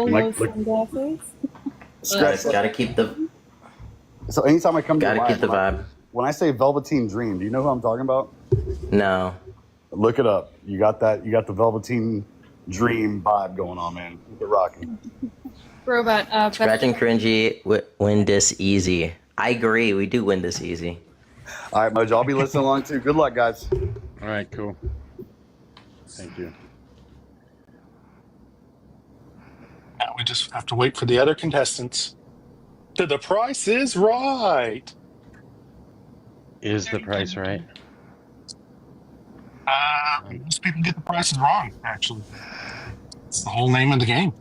Hello, look, sunglasses. Scratch. Gotta keep the So anytime I come to your gotta keep live, the vibe. when I say Velveteen Dream, do you know who I'm talking about? No. Look it up. You got that? You got the Velveteen Dream vibe going on, man. Keep it rocking. Robot. Scratch and Cringy win this easy. I agree. We do win this easy. All right, Mojo. I'll be listening along too. Good luck, guys. All right, cool. Thank you. Now we just have to wait for the other contestants. The price is right. Is the price right? Most people get the prices wrong, actually. It's the whole name of the game.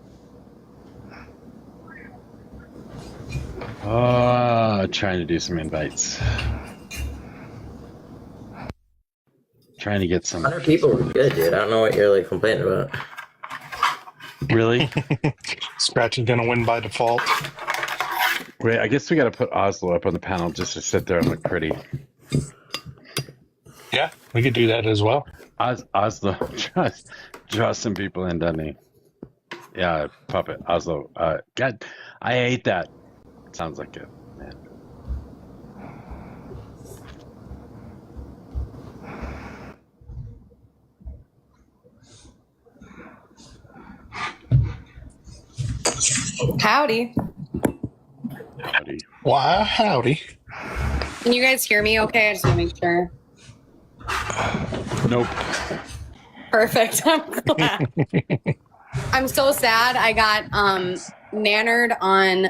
Trying to do some invites. Trying to get some. 100 people were good, dude. I don't know what you're like complaining about. Really? Scratch is going to win by default. Wait, I guess we got to put Oslo up on the panel just to sit there and look pretty. Yeah, we could do that as well. Oslo, draw some people in, doesn't he? Yeah, puppet Oslo. God, I hate that. Sounds like it, man. Howdy. Howdy. Why, howdy. Can you guys hear me okay? I just want to make sure. Nope. Perfect. I'm glad. I'm so sad. I got nannered on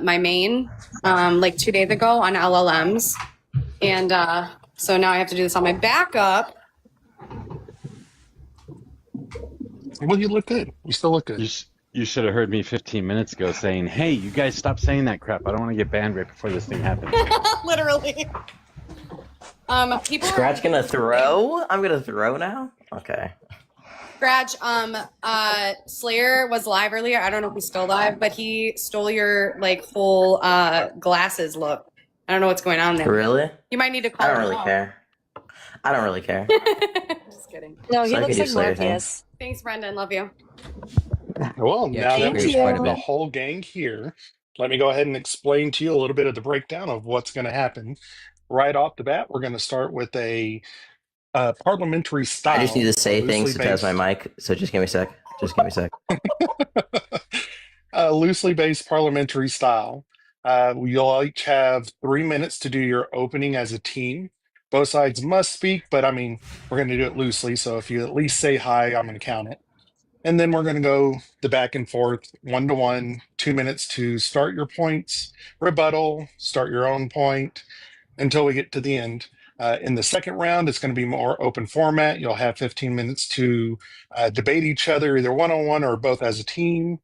my main like 2 days ago on LLMs. And so now I have to do this on my backup. Well, you look good. You still look good. You should have heard me 15 minutes ago saying, "Hey, you guys stop saying that crap. I don't want to get banned right before this thing happens." Literally. People Scratch gonna throw? I'm gonna throw now? Okay. Scratch, Slayer was live earlier. I don't know if he's still live, but he stole your like whole glasses look. I don't know what's going on there. Really? You might need to call I don't him really out. care. I don't really care. Just kidding. No, he So I looks could like do Slayer Morpheus. Thanks, Brendan. Love you. Well, Yeah, now she that agrees we've quite a got the bit. whole gang here, let me go ahead and explain to you a little bit of the breakdown of what's going to happen. Right off the bat, we're going to start with a parliamentary style. I just need to say loosely things to test my mic, so just give me a sec. Just give me a sec. Loosely based parliamentary style. You'll each have 3 minutes to do your opening as a team. Both sides must speak, but I mean, we're going to do it loosely. So if you at least say hi, I'm going to count it. And then we're going to go the back and forth, 1-to-1, 2 minutes to start your points, rebuttal, start your own point until we get to the end. In the second round, it's going to be more open format. You'll have 15 minutes to debate each other, either one-on-one or both as a team.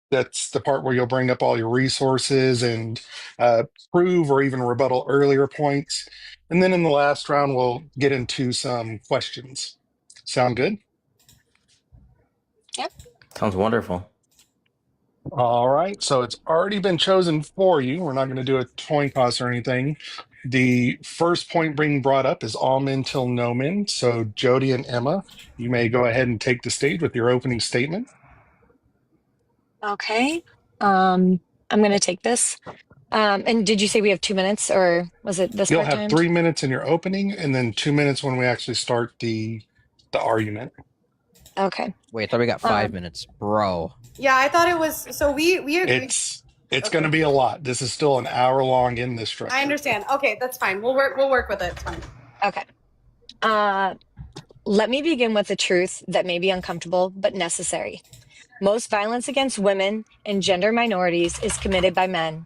That's the part where you'll bring up all your resources and prove or even rebuttal earlier points. And then in the last round, we'll get into some questions. Sound good? Yep. Sounds wonderful. All right, so it's already been chosen for you. We're not going to do a coin toss or anything. The first point being brought up is all men till no men. So Jody and Emma, you may go ahead and take the stage with your opening statement. Okay. I'm going to take this. And did you say we have 2 minutes, or was it this You'll part have timed? 3 minutes in your opening, and then 2 minutes when we actually start the argument. Okay. Wait, I thought we got 5 minutes, bro. Yeah, I thought it was. So we agreed. It's going to be a lot. This is still an hour long in this structure. I understand. Okay, that's fine. We'll work with it. It's fine. Okay. Let me begin with the truth that may be uncomfortable but necessary. Most violence against women and gender minorities is committed by men.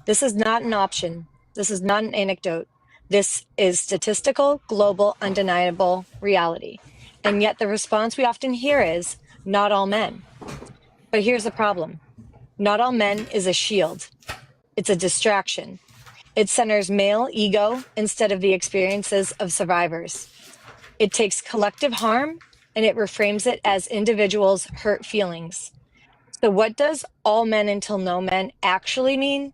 This is not an option. This is not an anecdote. This is statistical, global, undeniable reality. And yet the response we often hear is, not all men. But here's the problem. Not all men is a shield. It's a distraction. It centers male ego instead of the experiences of survivors. It takes collective harm and it reframes it as individuals' hurt feelings. So what does all men until no men actually mean?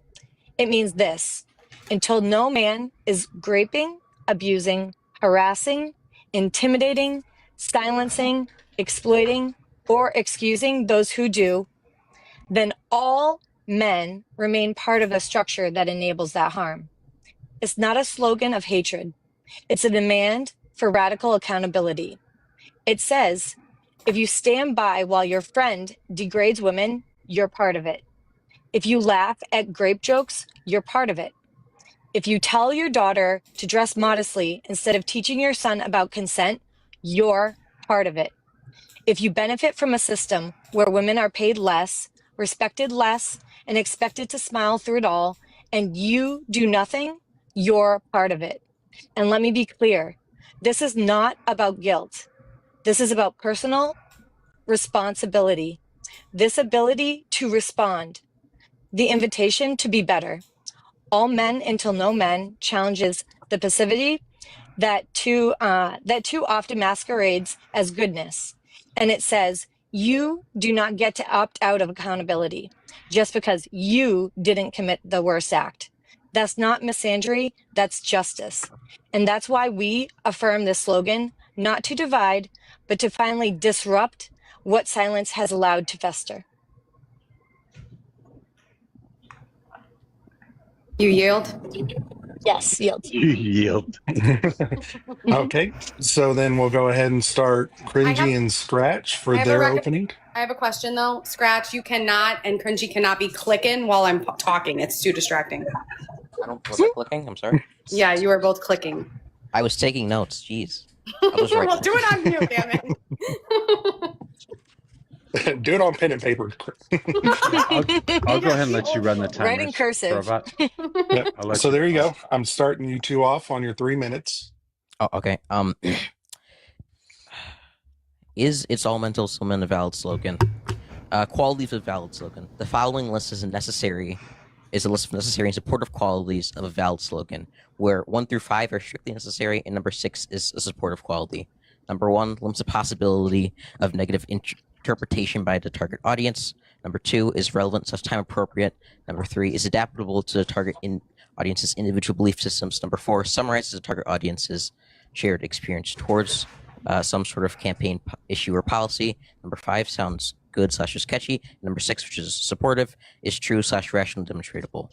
It means this: until no man is graping, abusing, harassing, intimidating, silencing, exploiting, or excusing those who do, then all men remain part of a structure that enables that harm. It's not a slogan of hatred. It's a demand for radical accountability. It says, if you stand by while your friend degrades women, you're part of it. If you laugh at grape jokes, you're part of it. If you tell your daughter to dress modestly instead of teaching your son about consent, you're part of it. If you benefit from a system where women are paid less, respected less, and expected to smile through it all, and you do nothing, you're part of it. And let me be clear, this is not about guilt. This is about personal responsibility, this ability to respond, the invitation to be better. All men until no men challenges the passivity that too often masquerades as goodness. And it says, you do not get to opt out of accountability just because you didn't commit the worst act. That's not misandry, that's justice. And that's why we affirm this slogan, not to divide, but to finally disrupt what silence has allowed to fester. You yield? Yes, yield. You yield. Okay, so then we'll go ahead and start Cringy have- and Scratch for I have a their opening. I have a question though. Scratch, you cannot, and Cringy cannot be clicking while I'm talking. It's too distracting. I don't was I clicking. I'm sorry. Yeah, you are both clicking. I was taking notes. Jeez. I was right. Well, do it on mute, damn it. Do it on pen and paper. I'll go ahead and let you run the timers. Write in cursive. Robot. Yep. I'll let So you- there you go. I'm starting you two off on your 3 minutes. Oh, okay. Is It's All Mental Women a valid slogan? Quality is a valid slogan. The following list is a list of necessary and supportive qualities of a valid slogan, where 1 through 5 are strictly necessary, and number 6 is a supportive quality. Number 1 limits the possibility of negative interpretation by the target audience. Number 2 is relevant / time appropriate. Number 3 is adaptable to the target audience's individual belief systems. Number 4 summarizes the target audience's shared experience towards some sort of campaign issue or policy. Number 5 sounds good / is catchy. Number 6, which is supportive, is true / rational demonstratable.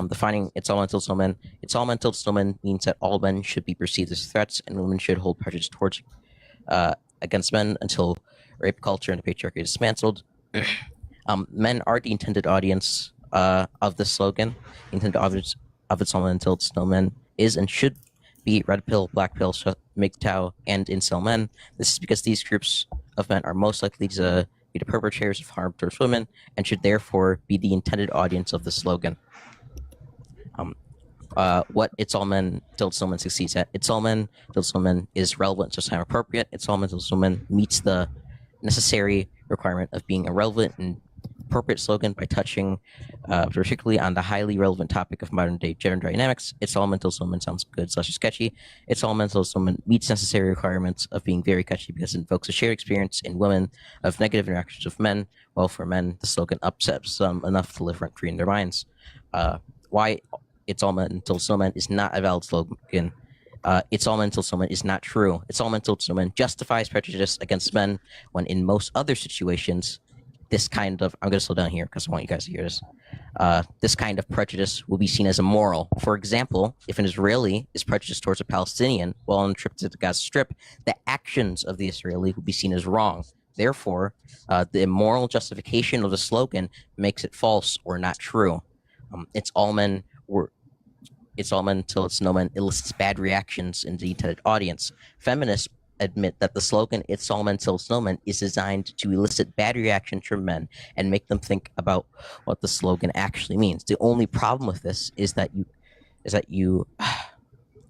Defining It's All Mental Snowmen. It's All Mental Snowmen means that all men should be perceived as threats, and women should hold prejudice towards against men until rape culture and the patriarchy is dismantled. Men are the intended audience of this slogan. The intended audience of It's All Mental Snowmen is and should be red pill, black pill, MGTOW, and incel men. This is because these groups of men are most likely to be the perpetrators of harm towards women and should therefore be the intended audience of the slogan. What It's All Men Till It's No Men succeeds at. It's All Men Till It's No Men is relevant, time appropriate. It's All Men Till It's No Men meets the necessary requirement of being a relevant and appropriate slogan by touching particularly on the highly relevant topic of modern day gender dynamics. It's All Men Till It's No Men sounds good / sketchy. It's All Men Till It's No Men meets necessary requirements of being very catchy because it invokes a shared experience in women of negative interactions with men. Well, for men, the slogan upsets them enough to live rent free in their minds. Why It's All Men Till It's No Men is not a valid slogan. It's All Men Till It's No Men is not true. It's All Men Till It's No Men justifies prejudice against men when in most other situations, this kind of, I'm going to slow down here because I want you guys to hear this. This kind of prejudice will be seen as immoral. For example, if an Israeli is prejudiced towards a Palestinian while on a trip to the Gaza Strip, the actions of the Israeli will be seen as wrong. Therefore, the immoral justification of the slogan makes it false or not true. It's all men till it's no men elicits bad reactions in the intended audience. Feminists admit that the slogan "It's all men till it's no men" is designed to elicit bad reactions from men and make them think about what the slogan actually means. The only problem with this is that you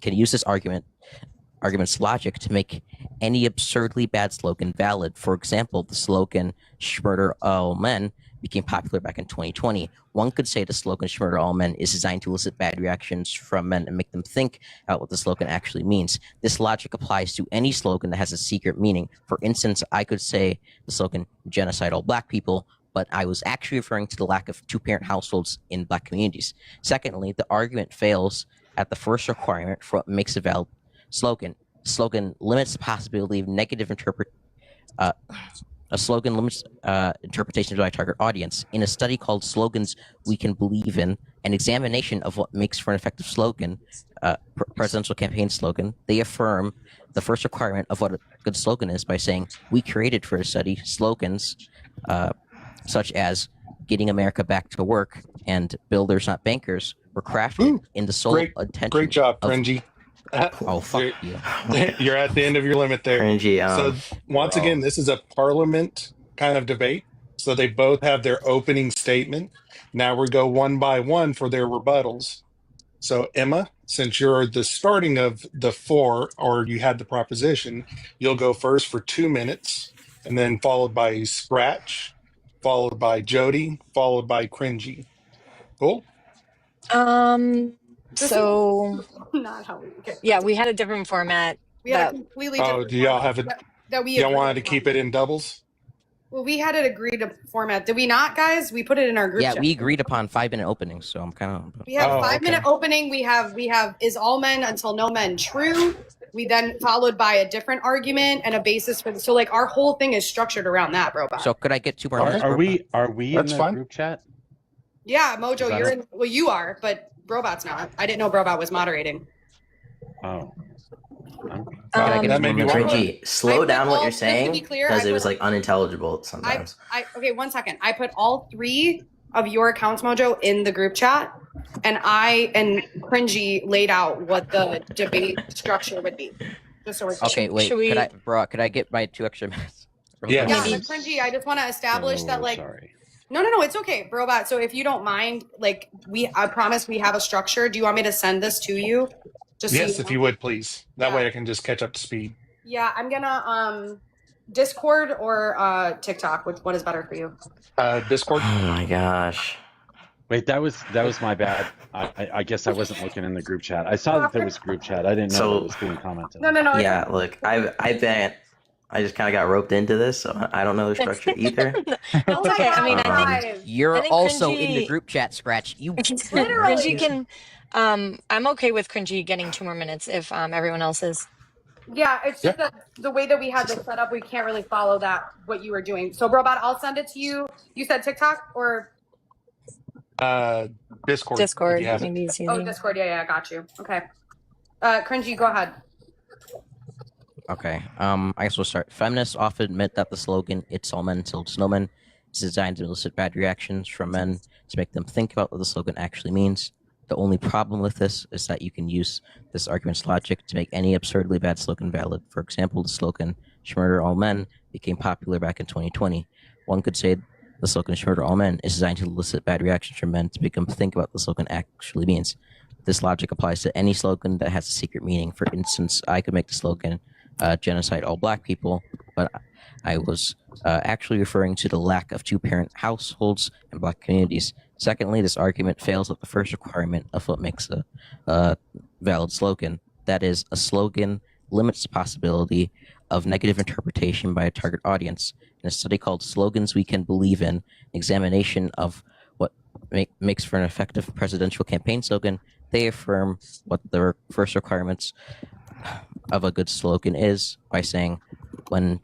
can use this argument's logic to make any absurdly bad slogan valid. For example, the slogan "Schmurder all men" became popular back in 2020. One could say the slogan "Schmurder all men" is designed to elicit bad reactions from men and make them think about what the slogan actually means. This logic applies to any slogan that has a secret meaning. For instance, I could say the slogan "Genocide all black people," but I was actually referring to the lack of two-parent households in black communities. Secondly, the argument fails at the first requirement for what makes a valid slogan. The slogan limits the possibility of negative A slogan limits interpretation by target audience. In a study called Slogans We Can Believe In, an examination of what makes for an effective slogan, presidential campaign slogan, they affirm the first requirement of what a good slogan is by saying, we created for the study slogans such as getting America back to work and builders not bankers were crafted Ooh, in the sole intention Great job, of Cringy. oh fuck you're, you. you're at the end of your limit there. Cringy. So once again, this is a parliament kind of debate. So they both have their opening statement. Now we go one by one for their rebuttals. So Emma, since you're the starting of the four, or you had the proposition, you'll go first for 2 minutes, and then followed by Scratch, followed by Jody, followed by Cringy. Cool. So Not how we get. yeah, we had a different format. We had a That completely Oh, different do y'all format have it? that we Y'all agreed wanted to on. keep it in doubles? Well, we had it agreed to format. Did we not, guys? We put it in our group Yeah, chat. we agreed upon 5-minute openings, so I'm kind of. We have Oh, 5-minute okay. opening. We have is all men until no men true. We then followed by a different argument and a basis for so like our whole thing is structured around that, robot. So could I get 2 more All minutes? right. Are we in That's the fine. group chat? Yeah, Is Mojo, that you're it? in. Well, you are, but Brobot's not. I didn't know Brobot was moderating. Oh. That may be why. Cringy. Slow put down what all- you're just to be saying clear, because I it was put- like unintelligible sometimes. Okay, 1 second. I put all 3 of your accounts, Mojo, in the group chat, and Cringy laid out what the debate structure would be. Just so we're clear. Okay, wait. Should we- Could I get my 2 extra minutes? Yes. Yeah, Maybe- but Cringy, I just want to establish So that, like, sorry. no, it's okay, Brobot. So if you don't mind, like, I promise we have a structure. Do you want me to send this to you? Just Yes, so if know? you would, please. That Yeah. way I can just catch up to speed. Yeah, I'm gonna Discord or TikTok. What is better for you? Discord. Oh my gosh. Wait, that was my bad. I guess I wasn't looking in the group chat. I saw that there was group chat. I didn't know So- that was being commented. No. Yeah, look, I bet I just kind of got roped into this, so I don't know the structure either. It's okay. I mean, I think You're I think also in the Cringy- group chat, Scratch. You Cringy can. I'm okay with Cringy getting 2 more minutes if everyone else is. Yeah, it's just that the way that we had this set up, we can't really follow what you were doing. So, Brobot, I'll send it to you. You said TikTok or Discord. Discord. if you have it. Maybe it's easy. Discord? Yeah, I got you. Okay. Cringy, go ahead. Okay. I guess we'll start. Feminists often admit that the slogan "It's all men till it's no men" is designed to elicit bad reactions from men to make them think about what the slogan actually means. The only problem with this is that you can use this argument's logic to make any absurdly bad slogan valid. For example, the slogan "Schmurder all men" became popular back in 2020. One could say the slogan "Schmurder all men" is designed to elicit bad reactions from men to make them think about what the slogan actually means. This logic applies to any slogan that has a secret meaning. For instance, I could make the slogan genocide all black people, but I was actually referring to the lack of 2-parent households in black communities. Secondly, this argument fails at the first requirement of what makes a valid slogan. That is, a slogan limits the possibility of negative interpretation by a target audience. In a study called Slogans We Can Believe In, an examination of what makes for an effective presidential campaign slogan, they affirm what the first requirements of a good slogan is by saying, when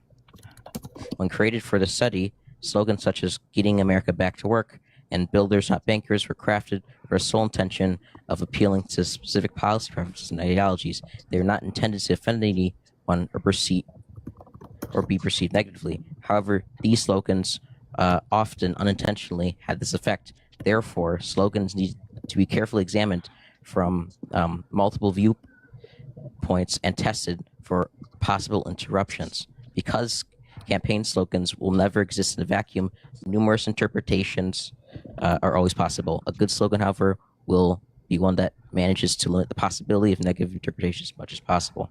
created for the study, slogans such as getting America back to work and builders not bankers were crafted for a sole intention of appealing to specific policy preferences and ideologies. They are not intended to offend anyone or be perceived negatively. However, these slogans often unintentionally had this effect. Therefore, slogans need to be carefully examined from multiple viewpoints and tested for possible interruptions. Because campaign slogans will never exist in a vacuum, numerous interpretations are always possible. A good slogan, however, will be one that manages to limit the possibility of negative interpretation as much as possible.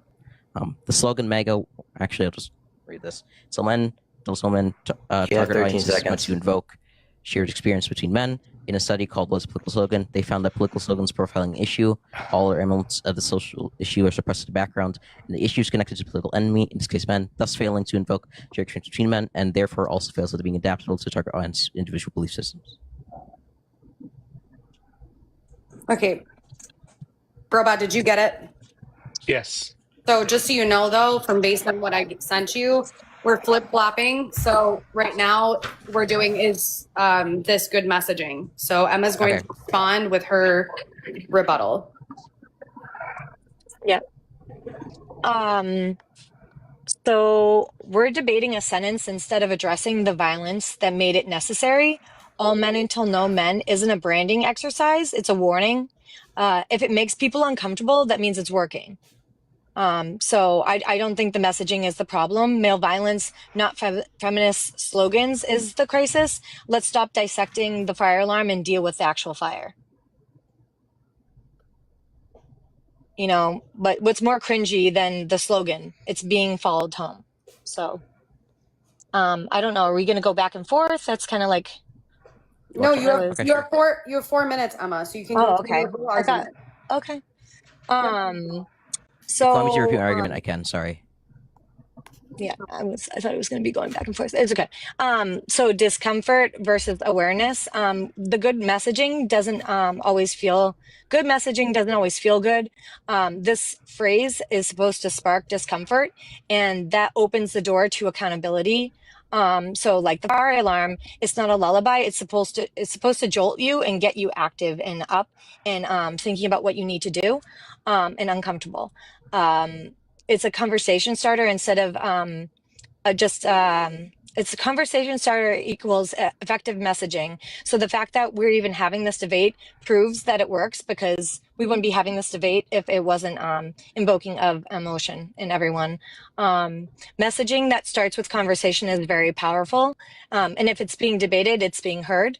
The slogan MAGA, actually, I'll just read this. So men, those women, target 13 audiences want seconds. to invoke shared experience between men. In a study called What's a Political Slogan, they found that political slogans profiling an issue, all or elements of the social issue are suppressed to the background, and the issue is connected to political enemy, in this case men, thus failing to invoke shared experience between men, and therefore also fails at being adaptable to target audience individual belief systems. Okay. Brobot, did you get it? Yes. So just so you know, though, from based on what I sent you, we're flip-flopping. So right now we're doing is this good messaging. So Emma's going Okay. to respond with her rebuttal. Yeah. So we're debating a sentence instead of addressing the violence that made it necessary. All men until no men isn't a branding exercise. It's a warning. If it makes people uncomfortable, that means it's working. So I don't think the messaging is the problem. Male violence, not feminist slogans is the crisis. Let's stop dissecting the fire alarm and deal with the actual fire. You know, but what's more cringy than the slogan? It's being followed home. So, I don't know. Are we going to go back and forth? That's kind of like, No, you have Okay, you have 4 minutes, Emma. So you can oh, continue okay. with your I thought, argument. okay. If you want me to repeat So, my argument, I can. Sorry. yeah, I thought it was going to be going back and forth. It's okay. So discomfort versus awareness. The good messaging doesn't always feel good. Messaging doesn't always feel good. This phrase is supposed to spark discomfort, and that opens the door to accountability. So like the fire alarm, it's not a lullaby. It's supposed to jolt you and get you active and up and thinking about what you need to do, and uncomfortable. It's a conversation starter instead of it's a conversation starter equals effective messaging. So the fact that we're even having this debate proves that it works, because we wouldn't be having this debate if it wasn't invoking of emotion in everyone. Messaging that starts with conversation is very powerful, and if it's being debated, it's being heard.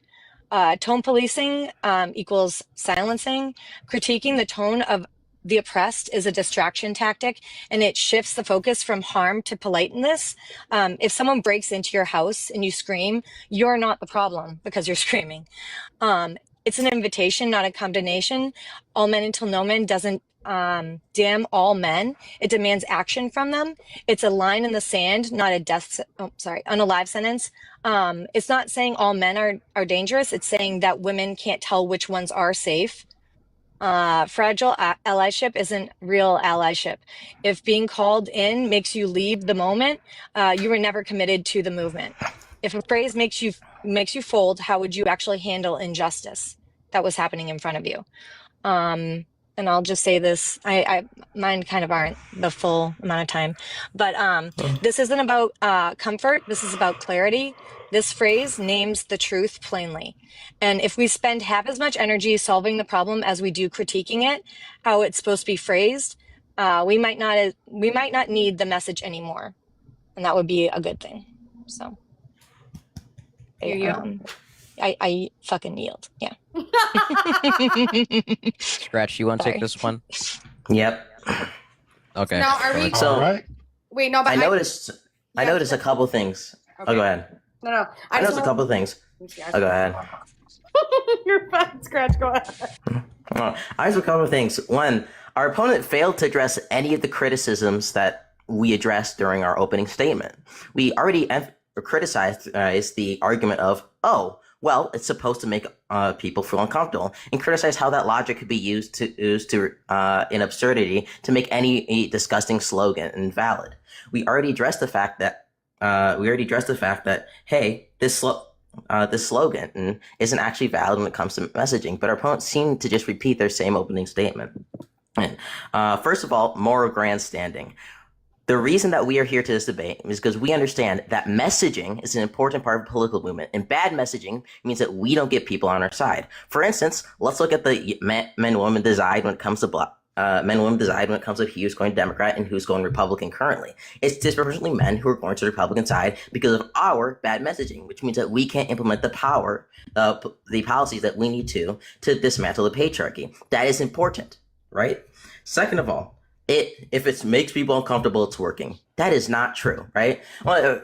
Tone policing equals silencing. Critiquing the tone of the oppressed is a distraction tactic, and it shifts the focus from harm to politeness. If someone breaks into your house and you scream, you're not the problem because you're screaming. It's an invitation, not a condemnation. All men until no men doesn't damn all men. It demands action from them. It's a line in the sand, not a unalive sentence. It's not saying all men are dangerous. It's saying that women can't tell which ones are safe. Fragile allyship isn't real allyship. If being called in makes you leave the moment, you were never committed to the movement. If a phrase makes you fold, how would you actually handle injustice that was happening in front of you? And I'll just say this, mine kind of aren't the full amount of time, but this isn't about comfort. This is about clarity. This phrase names the truth plainly. And if we spend half as much energy solving the problem as we do critiquing it, how it's supposed to be phrased, we might not need the message anymore. And that would be a good thing. So I fucking yield. Yeah. Scratch, you want to Sorry. take this one? Yep. Okay. Now, are we? So- All right. Wait, no, but I noticed a couple things. Okay. Oh, go ahead. No. I noticed a couple things. Oh, go ahead. You're fine, Scratch. Go ahead. I have a couple of things. One, our opponent failed to address any of the criticisms that we addressed during our opening statement. We already criticized the argument of, oh, well, it's supposed to make people feel uncomfortable, and criticize how that logic could be used in absurdity to make any disgusting slogan invalid. We already addressed the fact that hey, this slogan isn't actually valid when it comes to messaging, but our opponents seem to just repeat their same opening statement. And, first of all, moral grandstanding. The reason that we are here to this debate is because we understand that messaging is an important part of the political movement, and bad messaging means that we don't get people on our side. For instance, let's look at the men-women divide when it comes to men-women decide when it comes to who's going Democrat and who's going Republican currently. It's disproportionately men who are going to the Republican side because of our bad messaging, which means that we can't implement the policies that we need to dismantle the patriarchy. That is important, right? Second of all, if it makes people uncomfortable, it's working. That is not true, right? Well,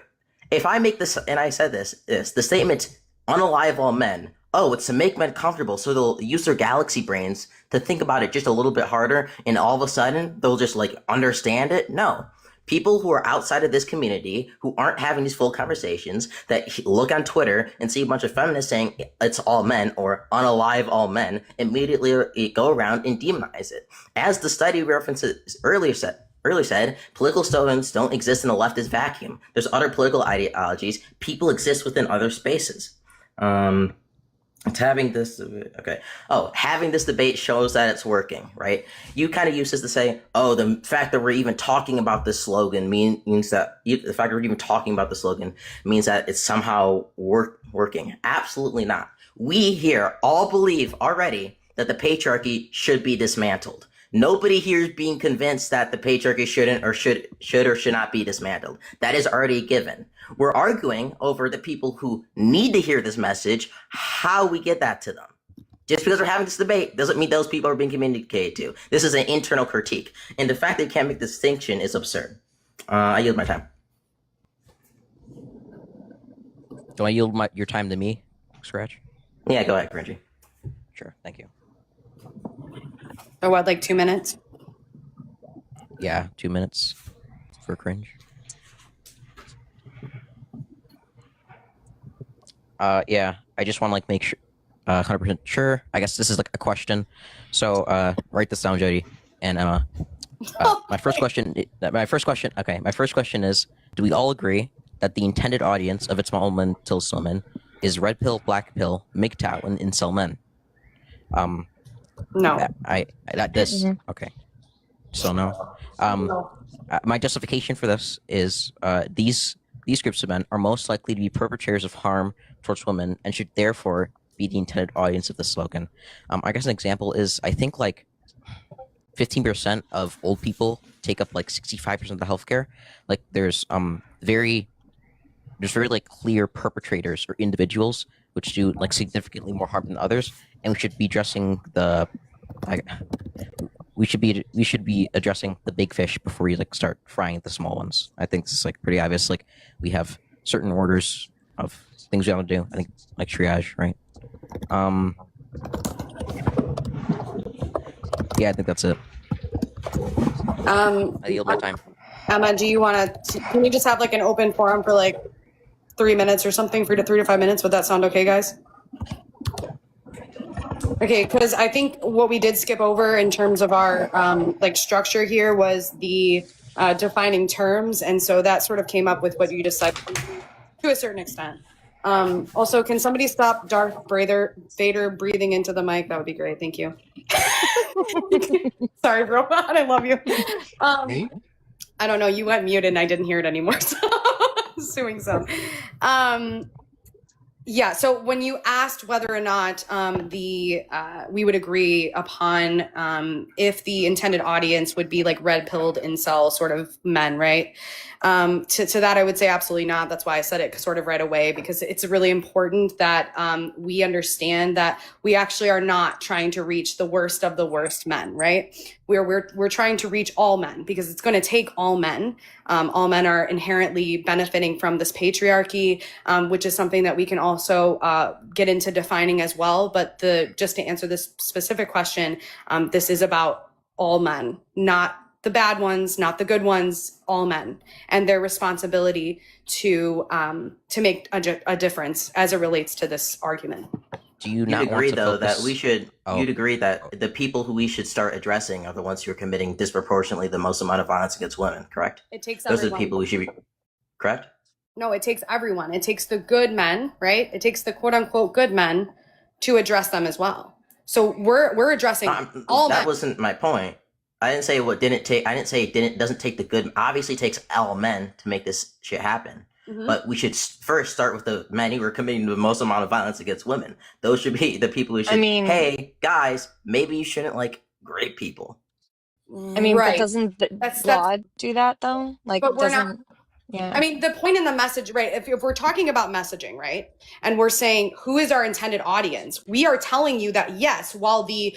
if I make this, and I said the statement, unalive all men, oh, it's to make men comfortable so they'll use their galaxy brains to think about it just a little bit harder, and all of a sudden they'll just understand it. No. People who are outside of this community, who aren't having these full conversations, that look on Twitter and see a bunch of feminists saying it's all men or unalive all men, immediately go around and demonize it. As the study references earlier earlier said, political slogans don't exist in the leftist vacuum. There's other political ideologies. People exist within other spaces. Having this debate shows that it's working, right? You kind of use this to say, oh, the fact that we're even talking about this slogan means that it's somehow working. Absolutely not. We here all believe already that the patriarchy should be dismantled. Nobody here is being convinced that the patriarchy should not be dismantled. That is already a given. We're arguing over the people who need to hear this message, how we get that to them. Just because we're having this debate doesn't mean those people are being communicated to. This is an internal critique. And the fact that you can't make the distinction is absurd. I yield my time. Do I yield your time to me, Scratch? Yeah, go ahead, Cringy. Sure, thank you. So what, like 2 minutes? Yeah, 2 minutes for cringe. Yeah, I just want to make sure, 100% sure. I guess this is a question. So write this down, Jodie and Emma. My first question is: do we all agree that the intended audience of It's Small Men Till Small Men is red pill, black pill, MGTOW, and incel men? No. Okay. So no. My justification for this is these groups of men are most likely to be perpetrators of harm towards women and should therefore be the intended audience of the slogan. I guess an example is I think 15% of old people take up 65% of the healthcare. There's very clear perpetrators or individuals which do significantly more harm than others, and we should be addressing we should be addressing the big fish before we start frying the small ones. I think this is pretty obvious. We have certain orders of things we want to do. I think triage, right? Yeah, I think that's it. I yield my time. Emma, do you want to? Can we just have an open forum for 3 minutes or something, 3 to 5 minutes? Would that sound okay, guys? Okay, because I think what we did skip over in terms of our structure here was the defining terms, and so that sort of came up with what you just said to a certain extent. Also, can somebody stop Darth Vader breathing into the mic? That would be great. Thank you. Sorry, bro. I love you. Me? I don't know. You went muted and I didn't hear it anymore. So assuming so. Yeah. So when you asked whether or not we would agree upon if the intended audience would be red pilled incel sort of men, right? To that, I would say absolutely not. That's why I said it sort of right away, because it's really important that we understand that we actually are not trying to reach the worst of the worst men, right? We're trying to reach all men, because it's going to take all men. All men are inherently benefiting from this patriarchy, which is something that we can also get into defining as well. But just to answer this specific question, this is about all men, not the bad ones, not the good ones, all men, and their responsibility to make a difference as it relates to this argument. Do you You'd not agree, want to though, focus... that we should? Oh. You'd agree that the people who we should start addressing are the ones who are committing disproportionately the most amount of violence against women. Correct? It takes Those everyone. are the people we should be. Correct? No, it takes everyone. It takes the good men, right? It takes the quote unquote good men to address them as well. So we're addressing all men. That wasn't my point. I didn't say what didn't take. I didn't say it doesn't take the good. Obviously, it takes all men to make this shit happen. Mm-hmm. But we should first start with the men who are committing the most amount of violence against women. Those should be the people who should. Hey, guys, maybe you shouldn't grape people. I mean, right. but doesn't the law do that though? But we're not. Yeah. I mean, the point in the message, right? If we're talking about messaging, right, and we're saying who is our intended audience, we are telling you that yes, while the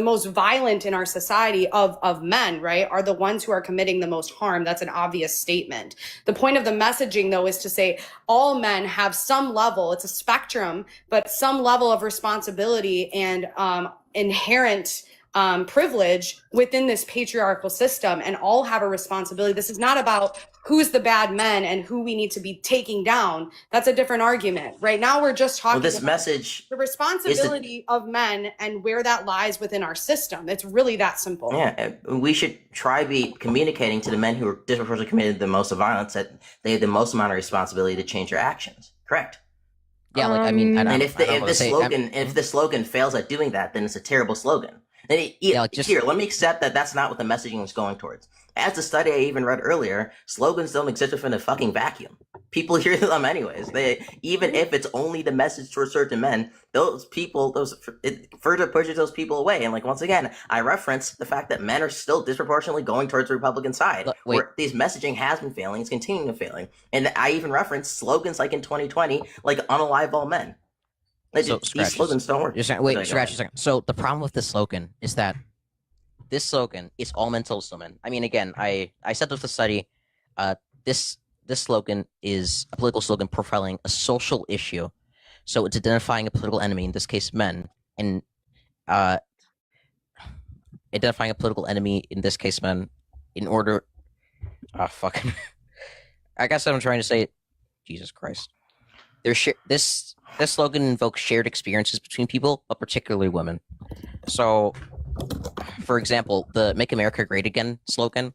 most violent in our society of men, right, are the ones who are committing the most harm. That's an obvious statement. The point of the messaging, though, is to say all men have some level. It's a spectrum, but some level of responsibility and inherent privilege within this patriarchal system and all have a responsibility. This is not about who's the bad men and who we need to be taking down. That's a different argument. Right now, we're just talking this about message the responsibility of men and where that lies within our system. It's really that simple. Yeah, we should try be communicating to the men who are disproportionately committed the most of violence that they have the most amount of responsibility to change their actions. Correct. Yeah, like I mean, And if the slogan fails at doing that, then it's a terrible slogan. And here, let me accept that that's not what the messaging is going towards. As the study I even read earlier, slogans don't exist within a fucking vacuum. People hear them anyways. Even if it's only the message towards certain men, it further pushes those people away. And like once again, I reference the fact that men are still disproportionately going towards the Republican side, where these messaging has been failing, it's continuing to failing. And I even reference slogans like in 2020, like "Unalive all men." These slogans don't work. Scratch a second. So the problem with this slogan is that this slogan is all men till men. I mean, again, I said with the study, this slogan is a political slogan profiling a social issue. So it's identifying a political enemy, in this case, men, and identifying a political enemy, in this case, men, in order. Fucking. I guess what I'm trying to say. Jesus Christ. This slogan invokes shared experiences between people, but particularly women. So, for example, the "Make America Great Again" slogan,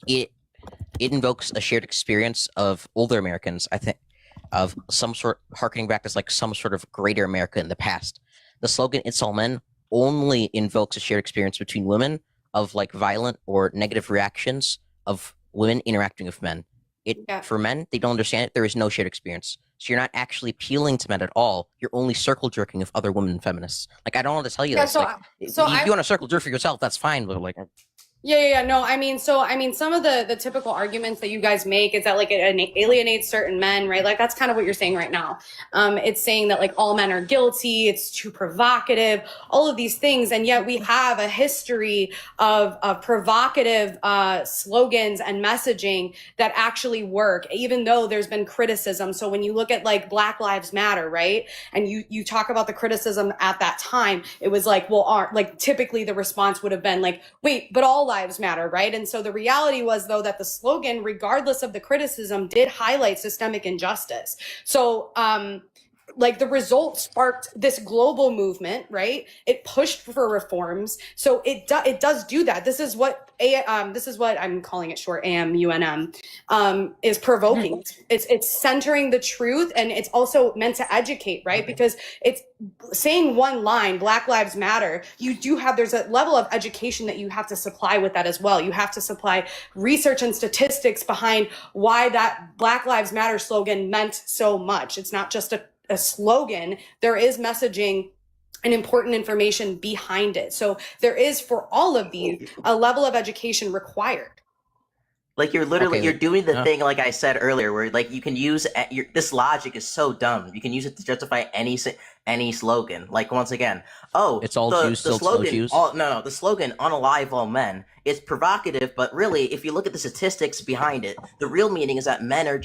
it invokes a shared experience of older Americans, I think, of some sort, harkening back to like some sort of greater America in the past. The slogan "It's all men" only invokes a shared experience between women of like violent or negative reactions of women interacting with men. For men, they don't understand it. There is no shared experience. So you're not actually appealing to men at all. You're only circle jerking with other women feminists. Like, I don't want to tell you this. If you want to circle jerk for yourself, that's fine. But like, No, I mean, some of the typical arguments that you guys make is that like it alienates certain men, right? Like that's kind of what you're saying right now. It's saying that like all men are guilty, it's too provocative, all of these things, and yet we have a history of provocative slogans and messaging that actually work, even though there's been criticism. So when you look at like Black Lives Matter, right, and you talk about the criticism at that time, it was like, well, like typically the response would have been like, wait, but all lives matter, right? And so the reality was, though, that the slogan, regardless of the criticism, did highlight systemic injustice. So, like the result sparked this global movement, right? It pushed for reforms. So it does do that. This is what I'm calling it short AMUNM is provoking. It's centering the truth, and it's also meant to educate, right? Because it's saying one line, Black Lives Matter. There's a level of education that you have to supply with that as well. You have to supply research and statistics behind why that Black Lives Matter slogan meant so much. It's not just a slogan. There is messaging and important information behind it. So there is, for all of these, a level of education required. Like you're doing the thing, like I said earlier, where like you can use this logic is so dumb. You can use it to justify any slogan. Like once again, it's all Jews, the slogan. The slogan "Unalive all men" is provocative, but really, if you look at the statistics behind it, the real meaning is that men are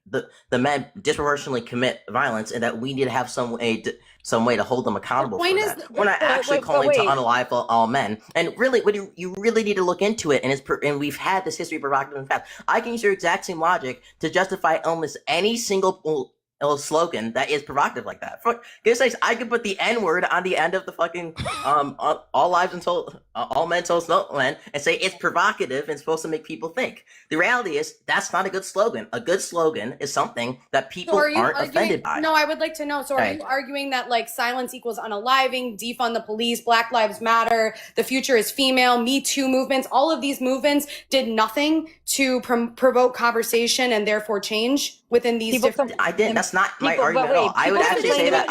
the men disproportionately commit violence, and that we need to have some way to hold them accountable for that. We're not actually calling to unalive all men. And really, what you really need to look into it, and we've had this history of provocative in the past. I can use your exact same logic to justify almost any single slogan that is provocative like that. For goodness sakes, I could put the N-word on the end of the fucking all lives until all men till men, and say it's provocative and supposed to make people think. The reality is that's not a good slogan. A good slogan is something that people aren't offended by. No, I would like to know. So are you arguing that like silence equals unaliving, defund the police, Black Lives Matter, the future is female, Me Too movements, all of these movements did nothing to provoke conversation and therefore change within these different... I didn't. That's not my argument at all. I would actually say that.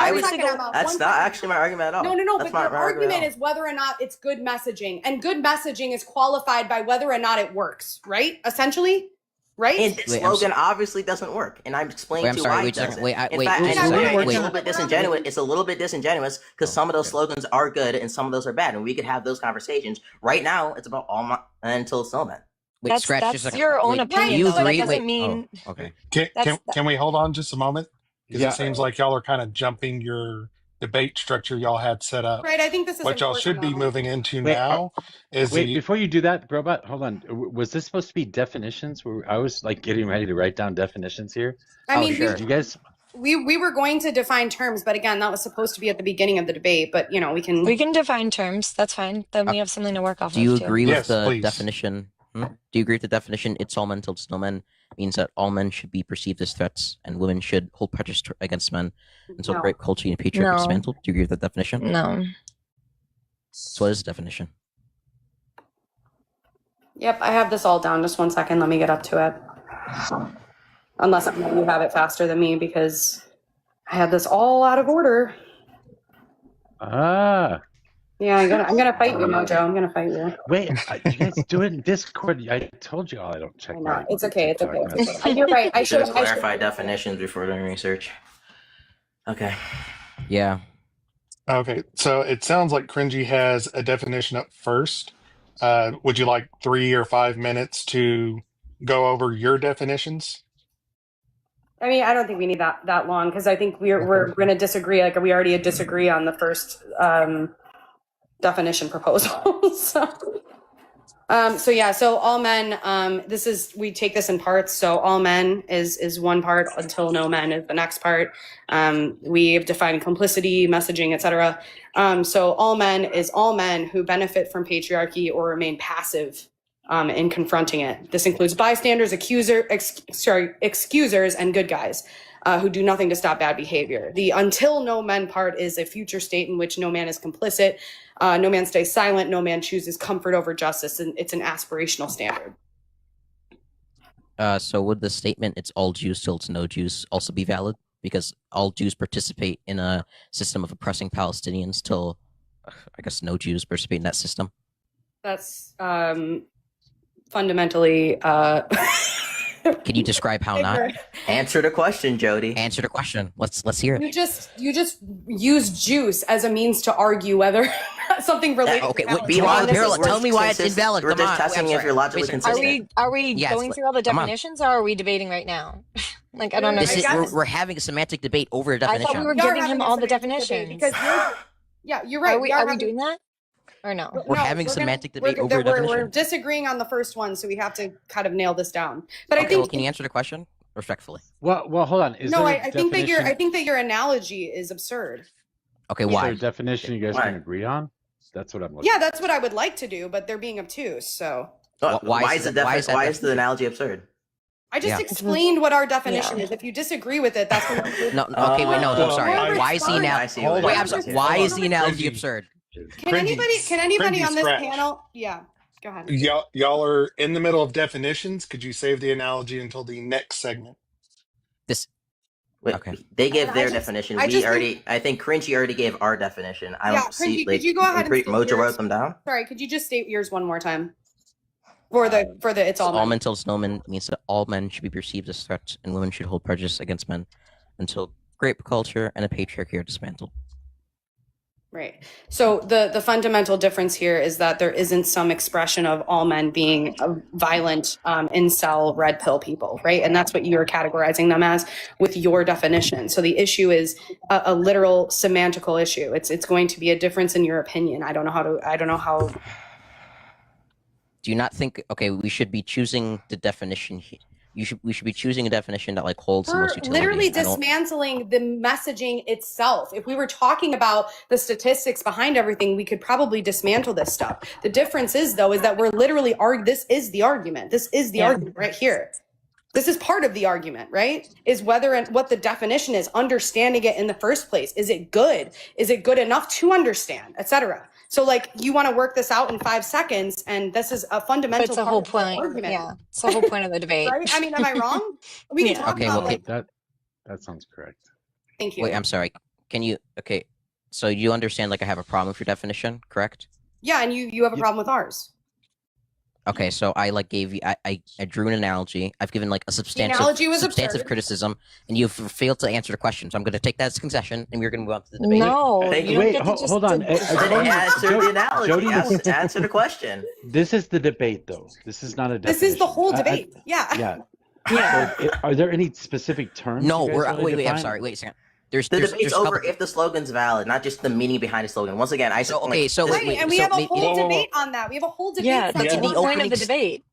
That's not actually my argument at all. No. But your argument is whether or not it's good messaging, and good messaging is qualified by whether or not it works, right? Essentially, right? And this slogan obviously doesn't work, and I'm explaining to you why it doesn't. It's a little bit disingenuous. It's a little bit disingenuous because some of those slogans are good and some of those are bad, and we could have those conversations. Right now, it's about all men until snowmen. That's your own opinion. You though. agree? That doesn't mean. Okay. Can we hold on just a moment? Because it seems like y'all are kind of jumping your debate structure y'all had set up. Right. I think this is What y'all important, should be though. moving into Wait, now is wait, the before you do that, Robot, hold on. Was this supposed to be definitions? I was like getting ready to write down definitions here. I mean, sure. Did you guys? we were going to define terms, but again, that was supposed to be at the beginning of the debate. But we can. We can define terms. That's fine. Then we have something to work off Do you of too. agree Yes, with the please. definition? Do you agree with the definition? It's all men till it's no men means that all men should be perceived as threats, and women should hold prejudice against men until No. rape culture and patriarchy No. is dismantled. Do you agree with that definition? No. So what is the definition? Yep, I have this all down. Just 1 second. Let me get up to it. Unless you have it faster than me, because I had this all out of order. Ah, Yeah, I'm gonna fight you, Mojo. I'm gonna fight you. wait, you guys do it in Discord. I told you all I don't check. I know. my It's okay. It's TikTok okay. messages. You're right. I Should should have clarified definitions before doing research. Okay. Yeah. Okay, so it sounds like Cringy has a definition up first. Would you like 3 or 5 minutes to go over your definitions? I mean, I don't think we need that long, because I think we're going to disagree. Like, we already disagree on the first definition proposal. So all men. We take this in parts. So all men is one part, until no men is the next part. We've defined complicity, messaging, etc. So all men is all men who benefit from patriarchy or remain passive in confronting it. This includes bystanders, excusers, and good guys who do nothing to stop bad behavior. The until no men part is a future state in which no man is complicit, no man stays silent, no man chooses comfort over justice, and it's an aspirational standard. So would the statement "it's all Jews till it's no Jews" also be valid? Because all Jews participate in a system of oppressing Palestinians till, I guess, no Jews participate in that system. That's fundamentally. Can you describe how not? Answer the question, Jodie. Answer the question. Let's hear it. You just use juice as a means to argue whether something related. Okay, to be Palestine. honest. Tell me why it's invalid. We're Come just on. testing Wait, I'm if you're sorry. logically Wait, consistent. Are we Yes, going through all the come on. definitions, or are we debating right now? Like, I don't know. This is, I we're, guess- we're having a semantic debate over a I definition. thought we were We are giving having him a all the semantic debate definitions. because you're right. Are we having- doing that? Or no? We're having gonna- semantic debate we're, over a we're definition. disagreeing on the first one, so we have to kind of nail this down. But I Okay, think well, can you answer the question respectfully? Well, hold on. Is no, there a I think that definition- your analogy is absurd. Okay, Is there why? a definition you guys Why? can agree on? That's what I'm looking. Yeah, that's what I would like to do, but they're being obtuse. So Why is that why is the definition? analogy absurd? I just Yeah. explained what our definition Yeah. is. If you disagree with it, that's what No, okay, wait, no, I'm Well, sorry. I- Why is the I analogy? see what Wait, you're I'm sorry. saying. Why Hold is on. the analogy Cringy. absurd? Can anybody Cringy on this scratch. panel? Yeah, go ahead. Y'all are in the middle of definitions. Could you save the analogy until the next segment? This Wait, Okay. They gave I their just- definition. I just I think Cringy already gave our definition. I Yeah, don't see. Cringy, Like, could you go ahead and state Mojo yours? wrote them down. Sorry, could you just state yours one more time? For the it's all all men. men till it's no men means that all men should be perceived as threats, and women should hold prejudice against men until rape culture and a patriarchy are dismantled. Right. So the fundamental difference here is that there isn't some expression of all men being violent incel red pill people, right? And that's what you're categorizing them as with your definition. So the issue is a literal semantical issue. It's going to be a difference in your opinion. I don't know how. Do you not think? Okay, we should be choosing the definition. We should be choosing a definition that like holds the We're most utility. literally I don't- dismantling the messaging itself. If we were talking about the statistics behind everything, we could probably dismantle this stuff. The difference is, though, is that we're literally this is the argument. This is the argument right here. This is part of the argument, right? Is whether and what the definition is, understanding it in the first place. Is it good? Is it good enough to understand, etc.? So, like, you want to work this out in 5 seconds, and this is a fundamental. It's the part whole of the point. argument, Yeah, it's the whole point of the debate. right? I mean, am I wrong? We can Yeah. talk Okay, about well, like. That sounds correct. Thank you. Wait, I'm sorry. Can you? Okay, so you understand? Like, I have a problem with your definition, correct? Yeah, and you have a problem with ours. Okay, so I like gave you. I drew an analogy. I've given like a substantive analogy was absurd. criticism, and you've failed to answer the question. So I'm going to take that as a concession, and we're going to move on to the debate. No, Thank you you. don't Wait, get to just hold on. Didn't answer the analogy. Jodie- Answer the question. This is the debate, though. This is not a definition. This is the whole debate. Yeah. Yeah. Yeah. So, are there any specific terms? No, you guys we're wanna wait. I'm define? sorry. Wait a second. there's The there's debate's there's a couple. over if the slogan's valid, not just the meaning behind the slogan. Once again, I said, So okay, so Right, wait, and we so have a maybe whole Whoa, whoa, whoa. debate on that. We have a whole debate. Yeah, that's section. the the whole point of opening the debate.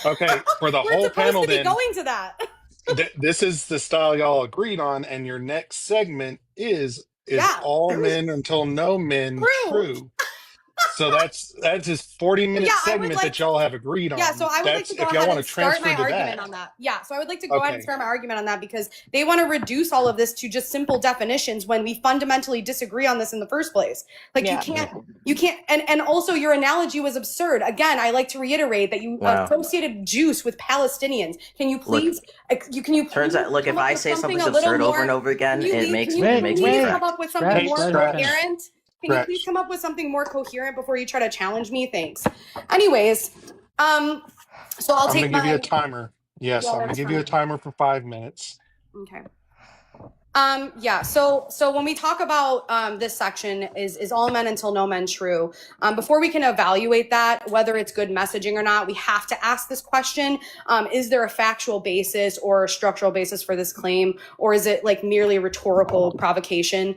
Okay, for the We're whole supposed panel to be then, going to that. this is the style y'all agreed on, and your next segment is Yeah. all men until no men True. true. So that's his 40-minute Yeah, I would segment like that y'all have agreed on. Yeah, so I would like That's to go if y'all ahead want and to start transfer my to argument that. on that. Yeah, so I would like to go ahead and Okay. start my argument on that because they want to reduce all of this to just simple definitions when we fundamentally disagree on this in the first place. Like Yeah. you can't, and also your analogy was absurd. Again, I like to reiterate that you Wow. associated juice with Palestinians. Can you please? Turns out, look, if come up I with say something something's a little absurd over more- and over again, can you it leave- makes can it you makes me please correct. come up with something Hey, more Scratch. coherent? Can you please come up with something more coherent before you try to challenge me? Thanks. Anyways, so I'll I'm take gonna give you my. a timer. Yes, Yeah, I'm gonna that's give you a fine. timer for 5 minutes. Okay. Yeah, so when we talk about this section is all men until no men true, before we can evaluate that, whether it's good messaging or not, we have to ask this question. Is there a factual basis or a structural basis for this claim, or is it like merely a rhetorical provocation?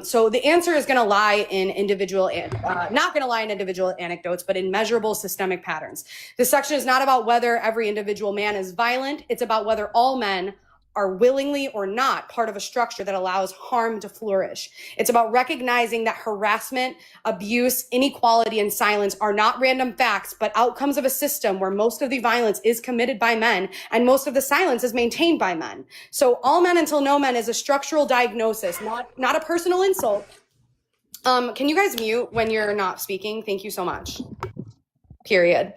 So the answer is going to lie in not going to lie in individual anecdotes, but in measurable systemic patterns. This section is not about whether every individual man is violent. It's about whether all men are willingly or not part of a structure that allows harm to flourish. It's about recognizing that harassment, abuse, inequality, and silence are not random facts, but outcomes of a system where most of the violence is committed by men and most of the silence is maintained by men. So all men until no men is a structural diagnosis, not a personal insult. Can you guys mute when you're not speaking? Thank you so much. Period.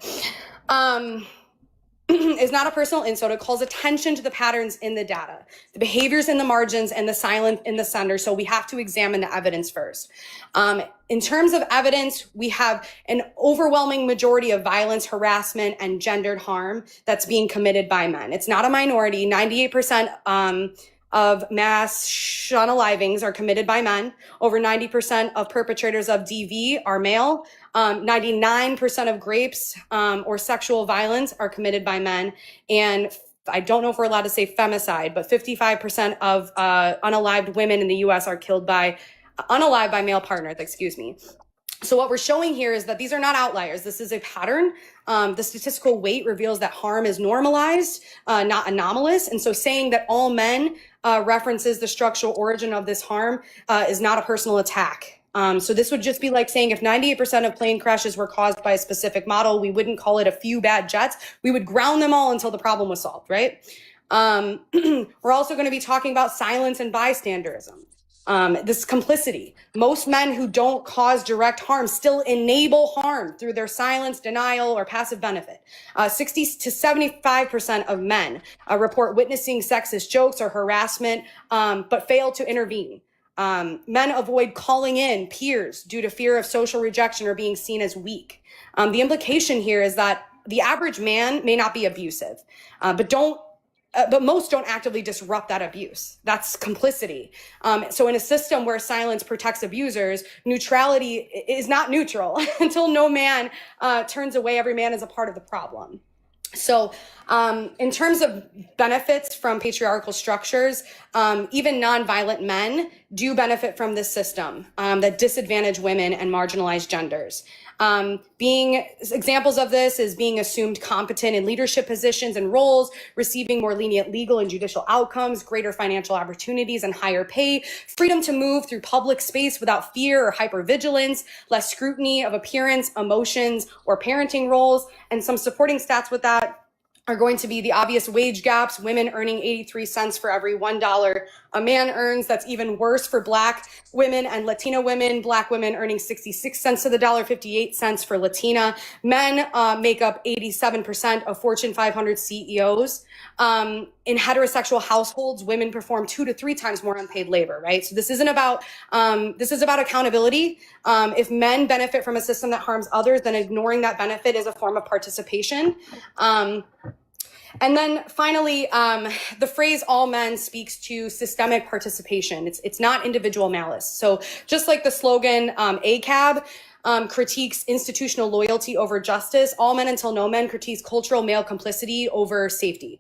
Is not a personal insult. It calls attention to the patterns in the data, the behaviors in the margins, and the silence in the center. So we have to examine the evidence first. In terms of evidence, we have an overwhelming majority of violence, harassment, and gendered harm that's being committed by men. It's not a minority. 98% of mass unalivings are committed by men. Over 90% of perpetrators of DV are male. 99% of rapes or sexual violence are committed by men. And I don't know if we're allowed to say femicide, but 55% of unalived women in the US are killed by unalived by male partners, excuse me. So what we're showing here is that these are not outliers. This is a pattern. The statistical weight reveals that harm is normalized, not anomalous. And so saying that all men references the structural origin of this harm is not a personal attack. So this would just be like saying if 98% of plane crashes were caused by a specific model, we wouldn't call it a few bad jets. We would ground them all until the problem was solved, right? We're also going to be talking about silence and bystanderism. This complicity. Most men who don't cause direct harm still enable harm through their silence, denial, or passive benefit. 60 to 75% of men report witnessing sexist jokes or harassment, but fail to intervene. Men avoid calling in peers due to fear of social rejection or being seen as weak. The implication here is that the average man may not be abusive, but most don't actively disrupt that abuse. That's complicity. So in a system where silence protects abusers, neutrality is not neutral. Until no man turns away, every man is a part of the problem. So in terms of benefits from patriarchal structures, even nonviolent men do benefit from this system that disadvantage women and marginalized genders. Examples of this is being assumed competent in leadership positions and roles, receiving more lenient legal and judicial outcomes, greater financial opportunities and higher pay, freedom to move through public space without fear or hypervigilance, less scrutiny of appearance, emotions, or parenting roles. And some supporting stats with that are going to be the obvious wage gaps, women earning 83 cents for every $1 a man earns. That's even worse for Black women and Latino women. Black women earning 66 cents to the dollar, 58 cents for Latina. Men make up 87% of Fortune 500 CEOs. In heterosexual households, women perform 2 to 3 times more unpaid labor, right? So this is about accountability. If men benefit from a system that harms others, then ignoring that benefit is a form of participation. And then finally, the phrase all men speaks to systemic participation. It's not individual malice. So just like the slogan ACAB, critiques institutional loyalty over justice. All Men Until No Men critiques cultural male complicity over safety.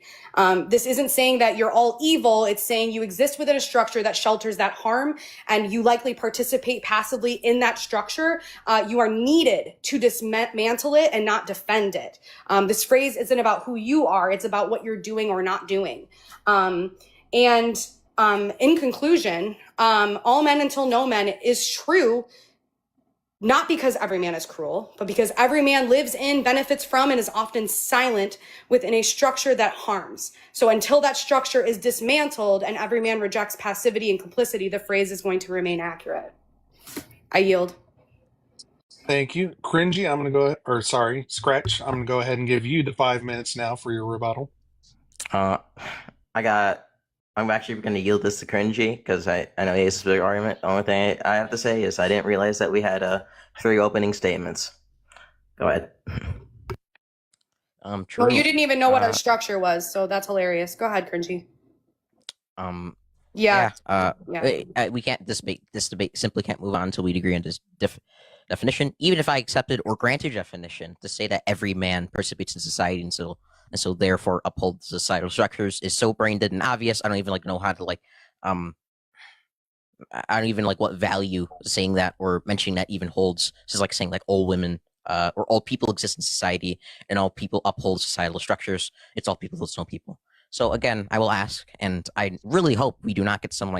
This isn't saying that you're all evil. It's saying you exist within a structure that shelters that harm, and you likely participate passively in that structure. You are needed to dismantle it and not defend it. This phrase isn't about who you are. It's about what you're doing or not doing. In conclusion, All Men Until No Men is true, not because every man is cruel, but because every man lives in, benefits from, and is often silent within a structure that harms. So until that structure is dismantled and every man rejects passivity and complicity, the phrase is going to remain accurate. I yield. Thank you. Cringy, Scratch, I'm going to go ahead and give you the 5 minutes now for your rebuttal. I'm actually going to yield this to Cringy because I know he has a big argument. The only thing I have to say is I didn't realize that we had 3 opening statements. Go ahead. True. Well, you didn't even know what our structure was, so that's hilarious. Go ahead, Cringy. Yeah. We can't. This debate simply can't move on until we agree on this definition. Even if I accepted or granted definition to say that every man participates in society and so therefore upholds societal structures is so brain dead and obvious. I don't even know how to I don't even what value saying that or mentioning that even holds. This is like saying all women or all people exist in society and all people uphold societal structures. It's all people, it's no people. So again, I will ask, and I really hope we do not get some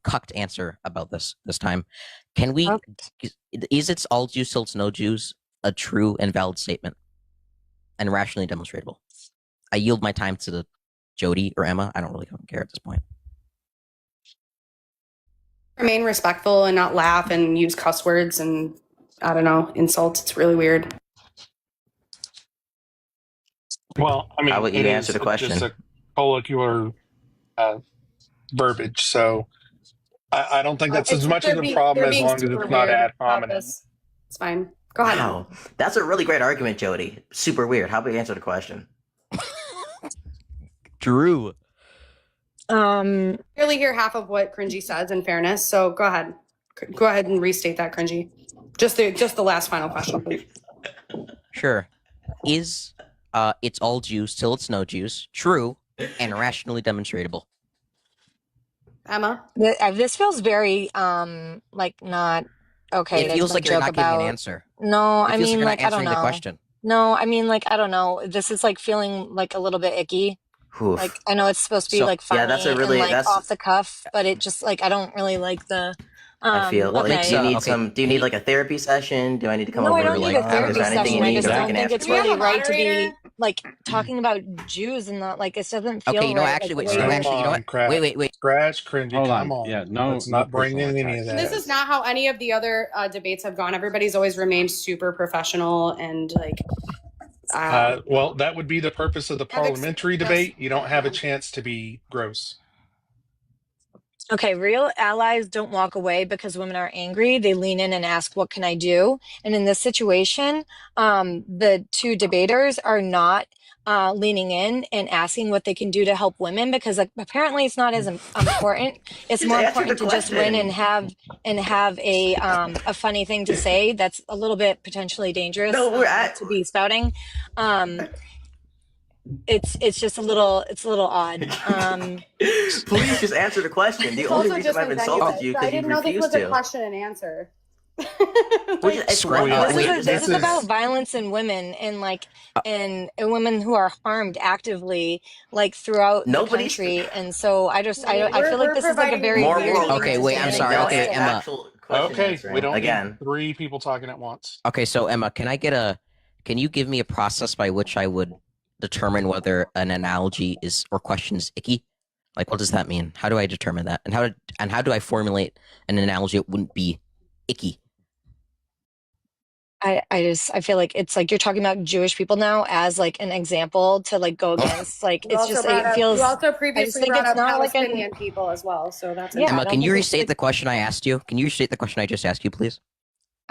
cucked answer about this time. Can we? Is it's all Jews till it's no Jews a true and valid statement and rationally demonstrable? I yield my time to Jodie or Emma. I don't really care at this point. Remain respectful and not laugh and use cuss words and I don't know, insults. It's really weird. Well, I mean, how would you answer the question? Just a colloquial verbiage, so I don't think that's as much of a problem as long as it's not ad hominem. It's fine. Go ahead. Wow, that's a really great argument, Jodie. Super weird. How about you answer the question? Drew. Barely hear half of what Cringy says, in fairness. So go ahead. Go ahead and restate that, Cringy. Just the last final question, please. Sure. Is it's all Jews till it's no Jews true and rationally demonstrable? Emma? This feels very not okay. It feels like you're not giving an answer. No, I mean like I don't know. The question. No, I mean I don't know. This is feeling a little bit icky. Oof. I know it's supposed to be funny that's a really and off the cuff, but it just I don't really like the. I feel okay. Do you need a therapy session? Do I need to come over? No, I don't need a therapy session. I just don't think it's Do we have really a right to moderator? be talking about Jews and not it doesn't feel Okay, you know right. actually, wait, Come so actually, you know on, what? Wait. Scratch, Cringy, Hold come on. on. Yeah, no, Let's not bring in personal any of that. attacks. This is not how any of the other debates have gone. Everybody's always remained super professional and well, that would be the purpose of the parliamentary Yes. debate. You don't have a chance to be gross. Okay, real allies don't walk away because women are angry. They lean in and ask, what can I do? And in this situation, the 2 debaters are not leaning in and asking what they can do to help women because apparently it's not as important. It's more important to just win and have a funny thing to say that's a little bit potentially dangerous to be spouting. It's just a little odd. Please just answer the question. The only reason I've insulted you because you refused to. I didn't know this was a question and answer. This is about violence in women and women who are harmed actively throughout the country, and so I feel like this is a very weird. Okay, wait, I'm sorry. Okay, Emma. Okay, we don't again. need 3 people talking at once. Okay, so Emma, can you give me a process by which I would determine whether an analogy or question is icky? What does that mean? How do I determine that? And how do I formulate an analogy that wouldn't be icky? I feel like it's you're talking about Jewish people now as an example to go against. It feels. You also previously brought up not Palestinian people as well, so that's Yeah, Emma, can you restate the question I asked you? Can you restate the question I just asked you, please?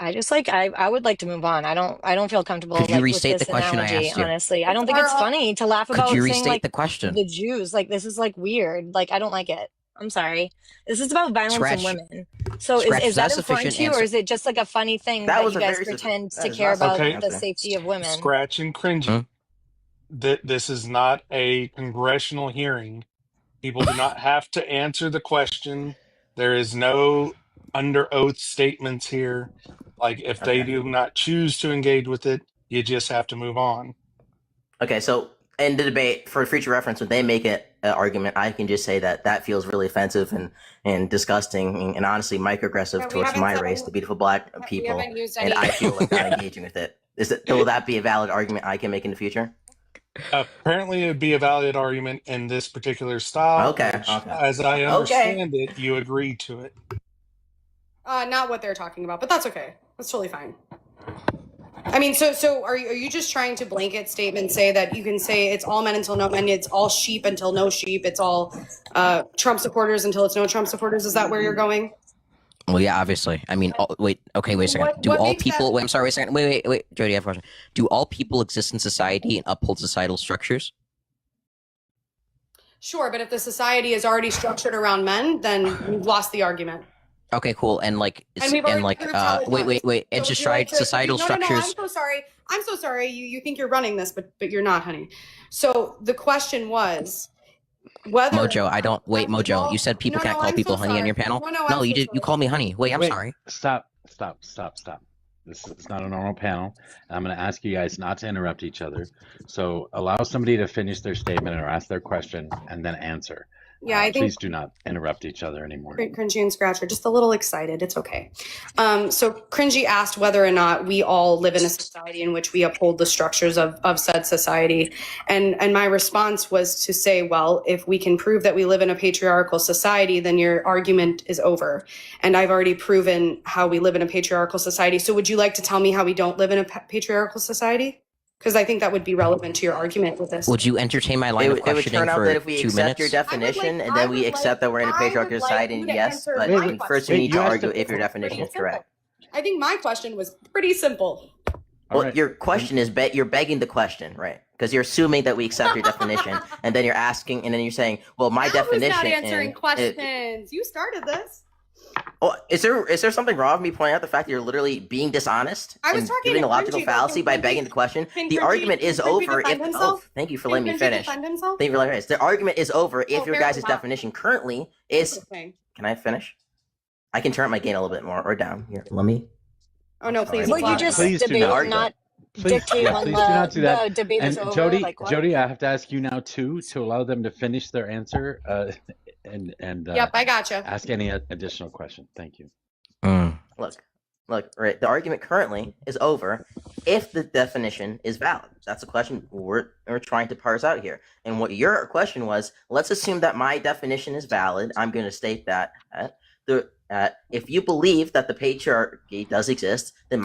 I just I would like to move on. I don't feel comfortable Could you with restate this the question I analogy, asked you? honestly. I don't think it's funny to laugh about Could you saying restate the question? the Jews. This is weird. I don't like it. I'm sorry. This is about violence Scratch. in women. So Scratch. is that That's important sufficient to you, or answer. is it just like a funny thing That that was you a guys very pretend that to is care not about Okay. the answer. safety of women? Scratch and Cringy. This is not a congressional hearing. People do not have to answer the question. There is no under oath statements here. Like, if they Okay. do not choose to engage with it, you just have to move on. Okay, so in the debate, for future reference, when they make an argument, I can just say that feels really offensive and disgusting and honestly microaggressive Yeah, we towards haven't my said race, the any- beautiful black we people, haven't used and any. I feel like not engaging with it. Will that be a valid argument I can make in the future? Apparently, it would be a valid argument in this particular style, Okay, which, okay. as I Okay. understand it, you agreed to it. Not what they're talking about, but that's okay. That's totally fine. I mean, so are you just trying to blanket statement say that you can say it's all men until no men, it's all sheep until no sheep, it's all Trump supporters until it's no Trump supporters? Is that where you're going? Well, yeah, obviously. I mean, wait, a second. Do What all makes people? that- Wait, I'm sorry. Wait a second. Wait, Jodie, I have a question. Do all people exist in society and uphold societal structures? Sure, but if the society is already structured around men, then we've lost the argument. Okay, cool. And like, And we've already proved how it wait. does. And So just would you try like to- societal no, structures. I'm so sorry. I'm so sorry. You think you're running this, but you're not, honey. So the question was whether Mojo, I don't wait, Mojo. You said people can't call I'm people so honey on sorry. your panel. No, No, I'm you so did. You sorry. called me honey. Wait, I'm Wait, sorry. Stop. This is not a normal panel. I'm going to ask you guys not to interrupt each other. So allow somebody to finish their statement or ask their question and then answer. Yeah, I think Please do not interrupt each other anymore. Cringy and Scratch are just a little excited. It's okay. So Cringy asked whether or not we all live in a society in which we uphold the structures of said society. And my response was to say, well, if we can prove that we live in a patriarchal society, then your argument is over. And I've already proven how we live in a patriarchal society. So would you like to tell me how we don't live in a patriarchal society? Because I think that would be relevant to your argument with this. Would you entertain my line It of would questioning turn out for that if we 2 accept minutes? your definition and then we accept that we're in a patriarchal society, yes, but first you Wait, need you to asked argue a- if your definition is correct. I think my question was pretty simple. All Well, right. your question is you're begging the question, right? Because you're assuming that we accept your definition, and then you're asking, and then you're saying, "Well, my I was definition." not answering and questions. You started this. Oh, is there something wrong with me pointing out the fact that you're literally being dishonest I was and talking doing to a logical Cringy, though. fallacy Can by Cringy- begging the question? can The Cringy- argument is can Cringy over defend if. himself? Oh, thank you for Can letting me Cringy finish. defend himself? Thank you for letting me finish. The argument is over if your fair guys' enough. definition currently is. Okay. Can I finish? I can turn up my gain a little bit more or down here. Let me. Oh no, please. Well, Well, you just Please do debate, not. not Please, dictate yeah, when please do not do that. the debate And is over. Jody, Like what? Jody, I have to ask you now too to allow them to finish their answer and Yep, I gotcha. ask any additional question. Thank you. Look, right. The argument currently is over if the definition is valid. That's the question we're trying to parse out here. And what your question was, let's assume that my definition is valid. I'm going to state that if you believe that the patriarchy does exist, then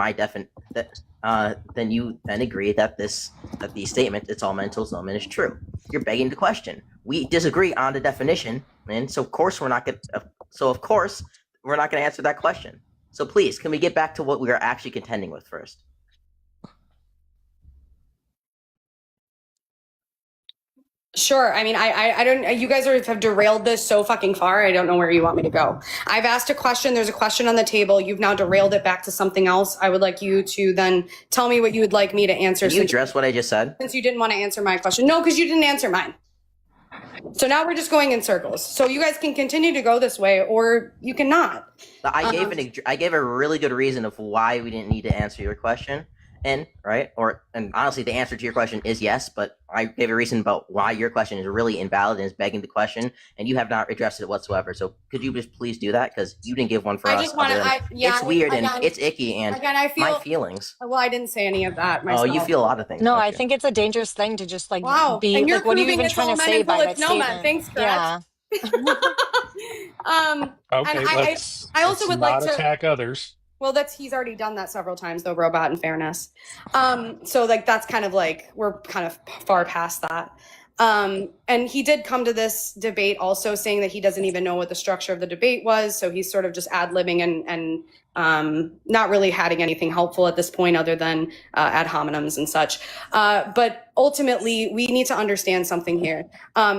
then you agree that the statement "it's all men till it's no men" is true. You're begging the question. We disagree on the definition, and so of course we're not going. Of course we're not going to answer that question. So please, can we get back to what we are actually contending with first? Sure. I mean, I don't. You guys have derailed this so fucking far. I don't know where you want me to go. I've asked a question. There's a question on the table. You've now derailed it back to something else. I would like you to then tell me what you would like me to answer. Can you address what I just said? Since you didn't want to answer my question. No, because you didn't answer mine. So now we're just going in circles. So you guys can continue to go this way, or you cannot. I gave a really good reason of why we didn't need to answer your question, and honestly, the answer to your question is yes. But I gave a reason about why your question is really invalid and is begging the question, and you have not addressed it whatsoever. So could you just please do that, because you didn't give one for us. I just want to. It's weird and it's icky, and again, I feel my feelings. Well, I didn't say any of that myself. Oh, you feel a lot of things. No, don't I you? think it's a dangerous thing to just like Wow. be And you're like, what are you proving even it's trying all to men say until by that it's no men. statement? Thanks, Scratch. Yeah. Okay, and let's I also would like not to attack others. Well, he's already done that several times though, Robot, in fairness. So like that's kind of like we're kind of far past that. and he did come to this debate also saying that he doesn't even know what the structure of the debate was. So he's sort of just ad-libbing and not really adding anything helpful at this point other than ad hominems and such. But ultimately, we need to understand something here.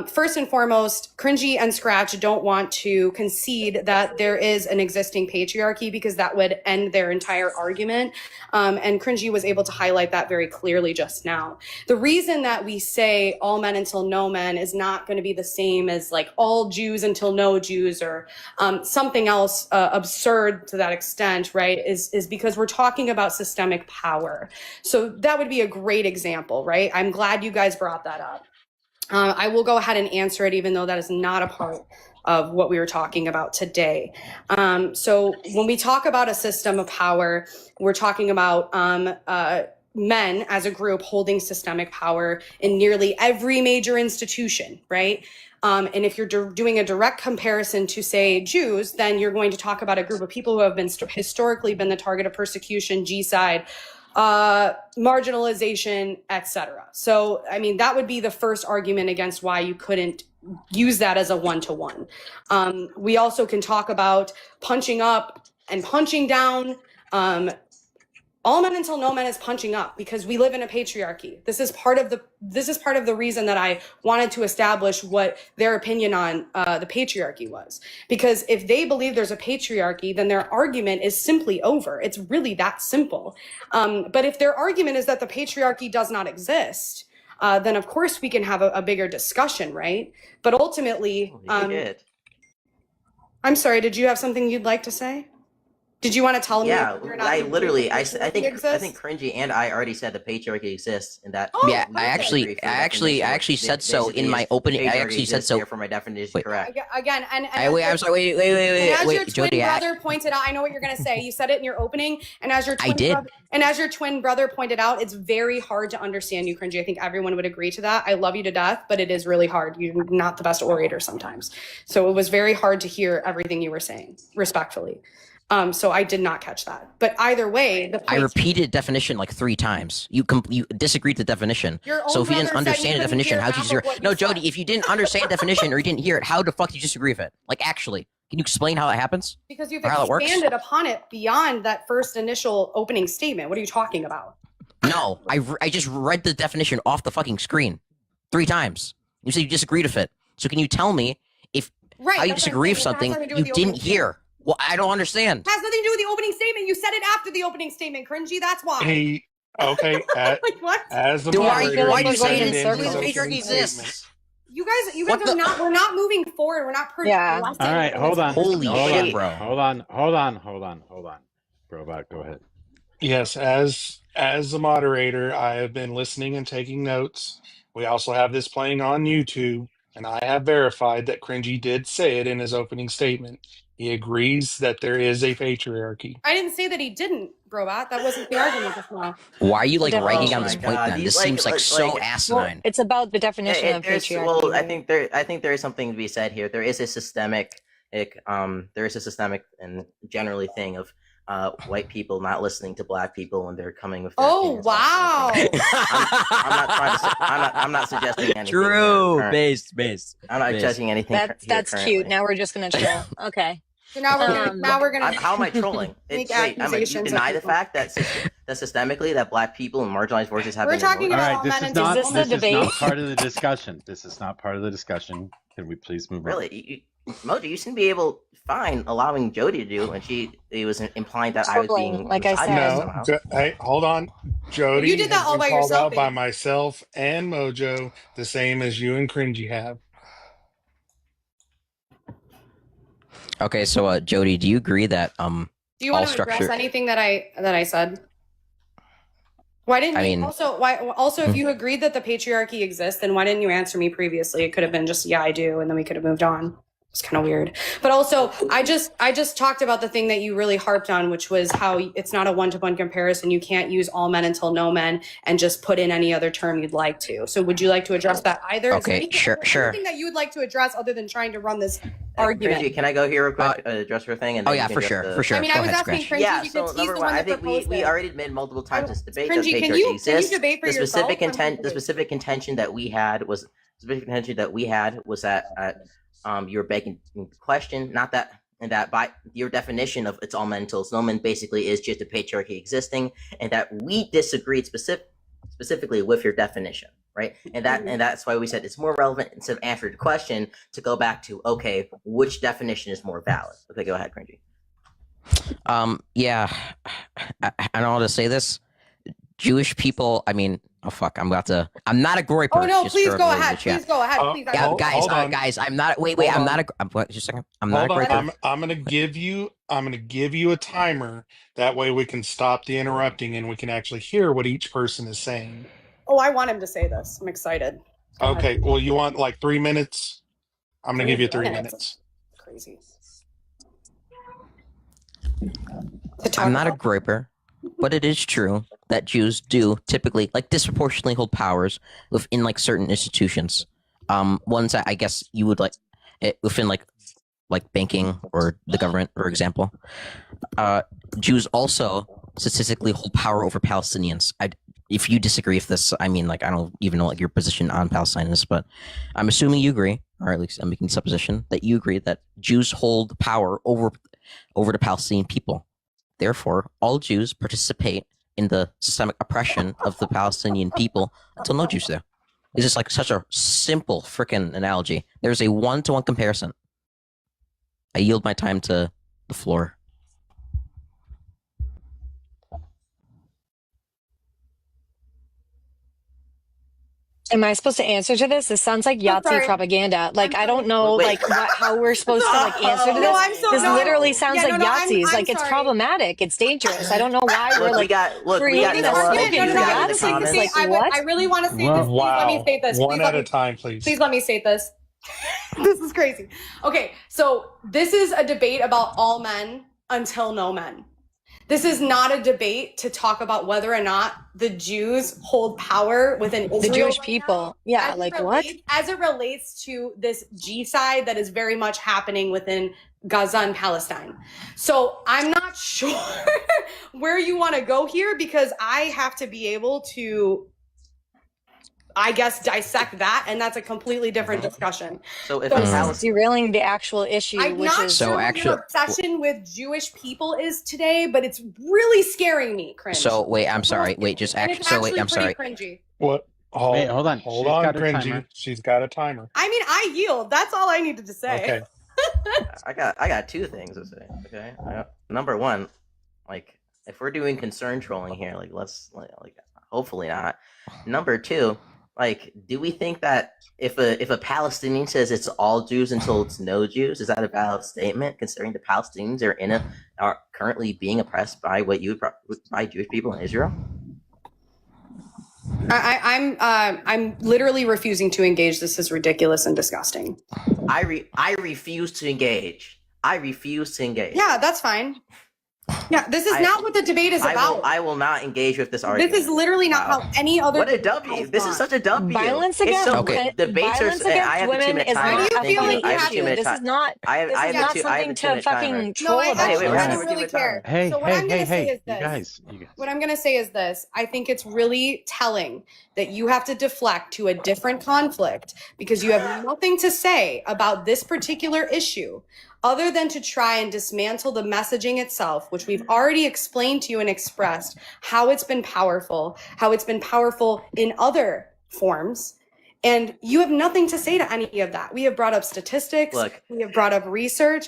First and foremost, Cringy and Scratch don't want to concede that there is an existing patriarchy because that would end their entire argument. And Cringy was able to highlight that very clearly just now. The reason that we say all men until no men is not going to be the same as like all Jews until no Jews or something else absurd to that extent, right, is because we're talking about systemic power. So that would be a great example, right? I'm glad you guys brought that up. I will go ahead and answer it, even though that is not a part of what we were talking about today. So when we talk about a system of power, we're talking about men as a group holding systemic power in nearly every major institution, right? And if you're doing a direct comparison to, say, Jews, then you're going to talk about a group of people who have been historically been the target of persecution, genocide, marginalization, etc. So, I mean, that would be the first argument against why you couldn't use that as a one-to-one. We also can talk about punching up and punching down. All men until no men is punching up because we live in a patriarchy. This is part of the reason that I wanted to establish what their opinion on the patriarchy was. Because if they believe there's a patriarchy, then their argument is simply over. It's really that simple. But if their argument is that the patriarchy does not exist, then of course we can have a bigger discussion, right? But ultimately, I'm sorry, did you have something you'd like to say? Did you want to tell me? Yeah, you're not I even literally, I exists? think Cringy and I already said the patriarchy exists, and that. Oh, Yeah, I perfect. actually said so in my opening. I actually said so. For my definition, Wait. correct. Again, and Wait, I'm sorry. Wait, as your wait, twin Jodie. brother pointed out, I know what you're going to say. You said it in your opening, and as your I twin did. brother, and as your twin brother pointed out, it's very hard to understand you, Cringy. I think everyone would agree to that. I love you to death, but it is really hard. You're not the best orator sometimes, so it was very hard to hear everything you were saying, respectfully. So I did not catch that. But either way, the I repeated definition like 3 times. You disagreed with the definition. Your own So if you didn't brother said you understand the couldn't definition, hear how'd you half of disagree? what No, you Jodie, said. if you didn't understand the definition or you didn't hear it, how the fuck do you disagree with it? Like, actually, can you explain how it happens? Because you've Or how it works? expanded upon it beyond that first initial opening statement. What are you talking about? No, I just read the definition off the fucking screen 3 times. You said you disagreed with it. So can you tell me if Right. how you that's what I'm disagree with saying. It has something nothing to do you with the opening didn't hear? Well, I don't understand. It has nothing to do with the opening statement. You said it after the opening statement, Cringy. That's why. Hey, okay. Like what? As the Then moderator, why he do you said say it it in circles? his the opening patriarchy statement. exists? You guys What are the- not. We're not moving forward. We're not Yeah. progressing. All right, hold on. Holy hold shit, on, bro. Hold on. Robot, go ahead. Yes, as the moderator, I have been listening and taking notes. We also have this playing on YouTube, and I have verified that Cringy did say it in his opening statement. He agrees that there is a patriarchy. I didn't say that he didn't, Robot. That wasn't the argument just now. Why are you like The ragging definition. on this Oh my point God, then? these, This seems like so like- Well, asinine. it's about the definition of patriarchy. Well, I right? think there is something to be said here. There is a systemic, and generally thing of white people not listening to black people when they're coming with. Their Oh opinions. wow! I'm not suggesting anything. True. here. Based. I'm not judging anything. That's currently. cute. Now we're just gonna chill. Okay. So now we're gonna. How am I trolling? Make You accusations deny of the people. fact that systemically that black people and marginalized voices have We're been talking ignored? All about right, all this men is until not Is this a this is not debate? part of the discussion. This is not part of the discussion. Can we please move on? Really, Mojo, you seem to be fine allowing Jodie to do when it was implying that I was Troubling, being like I said. misogynist No, somehow. hey, hold on. Jody You did that has all been by called yourself, out by baby. myself and Mojo, the same as you and Cringy have. Okay, so Jodie, do you agree that Do you want all to address structure- anything that I said? Why didn't I you mean- also if you agreed that the patriarchy exists, then why didn't you answer me previously? It could have been just yeah, I do, and then we could have moved on. It's kind of weird. But also, I just talked about the thing that you really harped on, which was how it's not a one-to-one comparison. You can't use all men until no men and just put in any other term you'd like to. So would you like to address that either? Is there Okay, sure. Anything that you would like to address other than trying to run this argument? Cringy, can I go here real quick? Address her thing. And Oh then yeah, you for can sure, address for the- sure. I mean, Go I was ahead, asking Scratch. Cringy Yeah, because so he's number the one, one I that think proposed we it. already admitted multiple times this debate Cringy, that can patriarchy you exists. debate for The yourself? specific or can you intent, the debate? specific contention that we had was specific contention that we had was that you were begging the question, not that, and that by your definition of it's all men until it's no men basically is just a patriarchy existing, and that we disagreed specifically with your definition, right? And that's why we said it's more relevant instead of answering the question to go back to, okay, which definition is more valid? Okay, go ahead, Cringy. Yeah, I don't know how to say this. Jewish people, I mean, oh fuck, I'm not a groiper. Oh no, just please for go everyone in the ahead. chat. Please go ahead. Please. Yeah, Hold- guys, hold on. guys, I'm not. Wait, Hold I'm on. not a. Just a second. I'm not Hold a on. groiper. I'm gonna give you a timer. That way we can stop the interrupting and we can actually hear what each person is saying. Oh, I want him to say this. I'm excited. Go ahead. Okay. Well, you want like 3 minutes? I'm gonna give you 3 minutes. minutes. Crazy. I'm not a groiper, but it is true that Jews do typically, like, disproportionately hold powers within, like, certain institutions. Ones that I guess you would like within like banking or the government, for example. Jews also statistically hold power over Palestinians. If you disagree with this, I mean, like, I don't even know what your position on Palestine is, but I'm assuming you agree, or at least I'm making supposition that you agree that Jews hold power over the Palestinian people. Therefore, all Jews participate in the systemic oppression of the Palestinian people until no Jews do. It's just like such a simple freaking analogy. There's a one-to-one comparison. I yield my time to the floor. Am I supposed to answer to this? This sounds like Yahtzee sorry. propaganda. Like, I'm I don't know, Wait. like, how we're supposed to, like, answer to this. No, I'm so This no. literally sounds Yeah, like no, I'm Yahtzees. Like, it's sorry. problematic. It's dangerous. I don't know why we're, Look, like, we got creating Noah. a and slogan Judy for in the Yahtzees. comments. Like, I what? really want to say Wow. this. Please let me say this. One Please at let a me, time, please. please let me say this. This is crazy. Okay, so this is a debate about all men until no men. This is not a debate to talk about whether or not the Jews hold power within Israel. The Jewish right people. now, Yeah, as it like, what? relates- As it relates to this G-side that is very much happening within Gaza and Palestine. So I'm not sure where you want to go here because I have to be able to, I guess, dissect that, and that's a completely different discussion. So if So- This is Palestine, derailing the actual issue, I'm which not is So sure what actually- your obsession with Jewish people is today, but it's really scaring me, cringe. So wait, I'm sorry. Wait, just And actually. it's So wait, I'm sorry. pretty cringy. What? Wait, hold on. Hold She's on, got her Cringy. timer. She's got a timer. I mean, I yield. That's all I needed to say. Okay. I got two things to say. Okay, number one, like if we're doing concern trolling here, like let's like hopefully not. Number two, like, do we think that if a Palestinian says it's all Jews until it's no Jews, is that a valid statement? Considering the Palestinians are currently being oppressed by by Jewish people in Israel. I'm literally refusing to engage. This is ridiculous and disgusting. I refuse to engage. I refuse to engage. Yeah, that's fine. Yeah, this is not what the debate is about. I will not engage with this argument. This is literally not Wow. how any other. What a debate W! is This done. is such a W. violence It's against so Okay. debates violence are. I against have a women 2-minute is timer. not Do you a feel Thank like you. you I have a have to- 2-minute This timer. is not. I have This I is have not a two, I have something a to 2-minute fucking timer. troll No, I about. actually, wait, I wait, don't really wait. care. Hey, So what hey, I'm gonna hey, say hey! is this. You guys. What I'm going to say is this. I think it's really telling that you have to deflect to a different conflict because you have nothing to say about this particular issue other than to try and dismantle the messaging itself, which we've already explained to you and expressed how it's been powerful in other forms. And you have nothing to say to any of that. We have brought up statistics. Look. We have brought up research.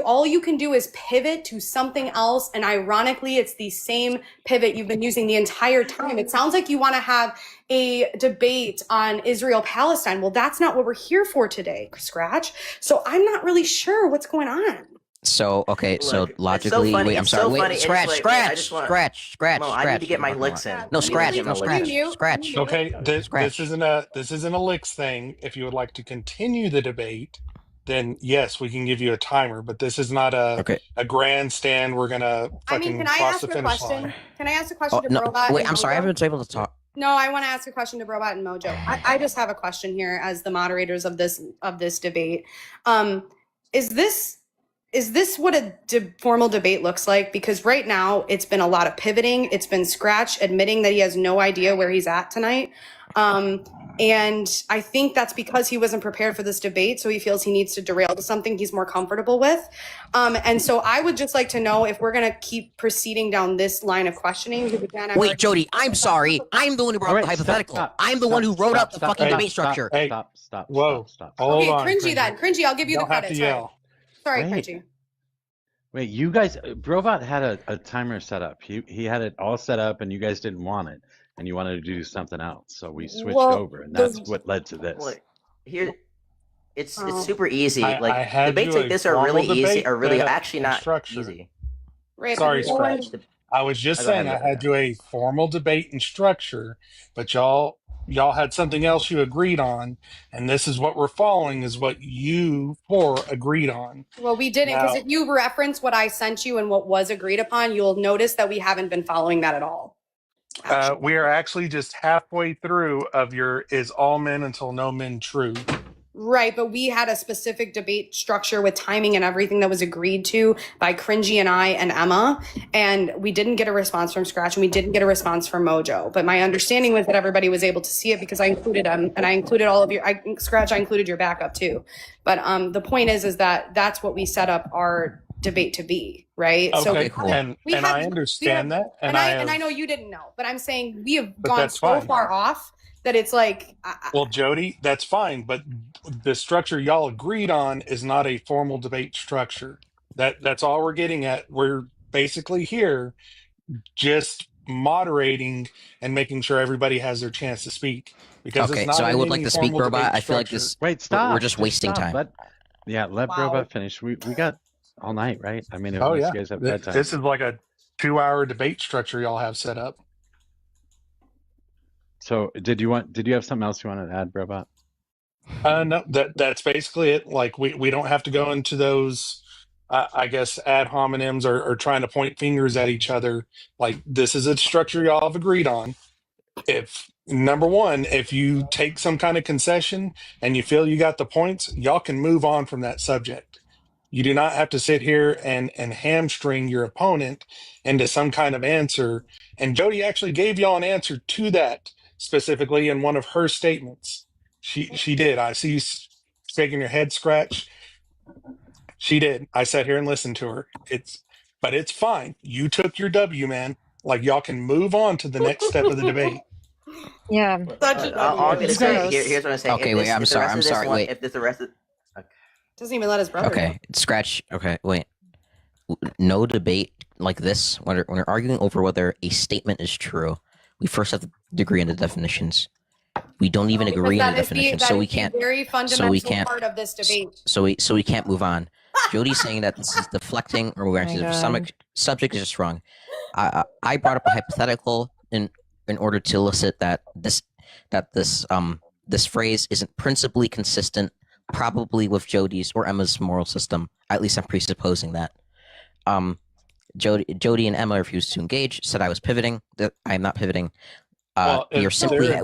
All you can do is pivot to something else. And ironically, it's the same pivot you've been using the entire time. It sounds like you want to have a debate on Israel-Palestine. Well, that's not what we're here for today, Scratch. So I'm not really sure what's going on. So okay. So Look, it's so logically, funny- wait. I'm it's sorry. so Wait. funny, and Scratch. it's like, I Scratch. just wanna- Scratch. Mo, Scratch. I need to get my Scratch. licks in. No I need to scratch. get No my scratch. licks in. Scratch. Okay. This Scratch. isn't a licks thing. If you would like to continue the debate, then yes, we can give you a timer. But this is not Okay. a grandstand. We're gonna I fucking mean, can I cross ask the a finish question? line. Can I ask a question Oh, to no. Robot? Wait. and I'm sorry. I Mojo? haven't been able to talk. No, I want to ask a question to Robot and Mojo. I just have a question here as the moderators of this debate. Is this what a formal debate looks like? Because right now it's been a lot of pivoting. It's been Scratch admitting that he has no idea where he's at tonight. And I think that's because he wasn't prepared for this debate. So he feels he needs to derail to something he's more comfortable with. And so I would just like to know if we're going to keep proceeding down this line of questioning. Wait, Jodie, I'm sorry. I'm the one who brought up the hypothetical. I'm the one who wrote up the fucking debate structure. Hey, Stop. whoa. Stop. Hold Okay, on. Cringy then. Cringy, I'll give you the Don't have credit. to yell. Sorry, Wait. Cringy. Wait, you guys, Brovat had a timer set up. He had it all set up, and you guys didn't want it, and you wanted to do something else. So we switched over, and that's what led to this. Well, here, it's super easy. I Like had debates you like a this are really formal easy. debate Are really that actually not structure. easy. Right, Sorry, but Scratch. I was just Go saying ahead, I had you a formal debate and structure, but y'all had something else you agreed on, and this is what we're following is what you four agreed on. Well, we didn't, because if you reference what I sent you and what was agreed upon, you'll notice that we haven't been following that at all. We are actually just halfway through of your "is all men until no men true." Right, but we had a specific debate structure with timing and everything that was agreed to by Cringy and I and Emma, and we didn't get a response from Scratch, and we didn't get a response from Mojo. But my understanding was that everybody was able to see it because I included them, and I included all of your. Scratch, I included your backup too. But the point is that that's what we set up our debate to be, right? Okay, cool. and I understand that, and I know you didn't know, but I'm saying we have gone that's so fine. far off that it's like. Well, Jody, that's fine, but the structure y'all agreed on is not a formal debate structure. That's all we're getting at. We're basically here just moderating and making sure everybody has their chance to speak because it's Okay, not so I in would any like to speak, formal Robot. debate I feel like structure. this. Wait, stop. We're just wasting stop. time. Let Wow. Brovat finish. We got all night, right? I mean, Oh unless yeah, you guys have bedtime. this is like a 2-hour debate structure y'all have set up. So did you have something else you wanted to add, Brovat? No, that's basically it. Like we don't have to go into those, I guess, ad hominems or trying to point fingers at each other. Like this is a structure y'all have agreed on. If number one, if you take some kind of concession and you feel you got the points, y'all can move on from that subject. You do not have to sit here and hamstring your opponent into some kind of answer. And Jody actually gave y'all an answer to that specifically in one of her statements. She did. I see you shaking your head, Scratch. She did. I sat here and listened to her. But it's fine. You took your W, man. Like y'all can move on to the next step of the debate. Yeah. All I'm gonna say Gross. here's what I'm saying. Okay, If wait, this- I'm if the sorry, rest I'm of this sorry, one- wait. If the rest of Doesn't even let his brother. Okay, Scratch. Okay, wait. No debate like this when we're arguing over whether a statement is true. We first have to agree on the definitions. We don't even agree on the definitions, so we can't. Very fundamental can't- part of this debate. So we can't move on. Jody's saying that this is deflecting or we're actually God. some subject is just wrong. I brought up a hypothetical in order to elicit that this phrase isn't principally consistent, probably with Jody's or Emma's moral system. At least I'm presupposing that. Jody and Emma refused to engage. Said I was pivoting. That I am not pivoting. Well, we are simply their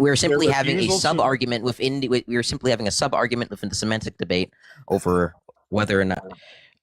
having a refusal to- sub argument within the semantic debate over whether or not.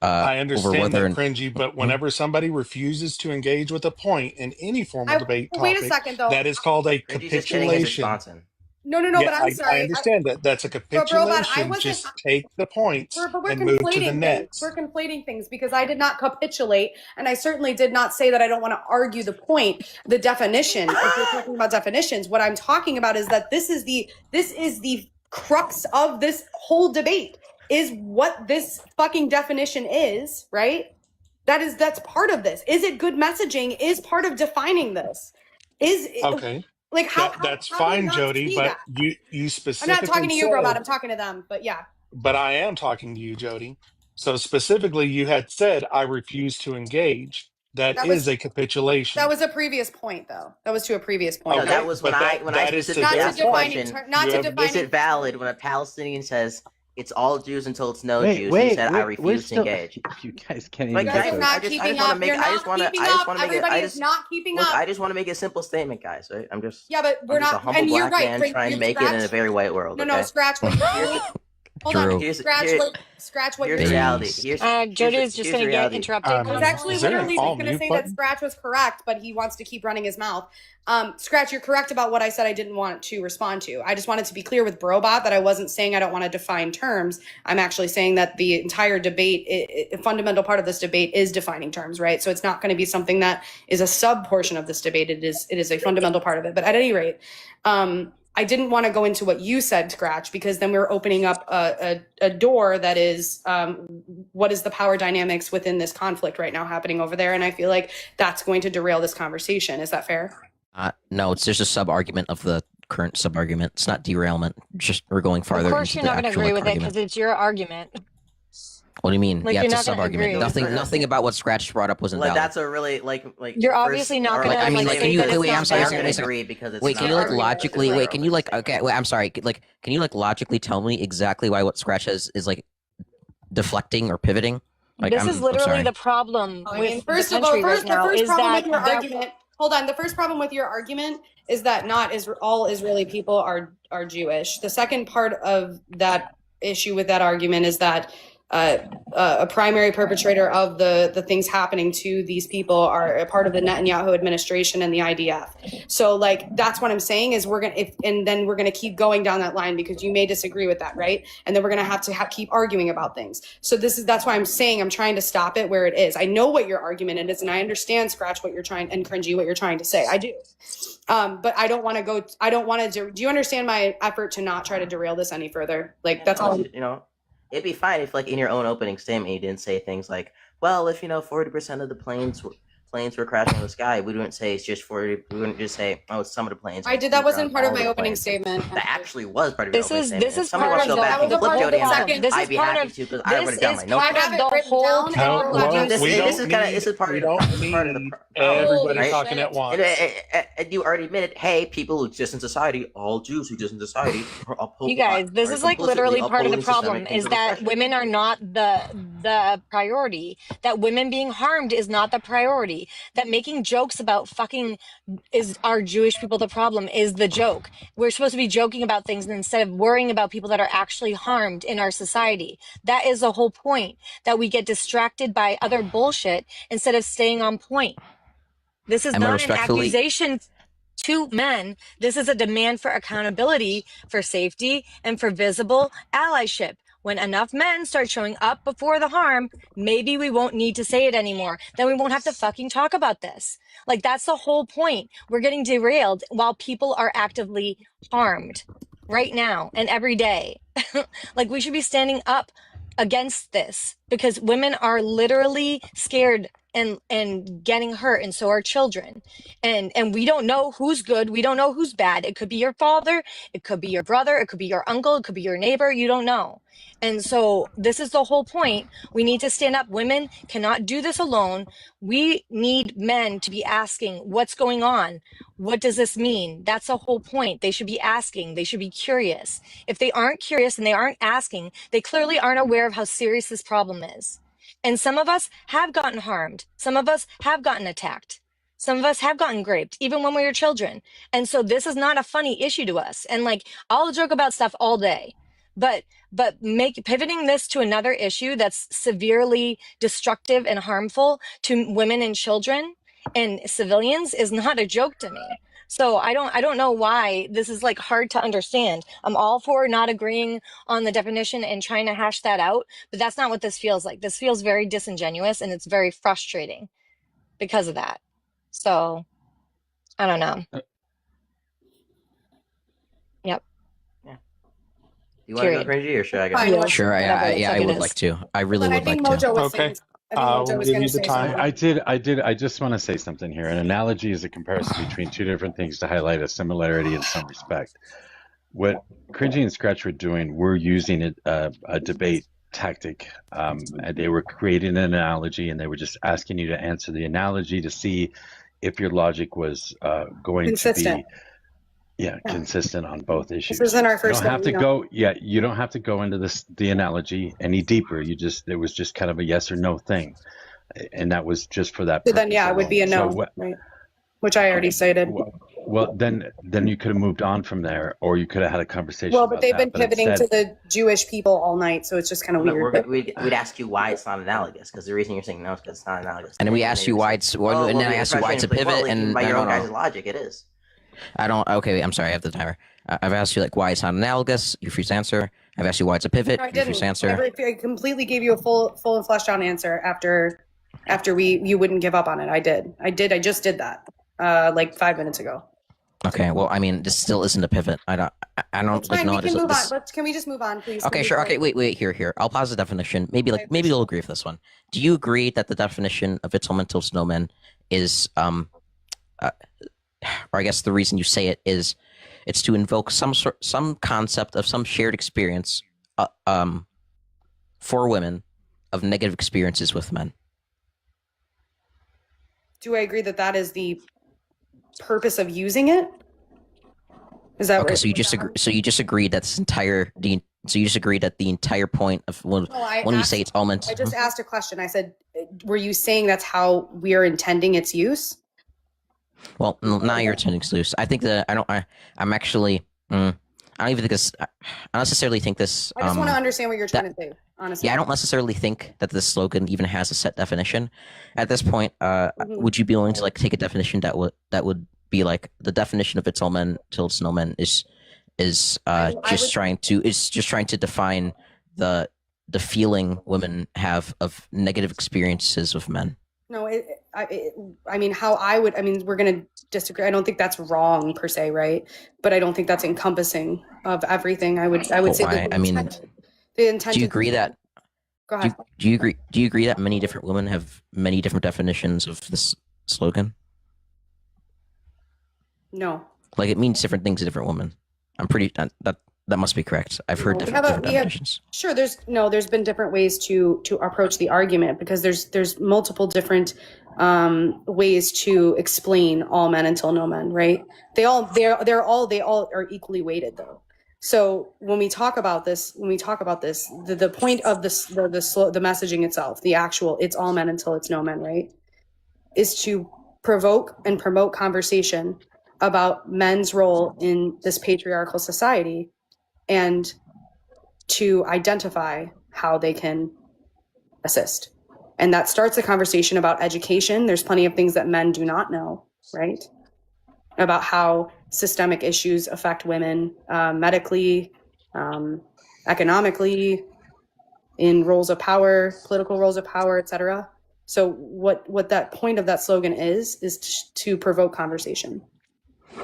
I understand that, or Cringy, but whenever somebody refuses to engage with a point in any formal debate Wait topic, a second, though. that is called a Cringy's just getting his capitulation. response in. No, Yeah, but I'm sorry. I understand that. That's a Robot, capitulation. wasn't- Just take the points But we're and move to the conflating things. next. We're conflating things because I did not capitulate, and I certainly did not say that I don't want to argue the point, the definition. If we're talking about definitions, what I'm talking about is that this is the crux of this whole debate. Is what this fucking definition is, right? That's part of this. Is it good messaging? Is part of defining this. Okay. Like how that's how do fine, not Jody, see but that? you I'm specifically not talking to you, said, Robot. I'm talking to them. But yeah. But I am talking to you, Jody. So specifically, you had said, I refuse to engage. That That is was- a capitulation. That was a previous point, though. That was to a previous point. No, Okay, that was when but I that is specifically to asked the their question. point. Not You to have- define Is it valid when a Palestinian says it's all Jews until it's no Wait, Jews? wait, He said, I wait, we're refuse to still- engage. You guys can't Like, even You guys, guys get are there. not I just keeping wanna up. make- You're I just not wanna- keeping I just up. wanna make it- Everybody I is just- not keeping Look, up. I just want to make a simple statement, guys. Right? Yeah, but we're I'm just a not. humble And you're black right. man Frank, trying to you're make it in a Scratch. very white world. No, okay? Scratch. What you're doing. Hold Drew. on. Scratch what you're Here's saying. reality. Jodie is just going to get reality. interrupted. I was actually Is there an literally just all going to mute say button? that Scratch was correct, but he wants to keep running his mouth. Scratch, you're correct about what I said I didn't want to respond to. I just wanted to be clear with Brobot that I wasn't saying I don't want to define terms. I'm actually saying that the entire debate, a fundamental part of this debate is defining terms, right? So it's not going to be something that is a sub portion of this debate. It is a fundamental part of it. But at any rate, I didn't want to go into what you said, Scratch, because then we're opening up a door that is what is the power dynamics within this conflict right now happening over there. And I feel like that's going to derail this conversation. Is that fair? No, it's just a sub argument of the current sub argument. It's not derailment. Just we're going farther. Of course, into you're not the going to actual agree with it argument. because it's your argument. What do you mean? Like, Yeah, you're it's a not gonna sub argument. agree. Nothing about what Scratch brought up was Like invalid. that's a really like. You're obviously not gonna, I mean, like, can say you that it's wait? not I'm sorry. fair. gonna agree because it's Wait, not can you like argument. logically? Wait, can you like? Okay, wait. I'm sorry. Like, can you like logically tell me exactly why what Scratch is like deflecting or pivoting? Like, This I'm is literally sorry. the problem I with mean, first the of all, country first right now the first is problem that with your argument. Hold on. The first problem with your argument is that not all Israeli people are Jewish. The second part of that issue with that argument is that a primary perpetrator of the things happening to these people are a part of the Netanyahu administration and the IDF. So like that's what I'm saying is and then we're gonna keep going down that line because you may disagree with that, right? And then we're gonna have to keep arguing about things. So that's why I'm saying I'm trying to stop it where it is. I know what your argument is, and I understand Scratch what you're trying and Cringy what you're trying to say. I do. But I don't want to go. I don't want to. Do you understand my effort to not try to derail this any further? Like that's all. You know, it'd be fine if, like, in your own opening statement, you didn't say things like, "Well, if 40% of the planes were crashing in the sky," we wouldn't say it's just 40. We wouldn't just say, "Oh, it's some of the planes." I did. That wasn't part of my opening planes. statement. That actually was part of your This opening is statement. this If is somebody part wants of to go back and the- flip that was Jodie part on of that, the- I'd be part happy of- to because I wrote it down in my is notes. part I have of it the written whole down. time. No, Well, well, this we is don't kinda- need, this is part we of- don't this is part of the need problem, everybody right? talking at once. And you already admitted, hey, people who exist in society, all Jews who exist in society, You guys, this is like literally part of the problem is that women are not the priority, that women being harmed is not the priority, that making jokes about fucking are Jewish people the problem is the joke. We're supposed to be joking about things instead of worrying about people that are actually harmed in our society. That is the whole point, that we get distracted by other bullshit instead of staying on point. This is Emma, not an respectfully- accusation to men. This is a demand for accountability, for safety, and for visible allyship. When enough men start showing up before the harm, maybe we won't need to say it anymore. Then we won't have to fucking talk about this. Like, that's the whole point. We're getting derailed while people are actively harmed right now and every day. Like, we should be standing up against this because women are literally scared and getting hurt, and so are children. And we don't know who's good, we don't know who's bad. It could be your father, it could be your brother, it could be your uncle, it could be your neighbor, you don't know. And so this is the whole point. We need to stand up. Women cannot do this alone. We need men to be asking, what's going on? What does this mean? That's the whole point. They should be asking. They should be curious. If they aren't curious and they aren't asking, they clearly aren't aware of how serious this problem is. And some of us have gotten harmed. Some of us have gotten attacked. Some of us have gotten raped, even when we were children. And so this is not a funny issue to us. And like, I'll joke about stuff all day, but pivoting this to another issue that's severely destructive and harmful to women and children and civilians is not a joke to me. So I don't know why this is like hard to understand. I'm all for not agreeing on the definition and trying to hash that out, but that's not what this feels like. This feels very disingenuous and it's very frustrating because of that. So I don't know. Yep. Yeah. You want to go Cringy or should I go? Fine. Sure, I would like to. I really But I would think like to. Mojo was Okay. saying. I think Mojo We'll was give going you to the say time. something. I did. I just want to say something here. An analogy is a comparison between two different things to highlight a similarity in some respect. What Cringy and Scratch were doing, were using a debate tactic. And they were creating an analogy, and they were just asking you to answer the analogy to see if your logic was going Consistent. to be consistent on both issues. This isn't our You first don't have to one, go. Yeah, you don't have to go into the analogy any deeper. It was just kind of a yes or no thing, and that was just for that. So then, purpose it would be a alone. no, So right? Which I already cited. Well, then you could have moved on from there, or you could have had a conversation. Well, about but they've that. been But pivoting instead, to the Jewish people all night, so it's just kind of But weird. we'd ask you why it's not analogous, because the reason you're saying no is because it's not analogous. And then we ask you why it's, and then I ask you why it's a pivot, and by your no, own no. guys' logic, it is. I don't. Okay, I'm sorry. I have the timer. I've asked you like why it's not analogous. You refuse to answer. I've asked you why it's a pivot. No, I You refuse to didn't. answer. I completely gave you a full and fleshed out answer after you wouldn't give up on it. I did. I just did that like 5 minutes ago. Okay. Well, I mean, this still isn't a pivot. I don't It's like fine. no. We can move This, on. Can we just move on, please? okay, sure. Okay, wait. Here. I'll pause the definition. Maybe you'll agree with this one. Do you agree that the definition of it's mental snowman is or I guess the reason you say it is it's to invoke some concept of some shared experience for women of negative experiences with men. Do I agree that is the purpose of using it? Is that okay? what, So you just agree. So you just agreed that So you just agreed that the entire point of when you say it's all meant. I just asked a question. I said, were you saying that's how we are intending its use? Well, now you're intending its use. I think that I'm actually. I don't even think this. I don't necessarily think this. I just want to understand what you're trying to say. Honestly. Yeah, I don't necessarily think that this slogan even has a set definition. At this point, would you be willing to like take a definition that would be like the definition of it's all men till it's no men is just trying to define the feeling women have of negative experiences with men. No, I mean, we're going to disagree. I don't think that's wrong per se, right? But I don't think that's encompassing of everything. I would say that the intent. Do you agree that? Go ahead. Do you agree that many different women have many different definitions of this slogan? No. Like it means different things to different women. I'm pretty that must be correct. I've heard different definitions. Sure, there's been different ways to approach the argument because there's multiple different ways to explain all men until no men, right? They all are equally weighted though. So when we talk about this, the point of the messaging itself, the actual it's all men until it's no men, right? Is to provoke and promote conversation about men's role in this patriarchal society and to identify how they can assist. And that starts a conversation about education. There's plenty of things that men do not know, right? About how systemic issues affect women medically, economically, in roles of power, political roles of power, etc. So what that point of that slogan is to provoke conversation.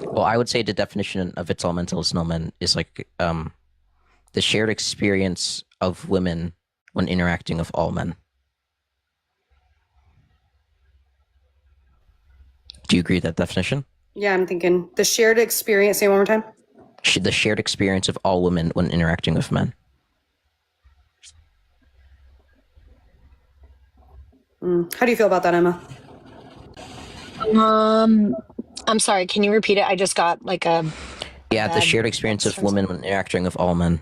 Well, I would say the definition of it's all mental is no men is like the shared experience of women when interacting with all men. Do you agree with that definition? Yeah, I'm thinking the shared experience. Say it one more time. The shared experience of all women when interacting with men. How do you feel about that, Emma? I'm sorry. Can you repeat it? I just got like a. Yeah, the shared experience of women when interacting with all men.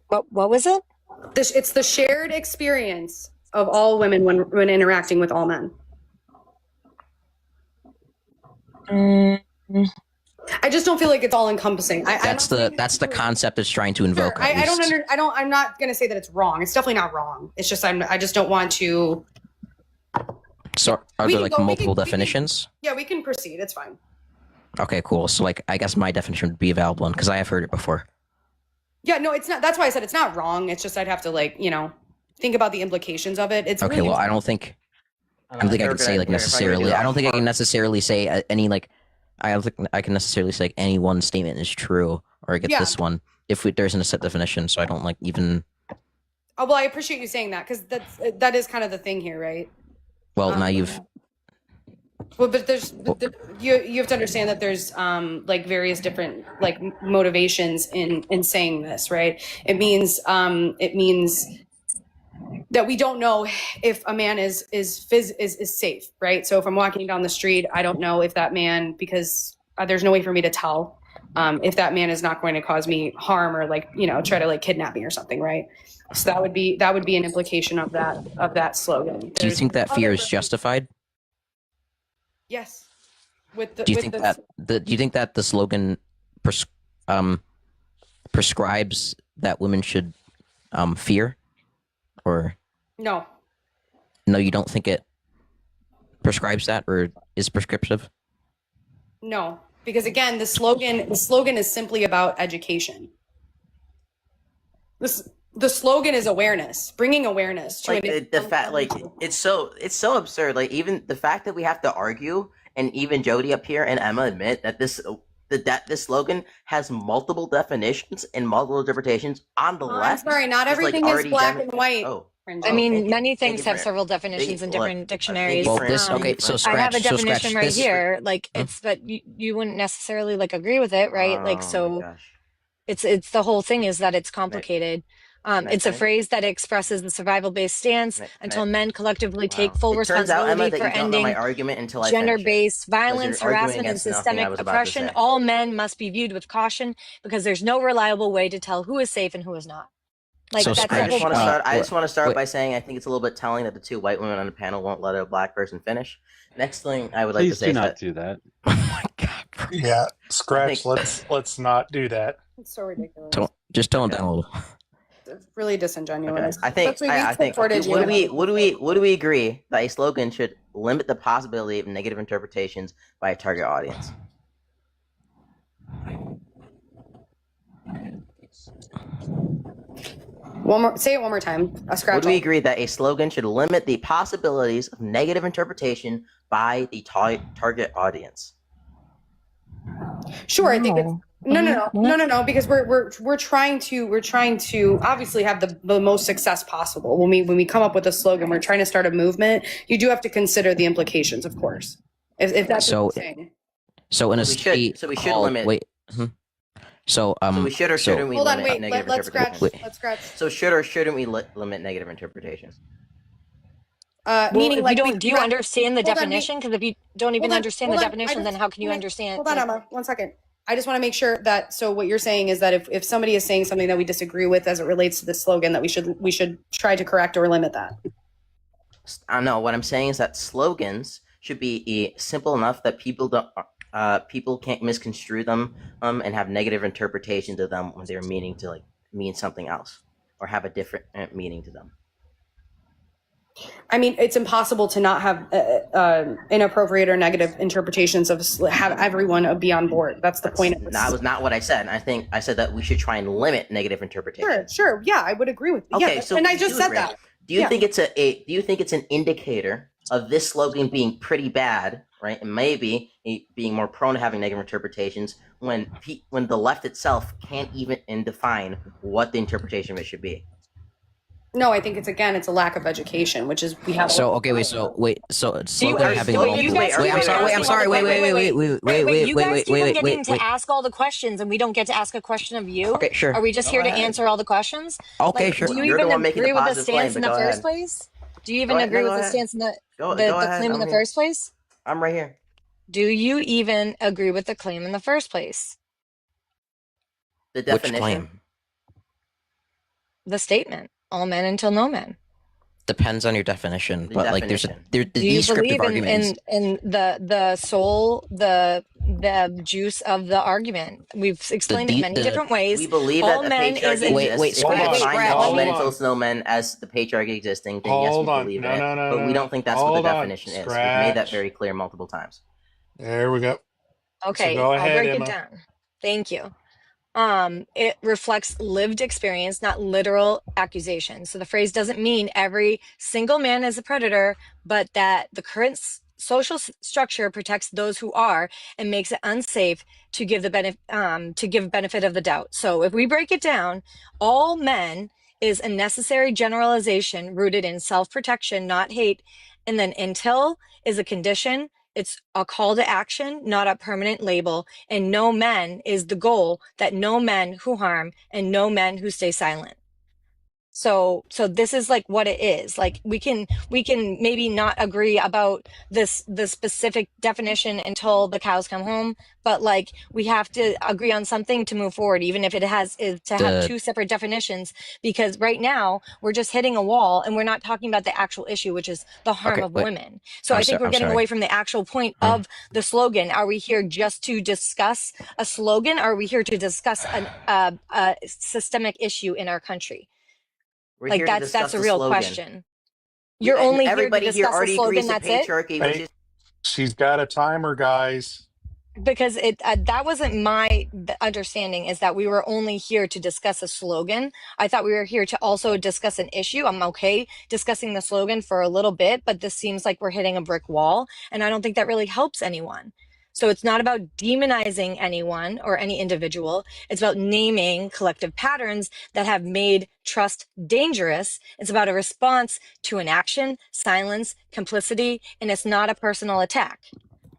What was it? It's the shared experience of all women when interacting with all men. I just don't feel like it's all encompassing. That's the concept it's trying to invoke. Sure. I'm not going to say that it's wrong. It's definitely not wrong. It's just I just don't want to. So are there like multiple definitions? Yeah, we can proceed. It's fine. Okay, cool. So like I guess my definition would be a valid one because I have heard it before. Yeah, no, it's not. That's why I said it's not wrong. It's just I'd have to think about the implications of it. It's okay. Really well, I don't think I can say like necessarily. I don't think I can necessarily say any like. I don't think I can necessarily say like, any one statement is true or I get this one if there isn't a set definition. So I don't like even. Oh well, I appreciate you saying that because that is kind of the thing here, right? Well, now you've. Well, but you have to understand that there's like various different like motivations in saying this, right? It means that we don't know if a man is safe, right? So if I'm walking down the street, I don't know if that man, because there's no way for me to tell if that man is not going to cause me harm or try to kidnap me or something, right? So that would be an implication of that slogan. Do you think that fear is justified? Yes. With the Do you with think the that do you think that the slogan prescribes that women should fear, or no. no? You don't think it prescribes that, or is prescriptive? No, because again, the slogan is simply about education. The slogan is awareness, bringing awareness to Like the fact, like it's so absurd. Like even the fact that we have to argue, and even Jodie up here and Emma admit that this slogan has multiple definitions and multiple interpretations on the I'm left. sorry, not is, like, everything is already black and white. Oh, Cringy. I mean, thank you. many Thank things you have for- several definitions in look, different dictionaries. Well, this Thank you okay. for- So I scratch. have a so definition scratch right this. here. Like it's, but you wouldn't necessarily like agree with it, right? Like Oh, so. my gosh. It's the whole thing is that it's complicated. I It's a finish? phrase that expresses the survival-based stance Can I- until men collectively take Wow. full It turns out, Emma, responsibility that for you don't know my ending argument until I finish it. gender-based violence, you're arguing harassment, and against nothing I systemic was about to oppression. say. All men must be viewed with caution because there's no reliable way to tell who is safe and who is not. Like So that's Scratch, the whole point. I just want to start wait. by saying I think it's a little bit telling that the two white women on the panel won't let a black person finish. Next thing I would like to Please say do is not that do that. Oh my god! Bro. Yeah, Scratch. think- Let's not do that. It's so ridiculous. Just tone it Okay. down a little. It's really disingenuous. I think Especially we I think supported you. would we agree that a slogan should limit the possibility of negative interpretations by a target audience? Say it one more time. A scratch. Would we agree that a slogan should limit the possibilities of negative interpretation by the target audience? Sure, I think it's no, because we're trying to obviously have the most success possible. When we come up with a slogan, we're trying to start a movement. You do have to consider the implications, of course. If that's So- what you're saying. So in a So we should- state so we should called- limit- Wait. So So we should or shouldn't we Hold on, limit wait. negative Let's scratch. interpretations? Let's scratch. So should or shouldn't we limit negative interpretations? Meaning If like you don't, do you understand the Hold on, definition? Because if you don't even hold on, understand the hold on. definition, then how can you understand? Hold on, Emma. 1 second. I just want to make sure that. So what you're saying is that if somebody is saying something that we disagree with as it relates to the slogan, that we should try to correct or limit that. I don't know. What I'm saying is that slogans should be simple enough that people can't misconstrue them and have negative interpretations of them when they're meaning to mean something else or have a different meaning to them. I mean, it's impossible to not have inappropriate or negative interpretations of have everyone be on board. That's the point of this. That was not what I said. I said that we should try and limit negative interpretations. Sure. Yeah, I would agree with you. Okay, Yeah, so and I we just do said agree. that. Do you Yeah. think it's an indicator of this slogan being pretty bad, right? And maybe being more prone to having negative interpretations when the left itself can't even define what the interpretation of it should be. No, I think it's a lack of education, which is we have. So okay, so slogan are- having wait, multiple. you guys Wait, I'm sorry. Wait. You guys keep getting to ask all the questions, and we don't get to ask a question of you. Okay, sure. Are we just here to ahead. answer all the questions? Okay, Like, sure. Do you You're the even one making the agree with the positive stance claim, in but the go first ahead. place? Do you even Go ahead. agree No, with go the ahead. stance in the Go the ahead. claim in I'm the here. first place? I'm right here. Do you even agree with the claim in the first place? The Which definition. claim? The statement: all men until no men. Depends on your definition, The but like definition. the Do you descriptive believe arguments. in the soul, the juice of the argument? We've explained it many different ways. We believe all that the men patriarchy is Wait, exists. scratch, If we define scratch. all Hold men on. until no men as the patriarchy existing, then yes, we Hold on. believe No, it. no, no, but we no. don't think that's what Hold the on. definition is. We've made that Scratch. very clear multiple times. There we go. Okay, So go I'll ahead, break Emma. it down. Thank you. It reflects lived experience, not literal accusation. So the phrase doesn't mean every single man is a predator, but that the current social structure protects those who are and makes it unsafe to give benefit of the doubt. So if we break it down, all men is a necessary generalization rooted in self-protection, not hate, and then until is a condition. It's a call to action, not a permanent label. And no men is the goal, that no men who harm and no men who stay silent. So this is like what it is. Like we can maybe not agree about the specific definition until the cows come home, but like we have to agree on something to move forward, even if it is to have The two separate definitions, because right now we're just hitting a wall and we're not talking about the actual issue, which is the harm okay, of wait. women. So I think we're I'm getting sorry. away from the actual point Hmm. of the slogan. Are we here just to discuss a slogan? Or are we here to discuss a systemic issue in our country? We're Like here to discuss that's a the real slogan. question. You're And only here to everybody here discuss a already slogan, agrees to that's it? patriarchy, which Hey, is she's got a timer, guys. Because it that wasn't my understanding, is that we were only here to discuss a slogan. I thought we were here to also discuss an issue. I'm okay discussing the slogan for a little bit, but this seems like we're hitting a brick wall, and I don't think that really helps anyone. So it's not about demonizing anyone or any individual. It's about naming collective patterns that have made trust dangerous. It's about a response to an action, silence, complicity, and it's not a personal attack.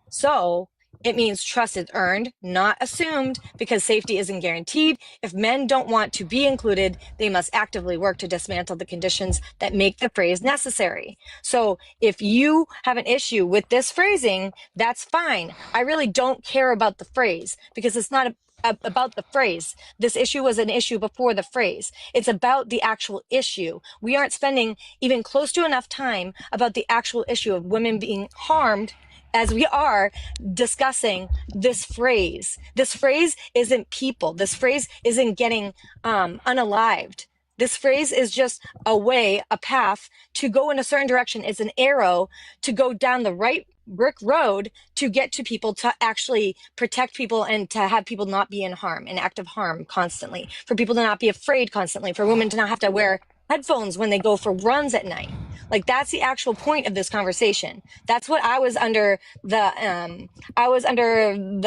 So it means trust is earned, not assumed, because safety isn't guaranteed. If men don't want to be included, they must actively work to dismantle the conditions that make the phrase necessary. So if you have an issue with this phrasing, that's fine. I really don't care about the phrase, because it's not about the phrase. This issue was an issue before the phrase. It's about the actual issue. We aren't spending even close to enough time about the actual issue of women being harmed as we are discussing this phrase. This phrase isn't people. This phrase isn't getting unalived. This phrase is just a way, a path to go in a certain direction. It's an arrow to go down the right brick road to get to people, to actually protect people and to have people not be in harm, in active harm constantly, for people to not be afraid constantly, for women to not have to wear headphones when they go for runs at night. Like that's the actual point of this conversation. That's what I was under the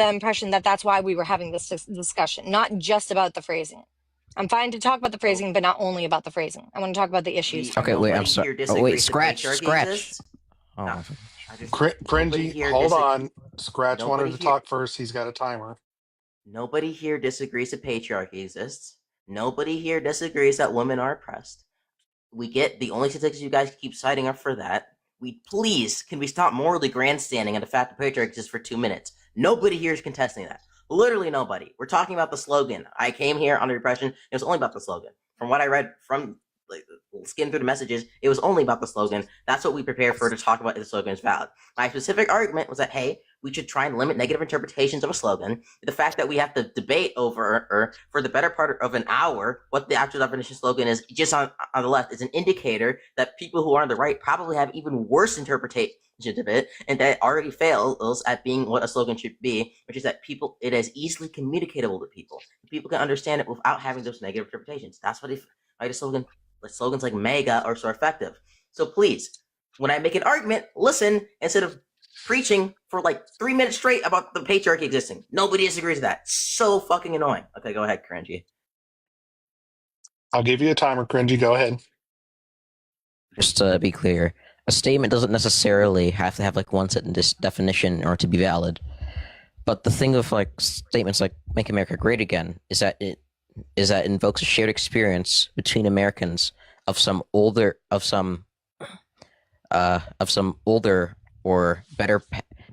impression that that's why we were having this discussion, not just about the phrasing. I'm fine to talk about the phrasing, but not only about the phrasing. I want to talk about the issues. Okay, wait, I'm Nobody sorry. here Oh, wait, disagrees that scratch. patriarchy exists. Oh, No, my- nobody Cringy, here hold disag- on. Scratch wanted Nobody to here. talk first. He's got a timer. Nobody here disagrees that patriarchy exists. Nobody here disagrees that women are oppressed. We get the only statistics you guys keep citing are for that. Can we stop morally grandstanding on the fact that patriarchy exists for 2 minutes? Nobody here is contesting that. Literally nobody. We're talking about the slogan. I came here under the impression it was only about the slogan. From what I read from skim through the messages, it was only about the slogan. That's what we prepared for, to talk about if the slogan is valid. My specific argument was that, hey, we should try and limit negative interpretations of a slogan. The fact that we have to debate over, or for the better part of an hour, what the actual definition slogan is, just on the left, is an indicator that people who are on the right probably have even worse interpretation of it, and that already fails at being what a slogan should be, which is that it is easily communicatable to people. People can understand it without having those negative interpretations. That's what slogans like mega are so effective. So please, when I make an argument, listen instead of preaching for like 3 minutes straight about the patriarchy existing. Nobody disagrees with that. So fucking annoying. Okay, go ahead, Cringy. I'll give you a timer, Cringy. Go ahead. Just to be clear, a statement doesn't necessarily have to have like one sentence definition or to be valid. But the thing of like statements like "Make America Great Again" is that it invokes a shared experience between Americans of some older or better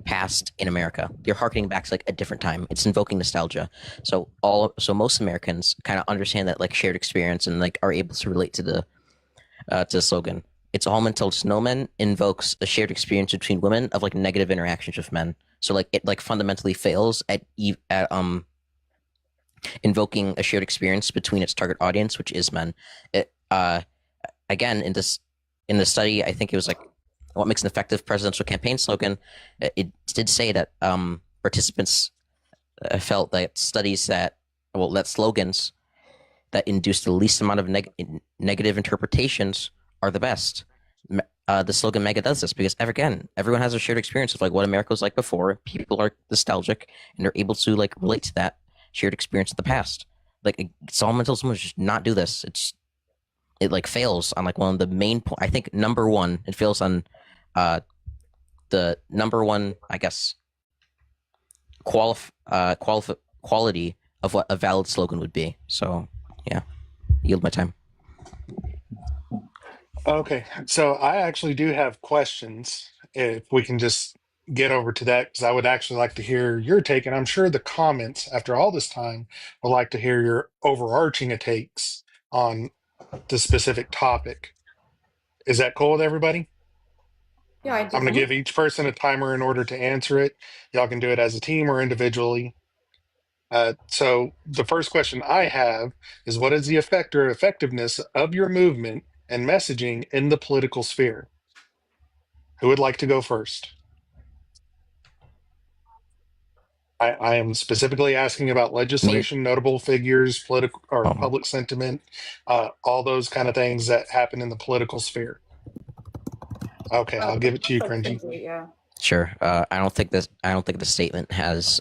past in America. You're harkening back to like a different time. It's invoking nostalgia. So most Americans kind of understand that like shared experience and like are able to relate to the slogan. It's all men told snowmen invokes a shared experience between women of like negative interactions with men. So like it like fundamentally fails at invoking a shared experience between its target audience, which is men. Again, in the study, I think it was like what makes an effective presidential campaign slogan. It did say that participants felt that slogans that induce the least amount of negative interpretations are the best. The slogan mega does this because everyone has a shared experience of like what America was like before. People are nostalgic and they're able to like relate to that shared experience of the past. Like someone tells someone to just not do this. It like fails on like one of the main I think number one. It fails on the number one, I guess, quality of what a valid slogan would be. So yeah, yield my time. Okay, so I actually do have questions. If we can just get over to that, because I would actually like to hear your take, and I'm sure the comments after all this time would like to hear your overarching takes on the specific topic. Is that cool with everybody? Yeah, I I'm do. going to give each person a timer in order to answer it. Y'all can do it as a team or individually. So the first question I have is, what is the effect or effectiveness of your movement and messaging in the political sphere? Who would like to go first? I am specifically asking about Me. legislation, notable figures, political or Oh, public sentiment, all those kind of things that happen in the political sphere. Okay, I'll give it to you, So Cringy. cringy, yeah. sure. I don't think this. I don't think the statement has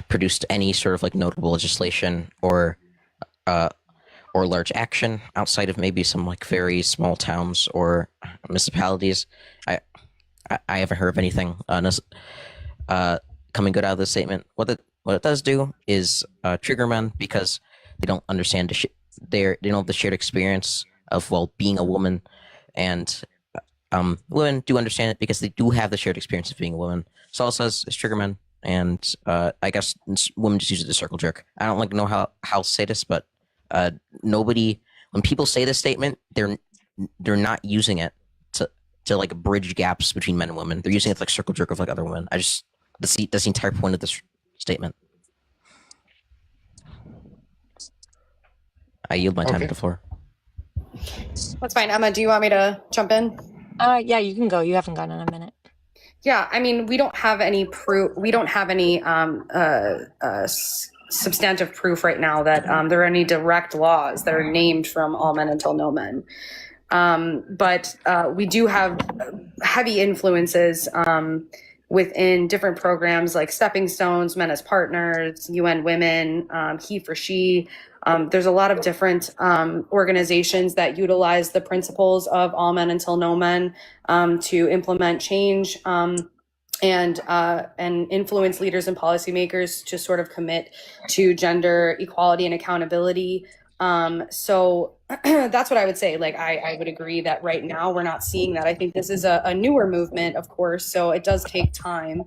produced any sort of like notable legislation uh, or large action outside of maybe some like very small towns or municipalities. I I haven't heard of anything coming good out of this statement. What it does do is trigger men because they don't understand they don't have the shared experience of being a woman, and women do understand it because they do have the shared experience of being a woman. So all it says is trigger men, and I guess women just use it to circle jerk. I don't like know how to say this, but nobody when people say this statement, they're not using it to like bridge gaps between men and women. They're using it to like circle jerk of like other women. That's the entire point of this statement. I yield my time to Okay. the floor. That's fine. Emma, do you want me to jump in? Yeah, you can go. You haven't gone in a minute. Yeah, I mean, we don't have any proof. We don't have any substantive proof right now that there are any direct laws that are named from all men until no men. But we do have heavy influences within different programs like Stepping Stones, Men as Partners, UN Women, He for She. There's a lot of different organizations that utilize the principles of all men until no men to implement change and influence leaders and policymakers to sort of commit to gender equality and accountability. So that's what I would say. Like, I would agree that right now we're not seeing that. I think this is a newer movement, of course, so it does take time.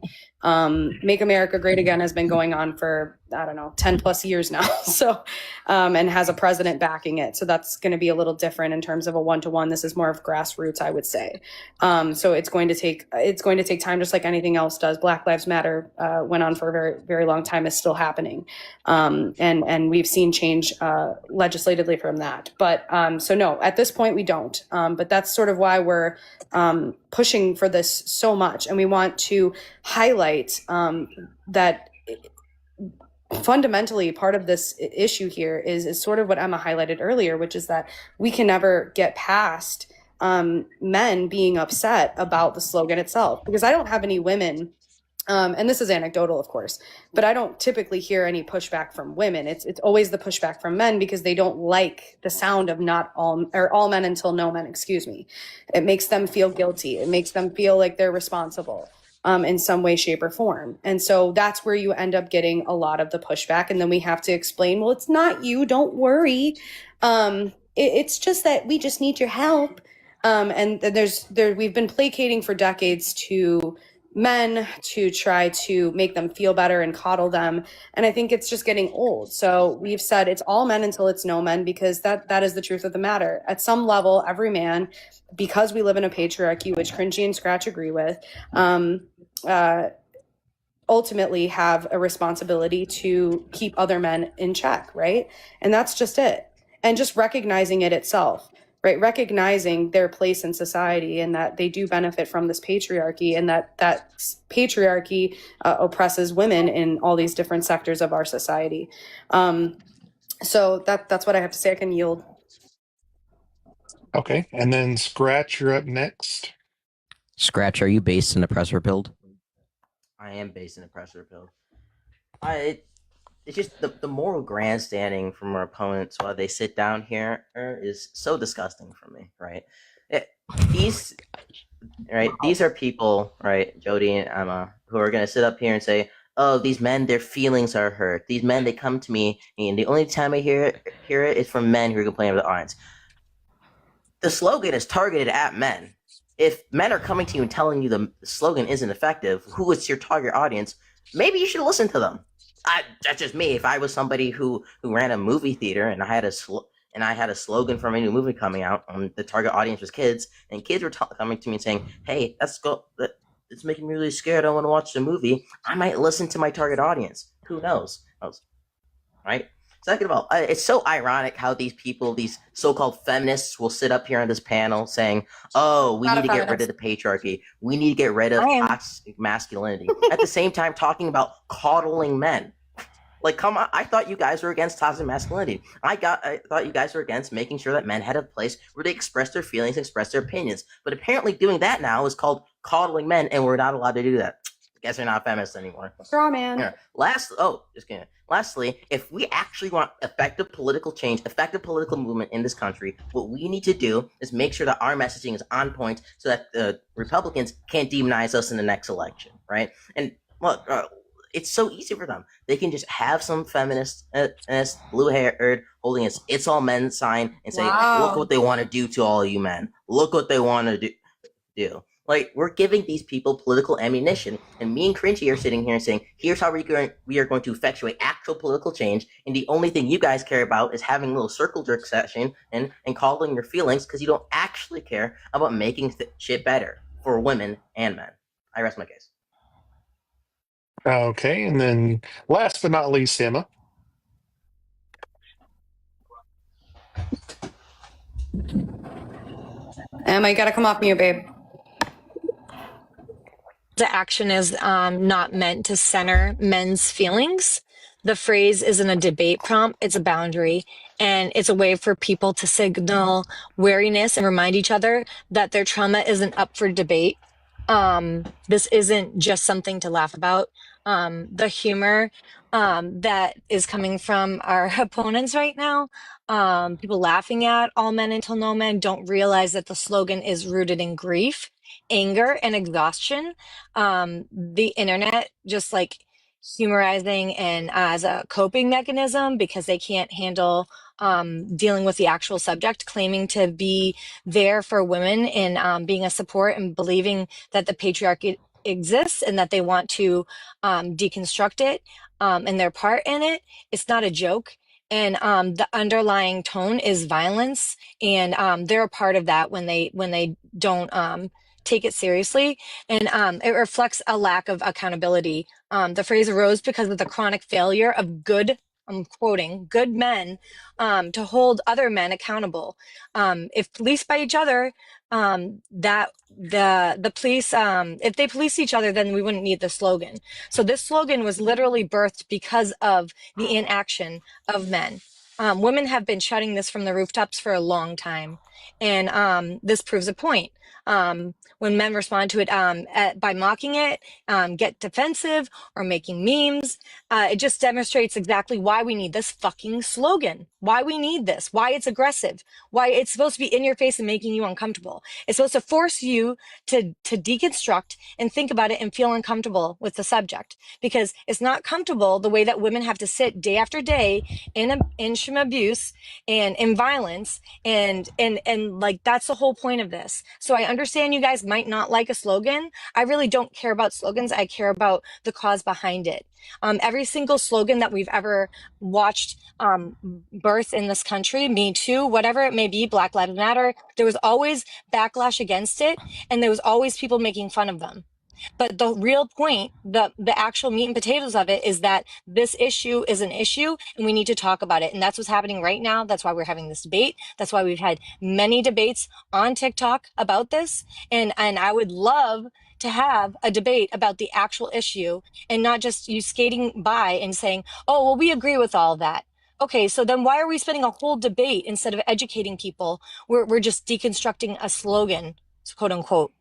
Make America Great Again has been going on for, I don't know, 10 plus years now. So, and has a president backing it. So that's going to be a little different in terms of a one-to-one. This is more of grassroots, I would say. So it's going to take time, just like anything else does. Black Lives Matter went on for a very, very long time, is still happening. And we've seen change legislatively from that. But so no, at this point we don't. But that's sort of why we're pushing for this so much. And we want to highlight that fundamentally part of this issue here is sort of what Emma highlighted earlier, which is that we can never get past men being upset about the slogan itself. Because I don't have any women, and this is anecdotal, of course, but I don't typically hear any pushback from women. It's always the pushback from men because they don't like the sound of not all, or all men until no men, excuse me. It makes them feel guilty. It makes them feel like they're responsible in some way, shape, or form. And so that's where you end up getting a lot of the pushback. And then we have to explain, well, it's not you, don't worry. It's just that we just need your help. And we've been placating for decades to men to try to make them feel better and coddle them. And I think it's just getting old. So we've said it's all men until it's no men, because that is the truth of the matter. At some level, every man, because we live in a patriarchy, which Cringy and Scratch agree with, ultimately have a responsibility to keep other men in check, right? And that's just it. And just recognizing it itself, right? Recognizing their place in society and that they do benefit from this patriarchy, and that patriarchy oppresses women in all these different sectors of our society. So that's what I have to say. I can yield. Okay, and then Scratch, you're up next. Scratch, are you based in oppressor build? I am based in oppressor build. It's just the moral grandstanding from our opponents while they sit down here is so disgusting for me, right? These are people, right, Jodie and Emma, who are going to sit up here and say, oh, these men, their feelings are hurt. These men, they come to me, and the only time I hear it is from men who are complaining about the audience. the slogan is targeted at men. If men are coming to you and telling you the slogan isn't effective, who is your target audience? Maybe you should listen to them. That's just me. If I was somebody who ran a movie theater and I had a slogan for a new movie coming out, the target audience was kids, and kids were coming to me and saying, "Hey, it's making me really scared. I want to watch the movie." I might listen to my target audience. Who knows? Right? Second of all, it's so ironic how these people, these so-called feminists, will sit up here on this panel saying, "Oh, we need to get rid of the patriarchy. We need to get rid of toxic masculinity." At the same time, talking about coddling men. Like, come on! I thought you guys were against toxic masculinity. I thought you guys were against making sure that men had a place where they express their feelings, express their opinions. But apparently, doing that now is called coddling men, and we're not allowed to do that. I guess they're not feminists anymore. Straw man. Yeah. Just kidding. Lastly, if we actually want effective political change, effective political movement in this country, what we need to do is make sure that our messaging is on point so that the Republicans can't demonize us in the next election, right? And look, it's so easy for them. They can just have some feminist, blue-haired, holding a "It's All Men" sign and say, "Look what they want to do to all you men. Look what they want to do." Like, we're giving these people political ammunition, and me and Cringy are sitting here and saying, "Here's how we are going to effectuate actual political change, and the only thing you guys care about is having a little circle jerk session and coddling your feelings because you don't actually care about making shit better for women and men." I rest my case. Okay, and then last but not least, Emma. Emma, you gotta come off mute, babe. The action is not meant to center men's feelings. The phrase isn't a debate prompt, it's a boundary. And it's a way for people to signal wariness and remind each other that their trauma isn't up for debate. This isn't just something to laugh about. The humor that is coming from our opponents right now, people laughing at "all men until no men," don't realize that the slogan is rooted in grief, anger, and exhaustion. The internet just like humorizing and as a coping mechanism because they can't handle dealing with the actual subject, claiming to be there for women and being a support and believing that the patriarchy exists and that they want to deconstruct it and their part in it. It's not a joke. And the underlying tone is violence, and they're a part of that when they don't take it seriously, and it reflects a lack of accountability. The phrase arose because of the chronic failure of good, I'm quoting, good men to hold other men accountable. If policed by each other, that the police, if they police each other, then we wouldn't need the slogan. So this slogan was literally birthed because of the inaction of men. Women have been shouting this from the rooftops for a long time, and this proves a point. When men respond to it by mocking it, get defensive, or making memes, it just demonstrates exactly why we need this fucking slogan, why we need this, why it's aggressive, why it's supposed to be in your face and making you uncomfortable. It's supposed to force you to deconstruct and think about it and feel uncomfortable with the subject, because it's not comfortable the way that women have to sit day after day in shame abuse and in violence, and like that's the whole point of this. So I understand you guys might not like a slogan. I really don't care about slogans. I care about the cause behind it. Every single slogan that we've ever watched birth in this country, Me Too, whatever it may be, Black Lives Matter, there was always backlash against it, and there was always people making fun of them. But the real point, the actual meat and potatoes of it, is that this issue is an issue and we need to talk about it. And that's what's happening right now. That's why we're having this debate. That's why we've had many debates on TikTok about this. And I would love to have a debate about the actual issue and not just you skating by and saying, "Oh, well, we agree with all that." Okay, so then why are we spending a whole debate instead of educating people? We're just deconstructing a slogan, quote unquote.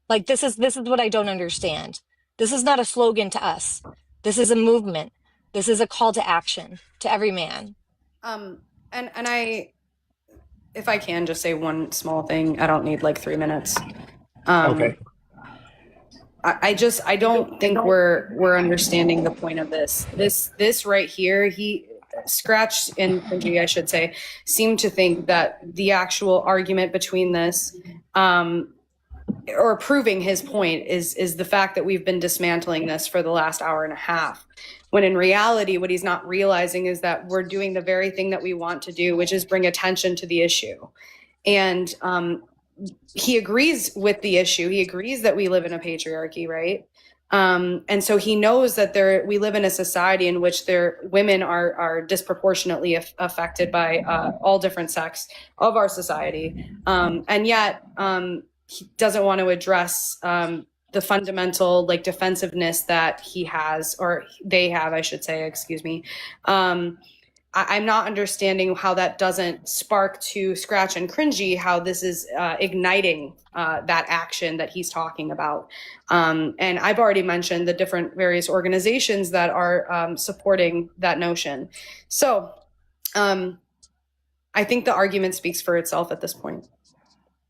Like, this is what I don't understand. This is not a slogan to us. This is a movement. This is a call to action to every man. And I, if I can just say one small thing, I don't need like 3 minutes. Okay. I don't think we're understanding the point of this. This right here, Scratch and Cringy, I should say, seem to think that the actual argument between this, or proving his point, is the fact that we've been dismantling this for the last hour and a half. When in reality, what he's not realizing is that we're doing the very thing that we want to do, which is bring attention to the issue. And he agrees with the issue. He agrees that we live in a patriarchy, right? And so he knows that we live in a society in which women are disproportionately affected by all different sects of our society. And yet he doesn't want to address the fundamental defensiveness that he has, or they have, I should say, excuse me. I'm not understanding how that doesn't spark to Scratch and Cringy how this is igniting that action that he's talking about. And I've already mentioned the different various organizations that are supporting that notion. So I think the argument speaks for itself at this point.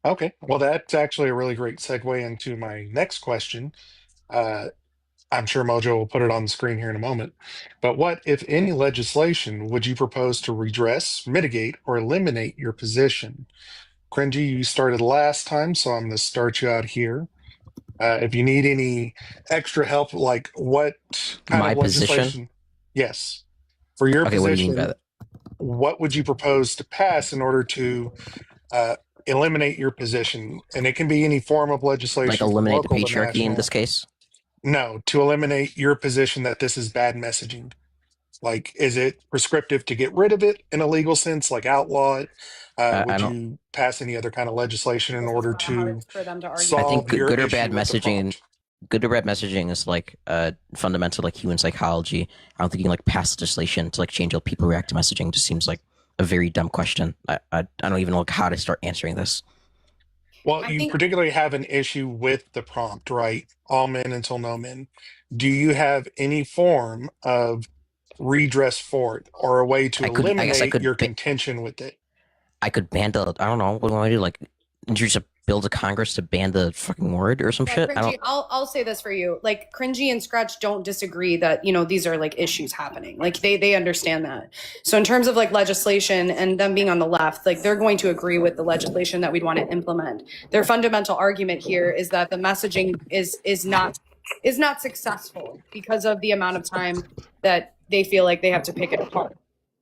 Okay, well, that's actually a really great segue into my next question. I'm sure Mojo will put it on the screen here in a moment. But what, if any, legislation would you propose to redress, mitigate, or eliminate your position? Cringy, you started last time, so I'm going to start you out here. If you need any extra help, like what kind My of legislation? position? Yes. For your Okay, what do you mean by position, that? what would you propose to pass in order to eliminate your position? And it can be any form of legislation, Like from eliminate the local to patriarchy in national. this case? No, to eliminate your position that this is bad messaging. Like, is it prescriptive to get rid of it in a legal sense, like outlaw it? I Would don't. you pass any other kind of legislation in order to For them to argue. I think solve your good or issue bad with the messaging. prompt? Good or bad messaging is fundamental human psychology. I don't think you can pass legislation to change how people react to messaging. It just seems like a very dumb question. I don't even know how to start answering this. Well, you particularly have an issue with the prompt, right? All men until no men. Do you have any form of redress for it, or a way to eliminate your contention with it? I could ban the. I don't know. What do I do? Introduce a bill to Congress to ban the fucking word or some shit? Cringy, I'll say this for you. Cringy and Scratch don't disagree that these are issues happening. They understand that. So in terms of legislation and them being on the left, they're going to agree with the legislation that we'd want to implement. Their fundamental argument here is that the messaging is not successful because of the amount of time that they feel like they have to pick it apart.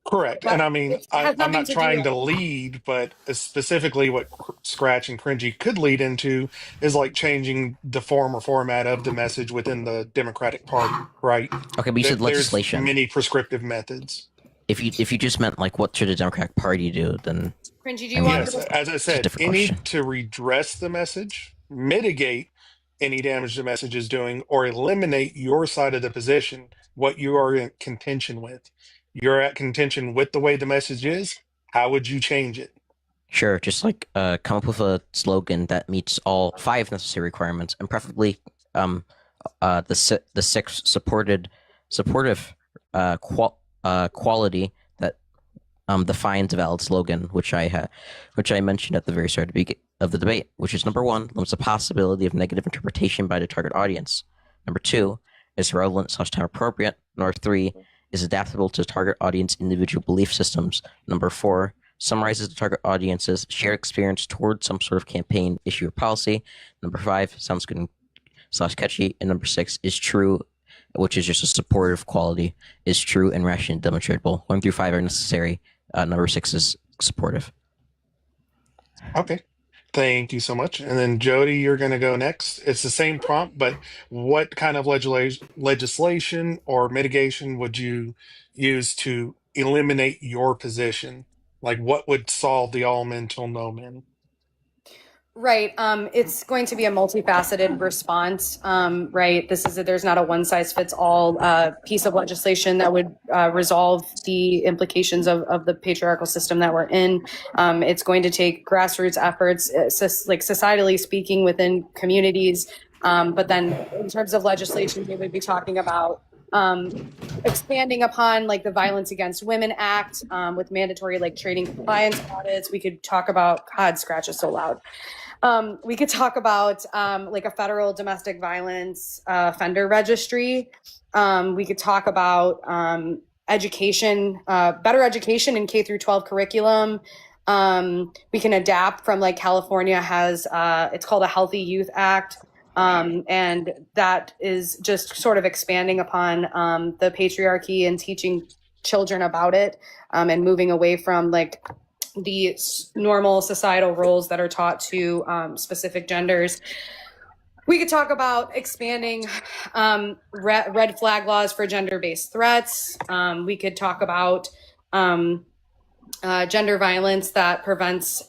Correct. But and I mean, I'm not to trying to lead, but specifically what Scratch and Cringy could lead into is changing the form or format of the message within the Democratic Party, right? Okay, but you said legislation. There's many prescriptive methods. If you just meant what should the Democratic Party do, then Cringy, do you want yes, as I said, any to redress the message, mitigate any damage the message is doing, or eliminate your side of the position, what you are in contention with. You're at contention with the way the message is. How would you change it? Sure, just come up with a slogan that meets all 5 necessary requirements, and preferably the 6 supportive quality that defines a valid slogan, which I mentioned at the very start of the debate, which is number 1, limits the possibility of negative interpretation by the target audience. Number 2, is relevant / time appropriate. Number 3, is adaptable to target audience individual belief systems. Number 4, summarizes the target audience's shared experience towards some sort of campaign, issue, or policy. Number 5, sounds good / catchy. And number 6 is true, which is just a supportive quality, is true and rational and demonstrable. 1 through 5 are necessary. Number 6 is supportive. Okay. Thank you so much. And then Jodie, you're going to go next. It's the same prompt, but what kind of legislation or mitigation would you use to eliminate your position? What would solve the all men till no men? Right. It's going to be a multifaceted response. Right. There's not a one size fits all piece of legislation that would resolve the implications of the patriarchal system that we're in. It's going to take grassroots efforts, societally speaking, within communities. But then in terms of legislation, we would be talking about expanding upon the Violence Against Women Act with mandatory training compliance audits. We could talk about, God, Scratch is so loud. We could talk about a federal domestic violence offender registry. We could talk about education, better education in K through 12 curriculum. We can adapt from like California has, it's called a Healthy Youth Act. And that is just sort of expanding upon the patriarchy and teaching children about it, and moving away from like the normal societal roles that are taught to specific genders. We could talk about expanding red flag laws for gender-based threats. We could talk about gender violence that prevents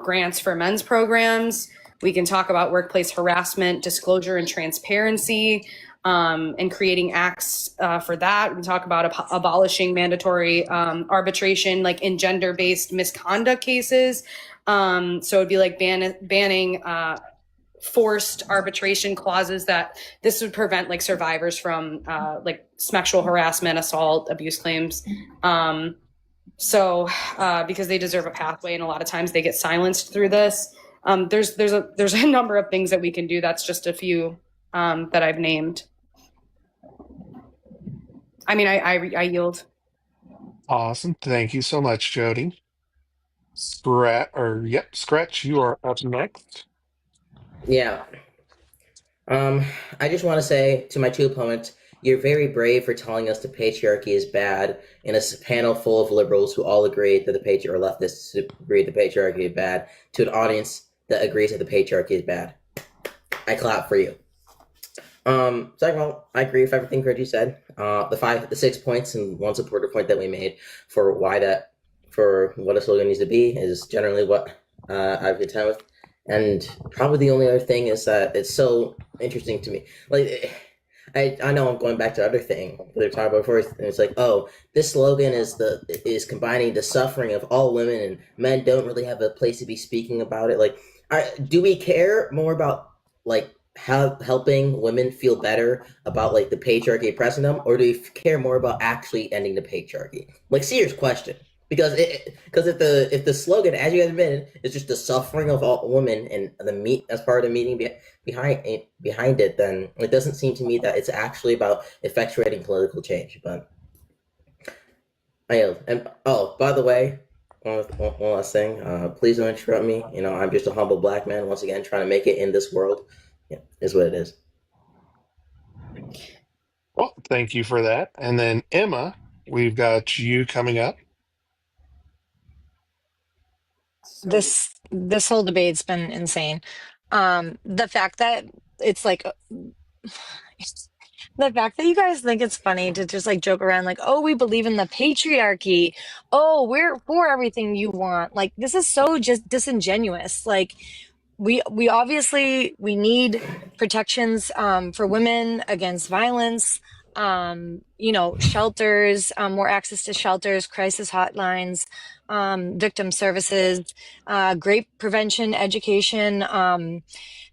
grants for men's programs. We can talk about workplace harassment, disclosure, and transparency, and creating acts for that. We can talk about abolishing mandatory arbitration, like in gender-based misconduct cases. So it'd be like banning forced arbitration clauses that this would prevent like survivors from like sexual harassment, assault, abuse claims. So because they deserve a pathway, and a lot of times they get silenced through this. There's a number of things that we can do. That's just a few that I've named. I mean, I yield. Awesome. Thank you so much, Jodie. Scratch, you are up next. Yeah. I just want to say to my two opponents, you're very brave for telling us the patriarchy is bad in a panel full of liberals who all agree that the patriarchy, or leftists agree the patriarchy is bad, to an audience that agrees that the patriarchy is bad. I clap for you. Second of all, I agree with everything Cringy said. The 6 points and one supporter point that we made for what a slogan needs to be is generally what I've contend with. And probably the only other thing is that it's so interesting to me. Like, I know I'm going back to other thing that they're talking about first, and it's like, oh, this slogan is combining the suffering of all women, and men don't really have a place to be speaking about it. Like, do we care more about like helping women feel better about like the patriarchy oppressing them, or do we care more about actually ending the patriarchy? Like, serious question. Because if the slogan, as you guys admitted, is just the suffering of all women and as part of the meaning behind it, then it doesn't seem to me that it's actually about effectuating political change. But I yield. And by the way, one last thing. Please don't interrupt me. You know, I'm just a humble black man once again trying to make it in this world. Yeah, is what it is. Well, thank you for that. And then Emma, we've got you coming up. This whole debate's been insane. The fact that it's like the fact that you guys think it's funny to just like joke around like, oh, we believe in the patriarchy. Oh, we're for everything you want. Like, this is so just disingenuous. Like, we obviously we need protections for women against violence. You know, shelters, more access to shelters, crisis hotlines, victim services, great prevention, education,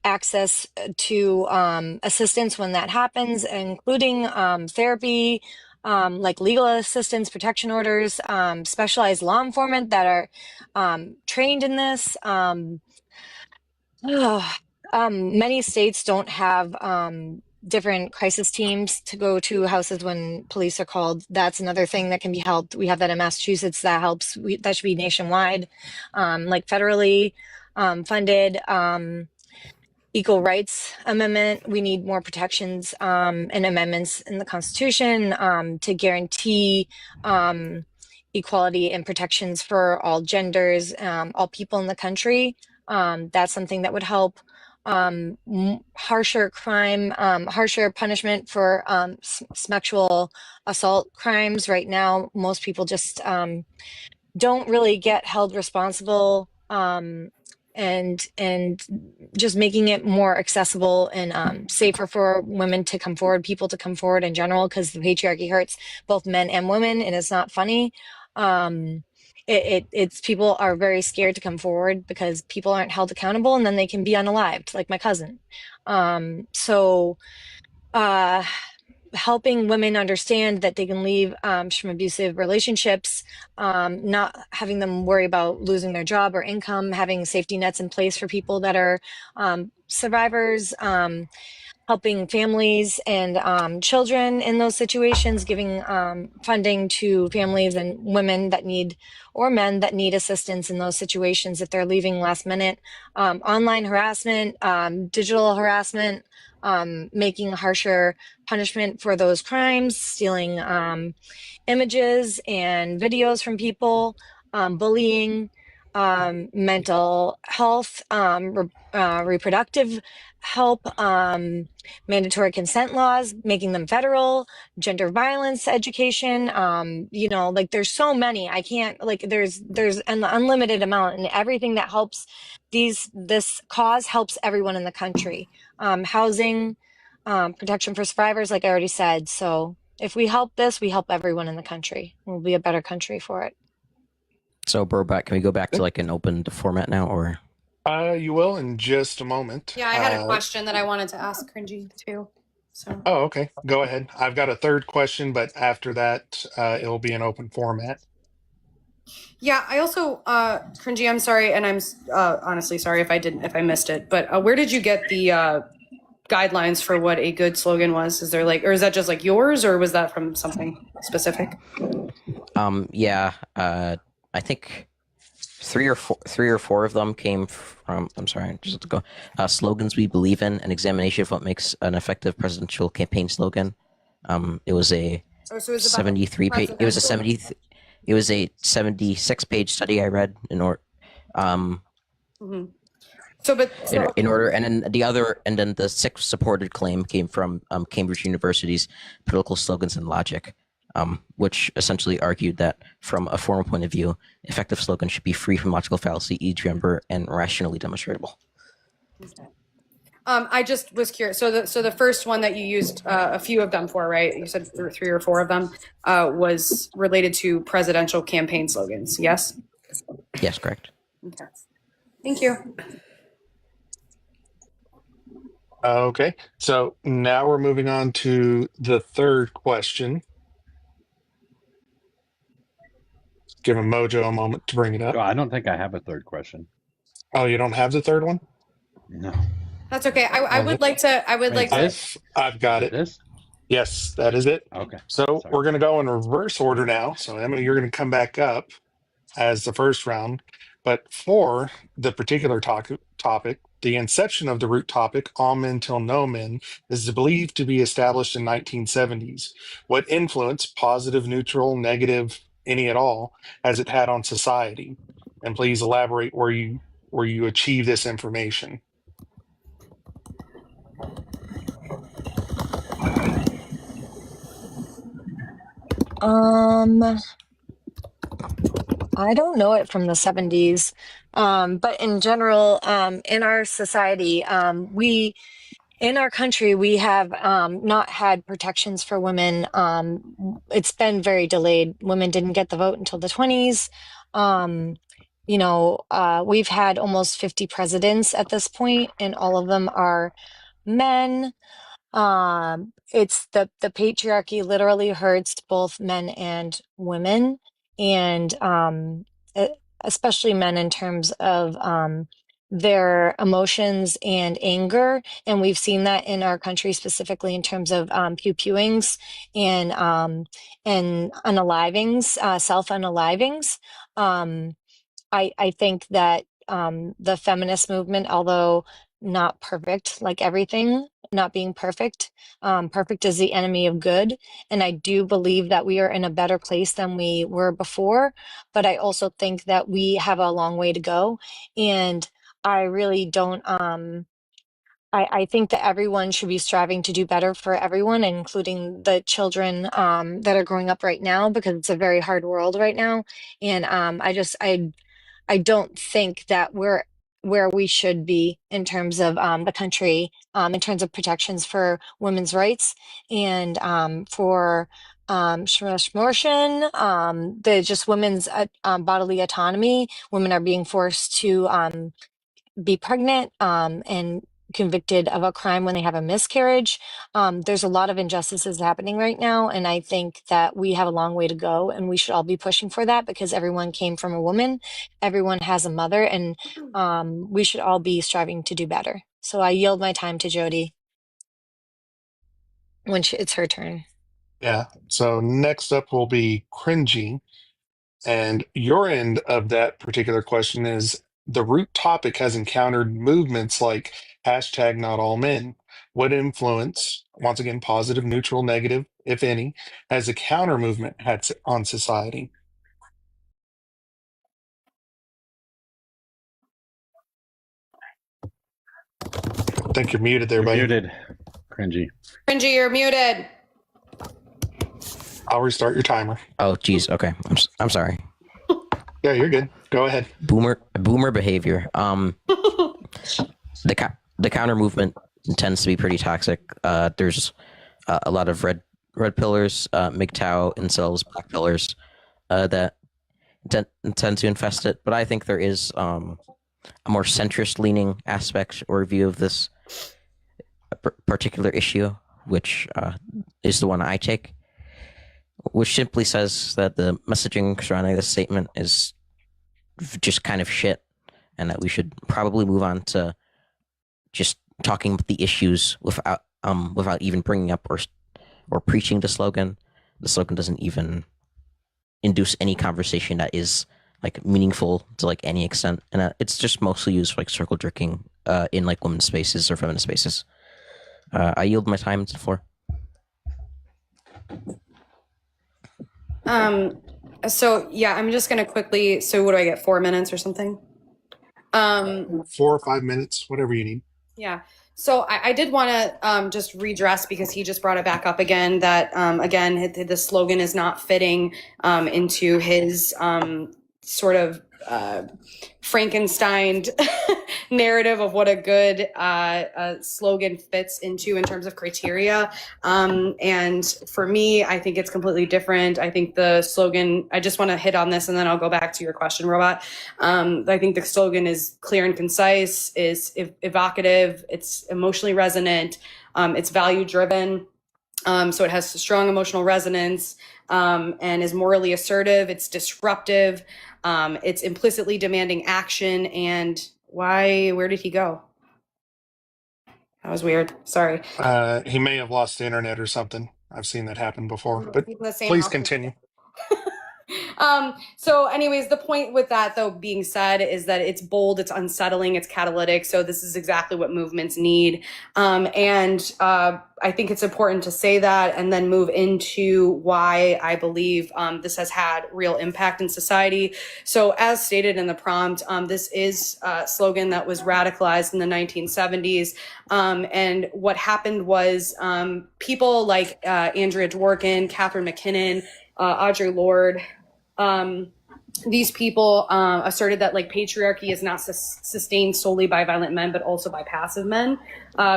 access to assistance when that happens, including therapy, like legal assistance, protection orders, specialized law enforcement that are trained in this. Many states don't have different crisis teams to go to houses when police are called. That's another thing that can be helped. We have that in Massachusetts. That helps. That should be nationwide, like federally funded. Equal rights amendment. We need more protections and amendments in the Constitution to guarantee equality and protections for all genders, all people in the country. That's something that would help. Harsher crime, harsher punishment for sexual assault crimes. Right now, most people just don't really get held responsible, and just making it more accessible and safer for women to come forward, people to come forward in general, because the patriarchy hurts both men and women, and it's not funny. It's people are very scared to come forward because people aren't held accountable, and then they can be unalived, like my cousin. So helping women understand that they can leave from abusive relationships, not having them worry about losing their job or income, having safety nets in place for people that are survivors, helping families and children in those situations, giving funding to families and women that need, or men that need assistance in those situations if they're leaving last minute. Online harassment, digital harassment, making harsher punishment for those crimes, stealing images and videos from people, bullying, mental health, reproductive help, mandatory consent laws, making them federal, gender violence education. Like there's so many. I can't, like there's an unlimited amount, and everything that helps this cause helps everyone in the country. Housing, protection for survivors, like I already said. So if we help this, we help everyone in the country. We'll be a better country for it. So, Burback, can we go back to like an open format now, or? You will in just a moment. Yeah, I had a question that I wanted to ask Cringy too. So Oh, okay. Go ahead. I've got a third question, but after that, it'll be an open format. yeah, I also Cringy, I'm sorry, and I'm honestly sorry if I missed it, but where did you get the guidelines for what a good slogan was? Is there like, or is that just like yours, or was that from something specific? Yeah, I think three or four of them came from. I'm sorry, just have to go. Slogans we believe in: an examination of what makes an effective presidential campaign slogan. It was a Oh, so it's about 73 page. It was a presidential. 70. It was a 76-page study I read in order. Mhm. So, but In order, and then the sixth supported claim came from Cambridge University's Political Slogans and Logic, which essentially argued that from a formal point of view, effective slogans should be free from logical fallacy, easy to remember, and rationally demonstrable. I just was curious. So the first one that you used a few of them for, right? You said three or four of them was related to presidential campaign slogans. Yes. Yes, correct. Okay. Thank you. Okay. So now we're moving on to the third question. Give Mojo a moment to bring it up. Oh, I don't think I have a third question. Oh, you don't have the third one? No. That's okay. I would like to. I would Wait, like to. I've got Is it. it this? Yes, that is it. Okay. So Sorry. we're going to go in reverse order now. So Emma, you're going to come back up as the first round. But for the particular topic, the inception of the root topic, all men till no men, is believed to be established in 1970s. What influence, positive, neutral, negative, any at all, has it had on society? And please elaborate where you achieve this information. I don't know it from the 70s. But in general, in our society, in our country, we have not had protections for women. It's been very delayed. Women didn't get the vote until the 20s. We've had almost 50 presidents at this point, and all of them are men. It's the patriarchy literally hurts both men and women, and e- especially men in terms of their emotions and anger. And we've seen that in our country specifically in terms of pew pewings and unalivings, self unalivings. I think that the feminist movement, although not perfect, like everything, not being perfect, perfect is the enemy of good. And I do believe that we are in a better place than we were before. But I also think that we have a long way to go. And I really don't. I think that everyone should be striving to do better for everyone, including the children that are growing up right now, because it's a very hard world right now. And I don't think that we're where we should be in terms of the country, in terms of protections for women's rights and for the just women's bodily autonomy. Women are being forced to be pregnant and convicted of a crime when they have a miscarriage. There's a lot of injustices happening right now, and I think that we have a long way to go, and we should all be pushing for that because everyone came from a woman, everyone has a mother, and we should all be striving to do better. So I yield my time to Jodie. it's her turn. Yeah. So next up will be Cringy. And your end of that particular question is the root topic has encountered movements like hashtag not all men. What influence, once again, positive, neutral, negative, if any, has a counter movement had on society? I think you're muted there, You're buddy. muted, Cringy. Cringy, you're muted. I'll restart your timer. Oh, geez. Okay, I'm sorry. Yeah, you're good. Go ahead. Boomer behavior. The counter movement tends to be pretty toxic. There's a lot of red pillars, MGTOW, incels, black pillars that tend to infest it. But I think there is a more centrist leaning aspect or view of this particular issue, which is the one I take, which simply says that the messaging surrounding this statement is just kind of shit, and that we should probably move on to just talking about the issues without even bringing up or preaching the slogan. The slogan doesn't even induce any conversation that is like meaningful to like any extent, and it's just mostly used for like circle jerking in like women's spaces or feminist spaces. I yield my time to the floor. So yeah, I'm just gonna quickly. So what do I get? 4 minutes or something? 4 or 5 minutes, whatever you need. Yeah. So I did want to just redress, because he just brought it back up again, that again the slogan is not fitting into his sort of Frankenstein narrative of what a good slogan fits into in terms of criteria. And for me, I think it's completely different. I think the slogan, I just want to hit on this and then I'll go back to your question, Robot. I think the slogan is clear and concise, is evocative, it's emotionally resonant, it's value driven. So it has strong emotional resonance, and is morally assertive. It's disruptive. It's implicitly demanding action. And where did he go? That was weird. Sorry. He may have lost the internet or something. I've seen that happen before, but please continue. So anyways, the point with that though being said is that it's bold, it's unsettling, it's catalytic. So this is exactly what movements need. I think it's important to say that and then move into why I believe this has had real impact in society. So as stated in the prompt, this is a slogan that was radicalized in the 1970s. And what happened was people like Andrea Dworkin, Catherine McKinnon, Audre Lorde, these people asserted that like patriarchy is not sustained solely by violent men, but also by passive men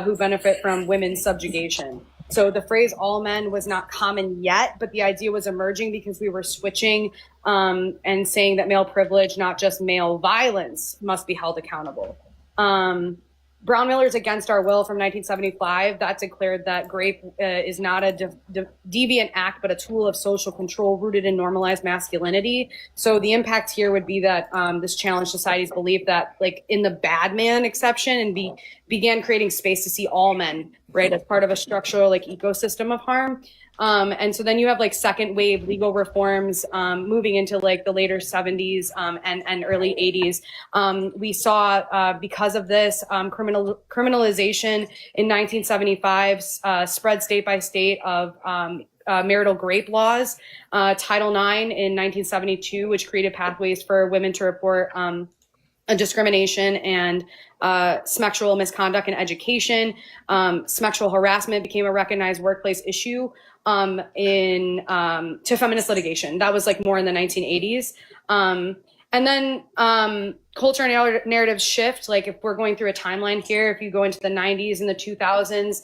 who benefit from women's subjugation. So the phrase all men was not common yet, but the idea was emerging because we were switching and saying that male privilege, not just male violence, must be held accountable. Brown Miller's Against Our Will from 1975, that declared that rape is not a deviant act, but a tool of social control rooted in normalized masculinity. So the impact here would be that this challenged society's belief that, like, in the bad man exception, and began creating space to see all men, right, as part of a structural like ecosystem of harm. And so then you have like second wave legal reforms moving into like the later 70s and early 80s. We saw because of this criminalization in 1975 spread state by state of marital rape laws, Title IX in 1972, which created pathways for women to report discrimination and sexual misconduct in education. Sexual harassment became a recognized workplace issue to feminist litigation. That was like more in the 1980s. And then culture narratives shift. Like if we're going through a timeline here, if you go into the 90s and the 2000s,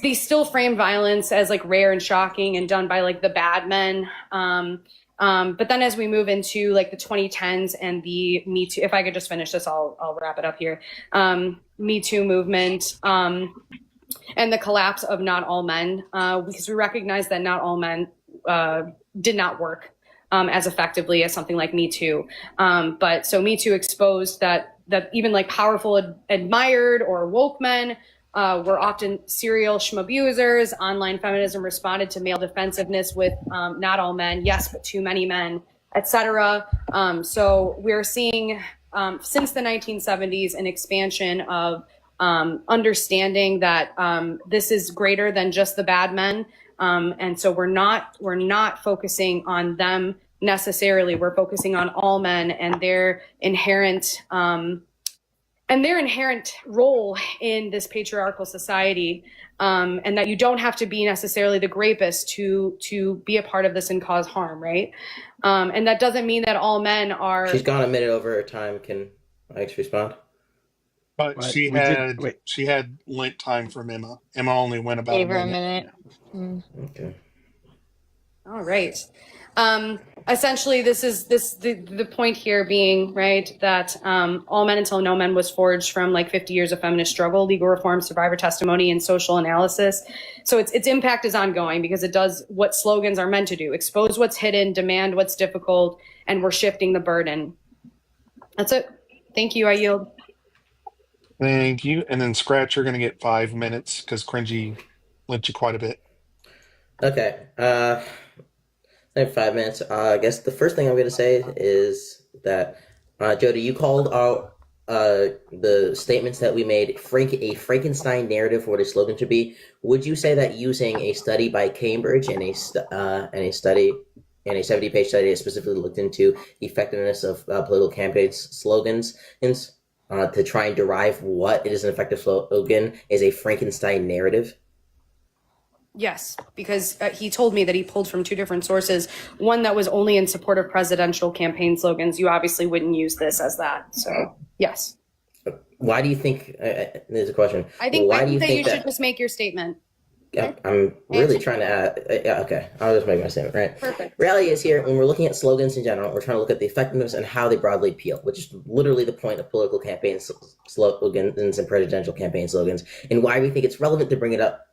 they still frame violence as like rare and shocking and done by like the bad men. But then as we move into like the 2010s and the Me Too, if I could just finish this, I'll wrap it up here. Me Too movement and the collapse of Not All Men, because we recognize that not all men did not work as effectively as something like Me Too. But so Me Too exposed that even like powerful, admired or woke men were often serial schmabusers. Online feminism responded to male defensiveness with not all men, yes, but too many men, etc. So we're seeing since the 1970s an expansion of understanding that this is greater than just the bad men, and so we're not focusing on them necessarily. We're focusing on all men and their inherent role in this patriarchal society, and that you don't have to be necessarily the rapist to be a part of this and cause harm, right? And that doesn't mean that all men are. She's gone a minute over her time. Can Alex respond? But But we did wait. she had lent time from Emma. Emma only went about a Gave her a minute. minute. Yeah. Mm. Okay. All right. Essentially, this is the point here being, right, that All Men Until No Men was forged from like 50 years of feminist struggle, legal reform, survivor testimony, and social analysis. So its impact is ongoing because it does what slogans are meant to do: expose what's hidden, demand what's difficult, and we're shifting the burden. That's it. Thank you. I yield. Thank you. And then Scratch, you're going to get 5 minutes because Cringy lent you quite a bit. Okay. I have 5 minutes. I guess the first thing I'm going to say is that, Jodie, you called out the statements that we made a Frankenstein narrative for what a slogan should be. Would you say that using a study by Cambridge and a 70-page study that specifically looked into the effectiveness of political campaigns slogans to try and derive what is an effective slogan is a Frankenstein narrative? Yes, because he told me that he pulled from two different sources. One that was only in support of presidential campaign slogans. You obviously wouldn't use this as that. So, yes. Why do you think? There's a question. I think Why do you that think you should just make your statement. I'm really trying to yeah, okay. I'll just make my statement, right? Perfect. Reality is here, when we're looking at slogans in general, we're trying to look at the effectiveness and how they broadly appeal, which is literally the point of political campaign slogans and presidential campaign slogans, and why we think it's relevant to bring it up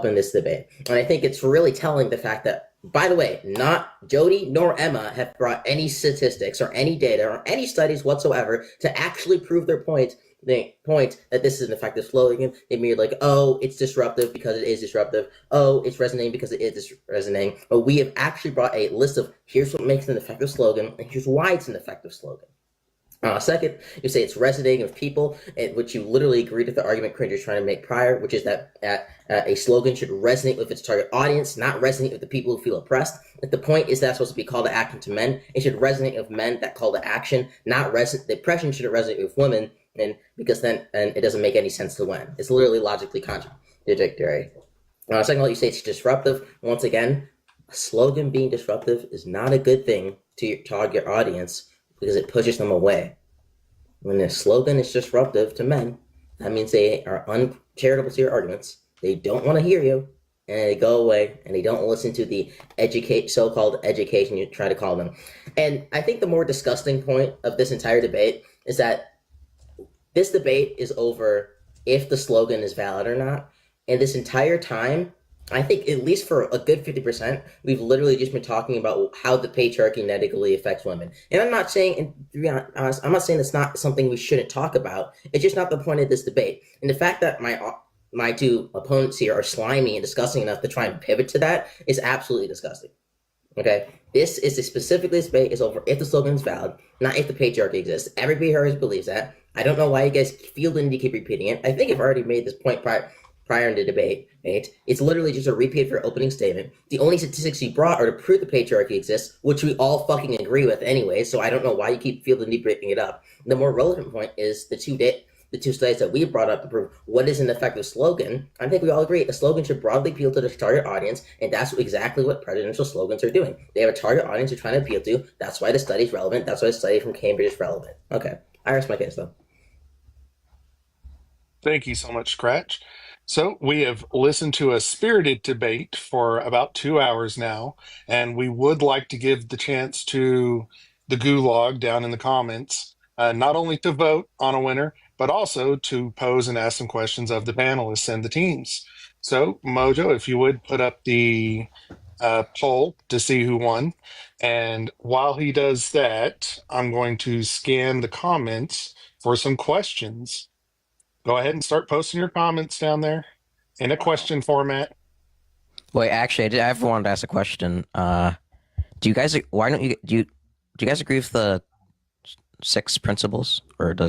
in this debate. And I think it's really telling the fact that, by the way, not Jodie nor Emma have brought any statistics or any data or any studies whatsoever to actually prove their point. The point that this is an effective slogan. They mere like, oh, it's disruptive because it is disruptive. Oh, it's resonating because it is resonating. But we have actually brought a list of here's what makes it an effective slogan and here's why it's an effective slogan. Second, you say it's resonating with people, which you literally agreed with the argument Cringy is trying to make prior, which is that a slogan should resonate with its target audience, not resonate with the people who feel oppressed. If the point is that's supposed to be call to action to men, it should resonate with men, that call to action, not the oppression shouldn't resonate with women, and because then it doesn't make any sense to win. It's literally logically contradictory. Second of all, you say it's disruptive. Once again, a slogan being disruptive is not a good thing to your target audience because it pushes them away. When a slogan is disruptive to men, that means they are uncharitable to your arguments. They don't want to hear you, and they go away, and they don't listen to the so-called education you try to call them. And I think the more disgusting point of this entire debate is that this debate is over if the slogan is valid or not. And this entire time, I think at least for a good 50%, we've literally just been talking about how the patriarchy negatively affects women. And I'm not saying, and to be honest, I'm not saying it's not something we shouldn't talk about. It's just not the point of this debate. And the fact that my two opponents here are slimy and disgusting enough to try and pivot to that is absolutely disgusting. Okay, this debate is over if the slogan is valid, not if the patriarchy exists. Everybody here believes that. I don't know why you guys feel the need to keep repeating it. I think I've already made this point prior in the debate. Right? It's literally just a repeat of your opening statement. The only statistics you brought are to prove the patriarchy exists, which we all fucking agree with anyway. So I don't know why you feel the need breaking it up. The more relevant point is the two studies that we brought up to prove what is an effective slogan. I think we all agree a slogan should broadly appeal to the target audience, and that's exactly what presidential slogans are doing. They have a target audience they're trying to appeal to. That's why the study is relevant. That's why the study from Cambridge is relevant. Okay, I rest my case though. Thank you so much, Scratch. So we have listened to a spirited debate for about 2 hours now, and we would like to give the chance to the gulag down in the comments, not only to vote on a winner, but also to pose and ask some questions of the panelists and the teams. So Mojo, if you would put up the poll to see who won. And while he does that, I'm going to scan the comments for some questions. Go ahead and start posting your comments down there in a question format. Wait, actually, I wanted to ask a question. Do you guys? Why don't you do? You guys agree with the 6 principles, or the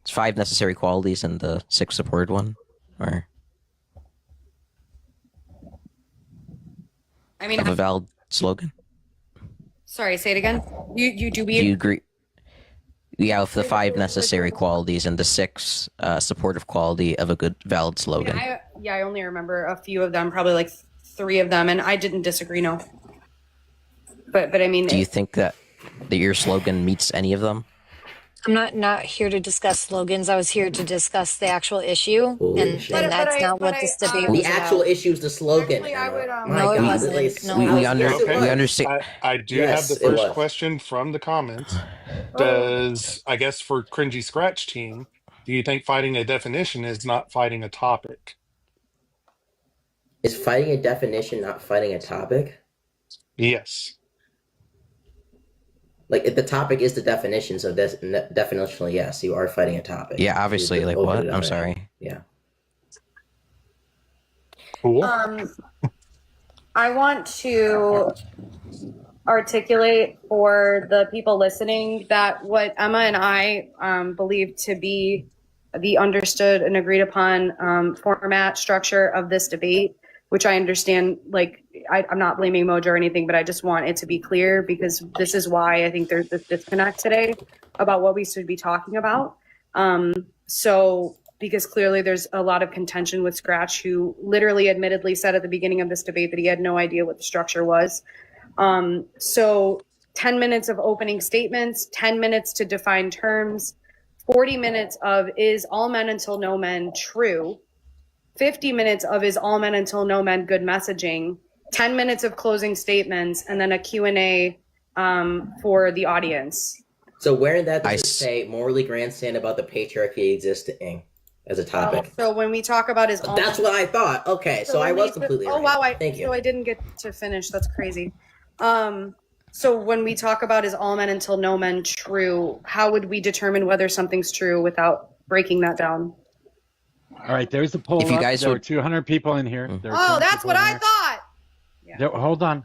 5 necessary qualities and the 6 supported one, or I mean, of a valid slogan? sorry, say it again. You do Do you agree? Yeah, with the 5 necessary qualities and the 6 supportive quality of a good valid slogan. I only remember a few of them, probably like 3 of them, and I didn't disagree. No, but I mean, Do you think that your slogan meets any of them? I'm not here to discuss slogans. I was here to discuss the actual issue, Holy and shit. that's not what this debate The was actual about. issue is the slogan. Actually, I would, My No, it God, wasn't. like, No, we, it we, wasn't. under, Okay. we understand. I do Yes, have the it first was. question from the comments. Oh. Does, I guess for Cringy Scratch team, do you think fighting a definition is not fighting a topic? Is fighting a definition not fighting a topic? Yes. Like, if the topic is the definition, so definitionally, yes, you are fighting a topic. Yeah, obviously. It's Like over what? the I'm definition. sorry. Yeah. Cool. I want to articulate for the people listening that what Emma and I believe to be the understood and agreed upon format structure of this debate, which I understand, like, I'm not blaming Mojo or anything, but I just want it to be clear, because this is why I think there's this disconnect today about what we should be talking about. So, because clearly there's a lot of contention with Scratch, who literally admittedly said at the beginning of this debate that he had no idea what the structure was. So 10 minutes of opening statements, 10 minutes to define terms, 40 minutes of is all men until no men true, 50 minutes of is all men until no men good messaging, 10 minutes of closing statements, and then a Q&A for the audience. So where in that does it say morally grandstand about the patriarchy existing as a topic? So when we talk about is all That's what I thought. Okay, so I when was we- completely Oh right. wow! Thank you. So I didn't get to finish. That's crazy. So when we talk about is all men until no men true, how would we determine whether something's true without breaking that down? All right, there's a poll If you up. guys There were would- 200 people in here. There were Oh, 200 that's people what in I here. thought.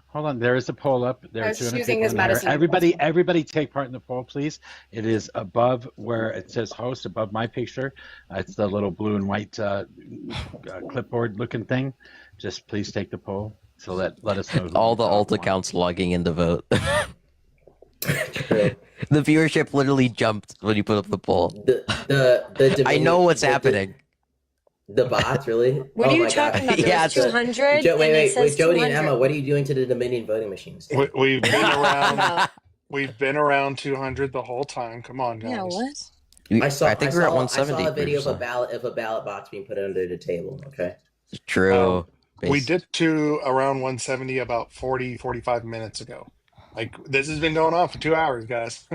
Hold on. There is a poll up. There I are was 200 using people his in here. medicine. Everybody take part in the poll, please. It is above where it says host, above my picture. It's the little blue and white clipboard looking thing. Just please take the poll. So let us know. All the alt accounts logging in to vote. True. The viewership literally jumped when you put up the poll. The I know what's happening. The bots, really? What Oh are you my God. talking about? There Yeah, was it's- 200. Wait, Jodie and 200. Emma, what are you doing to the Dominion voting machines? We've been around. About- We've been around 200 the whole time. Come on, guys. Yeah, what? I think we're at 170. I saw a video of previously. a ballot box being put under the table. Okay. True. We did to around 170 about 45 minutes ago. Like, this has been going on for 2 hours, guys.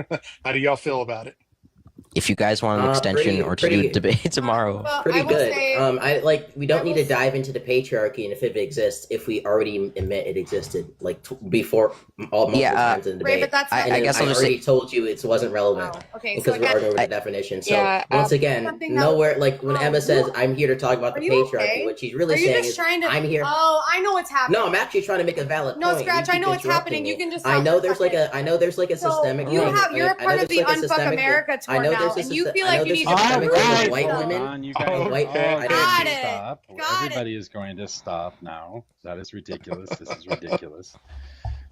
How do y'all feel about it? If you guys want an extension or to do a debate tomorrow, Well, Pretty I will good. say, We don't I need will to dive into the patriarchy and if it exists, if we already admit it existed, like before multiple times in the Right, debate. but that's not, I guess I'll just already told you it wasn't relevant. wow. Okay, Because so we're again, arguing with the definition. So Yeah, once again, something that- nowhere like when Oh, Emma says, you- "I'm here to talk about the Are you patriarchy," okay? what she's really Are you saying just is, trying to? "I'm here." Oh, I know what's happening. No, I'm actually trying to make a valid No, point. Scratch, You I keep know what's interrupting happening. me. You can just I stop know for a there's like second. I know there's like a So systemic. you thing. have, you're a I know part of there's the like a Unfuck systemic thing. America I tour know now, there's a and you syst- feel I know like you there's need a to systemic prove thing with it. white So- women. On, you Oh, guys. okay. I Got didn't it. stop. Got Everybody is going to stop now. That is ridiculous. This is ridiculous.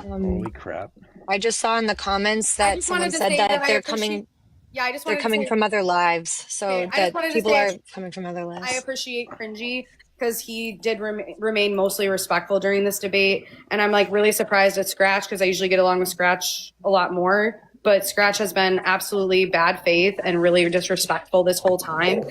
Holy crap. I just saw in the comments I that just someone wanted to said say that I they're appreciate- coming. Yeah, I just They're wanted coming to say, from other lives, so Okay, I just that wanted to people say- are coming from other lives. I appreciate Cringy because he did remain mostly respectful during this debate, and I'm like really surprised at Scratch because I usually get along with Scratch a lot more. But Scratch has been absolutely bad faith and really disrespectful this whole time.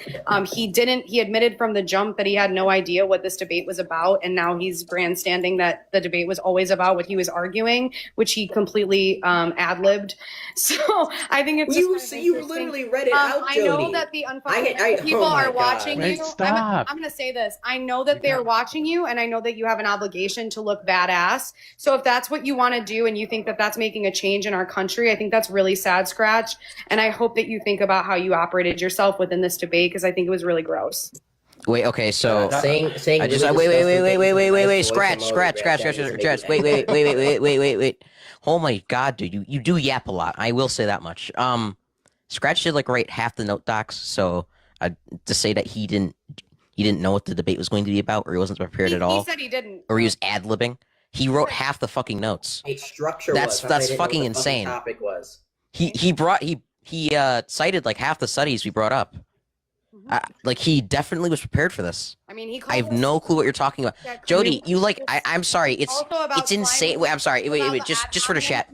He admitted from the jump that he had no idea what this debate was about. And now he's grandstanding that the debate was always about what he was arguing, which he completely ad-libbed. So I think it's just kind of You interesting. literally read it out, I know Jodie. that the oh unfucking people my are God. watching Wait, you. stop. I'm going to say this. I know that they're watching you, and I know that you have an obligation to look badass. So if that's what you want to do and you think that that's making a change in our country, I think that's that's really sad, Scratch. And I hope that you think about how you operated yourself within this debate, because I think it was really gross. Wait, okay, so saying I just really wait, disgusting scratch, wait. Oh my god, dude, you do yap a lot. I will say that much. Scratch did like write half the note docs, so to say that he didn't know what the debate was going to be about, or he wasn't prepared at all. He said he didn't. Or he was ad-libbing. He wrote half the fucking notes. Structure. That's fucking insane. Topic was. He cited like half the studies we brought up. Like he definitely was prepared for this. I mean, I have no clue what you're talking about. Jodie, you like I'm sorry. It's insane. Wait, I'm sorry. Wait, just for the chat.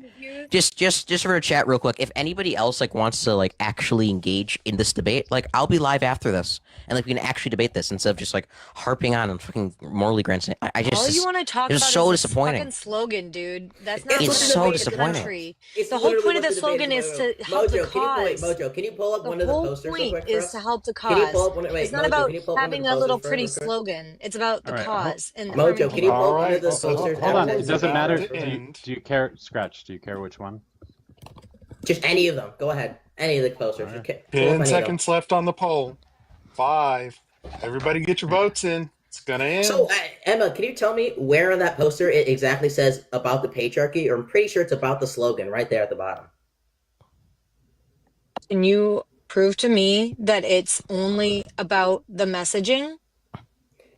Just for the chat real quick. If anybody else like wants to like actually engage in this debate, like I'll be live after this and like we can actually debate this instead of just like harping on and fucking morally grandstand. I just all you want to talk about so is disappointing. Fucking slogan, dude. That's not it's so disappointing. The whole point of the slogan is to help the cause. Mojo, can you pull up one of the posters real quick for us? Is to help the cause. Can you pull up one? Wait, it's not about having a little pretty slogan. It's about the cause. And Mojo, can you pull up one of the posters? Hold on, it doesn't matter. Do you care, Scratch? Do you care which one? Just any of them. Go ahead. Any of the posters. Right. 10 seconds left on the poll. 5. Everybody get your votes in. It's gonna end. So, Emma, can you tell me where on that poster it exactly says about the patriarchy? Or I'm pretty sure it's about the slogan right there at the bottom. Can you prove to me that it's only about the messaging?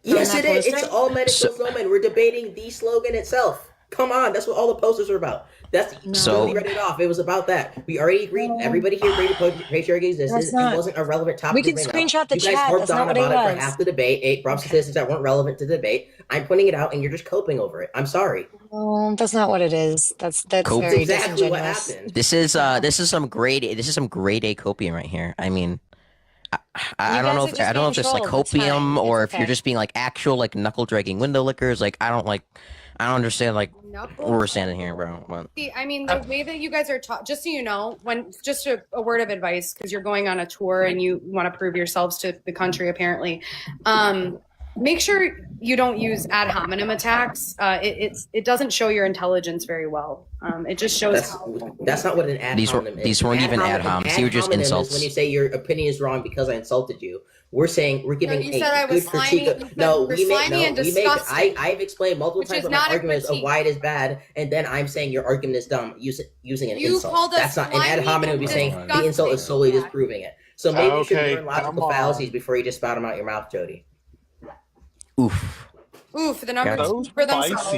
Yes, it is. It's all men equals no men. We're debating the slogan itself. Come on, that's what all the posters are about. That's we read it off. It was about that. We already agreed. Everybody here agreed patriarchy existed. It wasn't a relevant topic. We can screenshot the chat. You guys harped that's on not about what it for half the debate. 8 brought statistics that weren't relevant to the debate. I'm pointing it out, and you're just coping over it. I'm sorry. Oh, that's not what it is. That's Cope. very exactly what disingenuous. happened. This is some grade A copium right here. I mean, I don't know if it's like copium or if you're just being like actual like knuckle dragging window lickers. Like I don't understand like where we're standing here, bro. But, see, I mean, the way that you guys are taught, just so you know, just a word of advice, because you're going on a tour and you want to prove yourselves to the country, apparently. Make sure you don't use ad hominem attacks. It doesn't show your intelligence very well. It just shows that's not what an ad hominem is. These weren't even ad homs. These were just insults. When you say your opinion is wrong because I insulted you, we're saying we're giving you said I was good critique. No, we make disgusting, I've explained multiple times what my argument is of why it is bad, and then I'm saying your argument is dumb using an insult. That's not an ad hominem. Would be saying the insult is solely disproving it. So maybe you should learn logical fallacies before you just spout them out your mouth, Jodie. Oof. The numbers for themselves.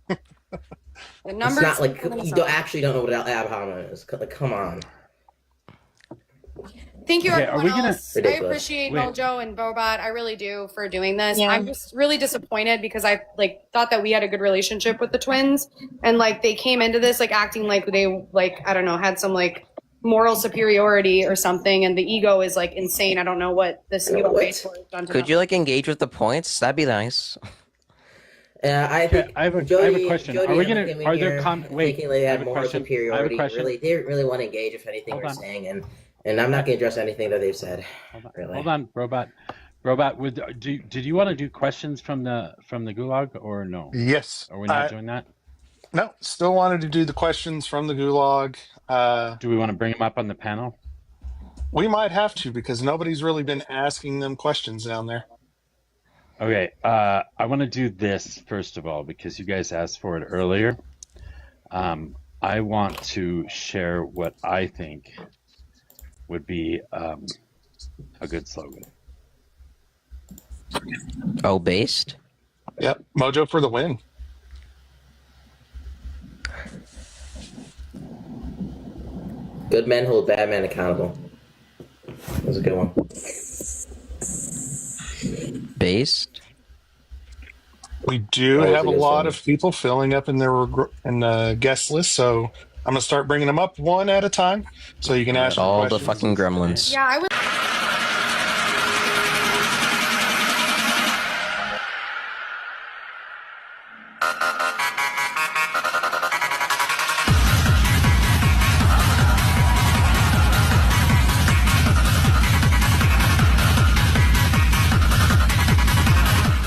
The numbers. It's not like you don't know what ad hominem is. Like, come on. Thank you, everyone else. I Ridiculous. appreciate Mojo and Bobot. I really do for doing this. Yeah. I'm just really disappointed because I thought that we had a good relationship with the twins, and like they came into this like acting like they I don't know, had some like moral superiority or something, and the ego is like insane. I don't know what this ego base for has done to Could them. you like engage with the points? That'd be nice. I think I have a question. Jodie, Are we gonna? Are there wait? Thinking they I have have a moral question. superiority. I have a question. They didn't really want to engage if anything we're saying, and I'm not going to address anything that they've said. Hold on, Robot. Did you want to do questions from the gulag or no? Yes. Are we not doing that? No, still wanted to do the questions from the gulag. Do we want to bring them up on the panel? We might have to because nobody's really been asking them questions down there. Okay, I want to do this first of all because you guys asked for it earlier. I want to share what I think would be a good slogan. Oh, based? Yep, Mojo for the win. Good men hold bad men accountable. That was a good one. Based? We do have a lot of people filling up in the guest list, so I'm gonna start bringing them up one at a time, so you can ask all the questions. fucking gremlins. Yeah, I would.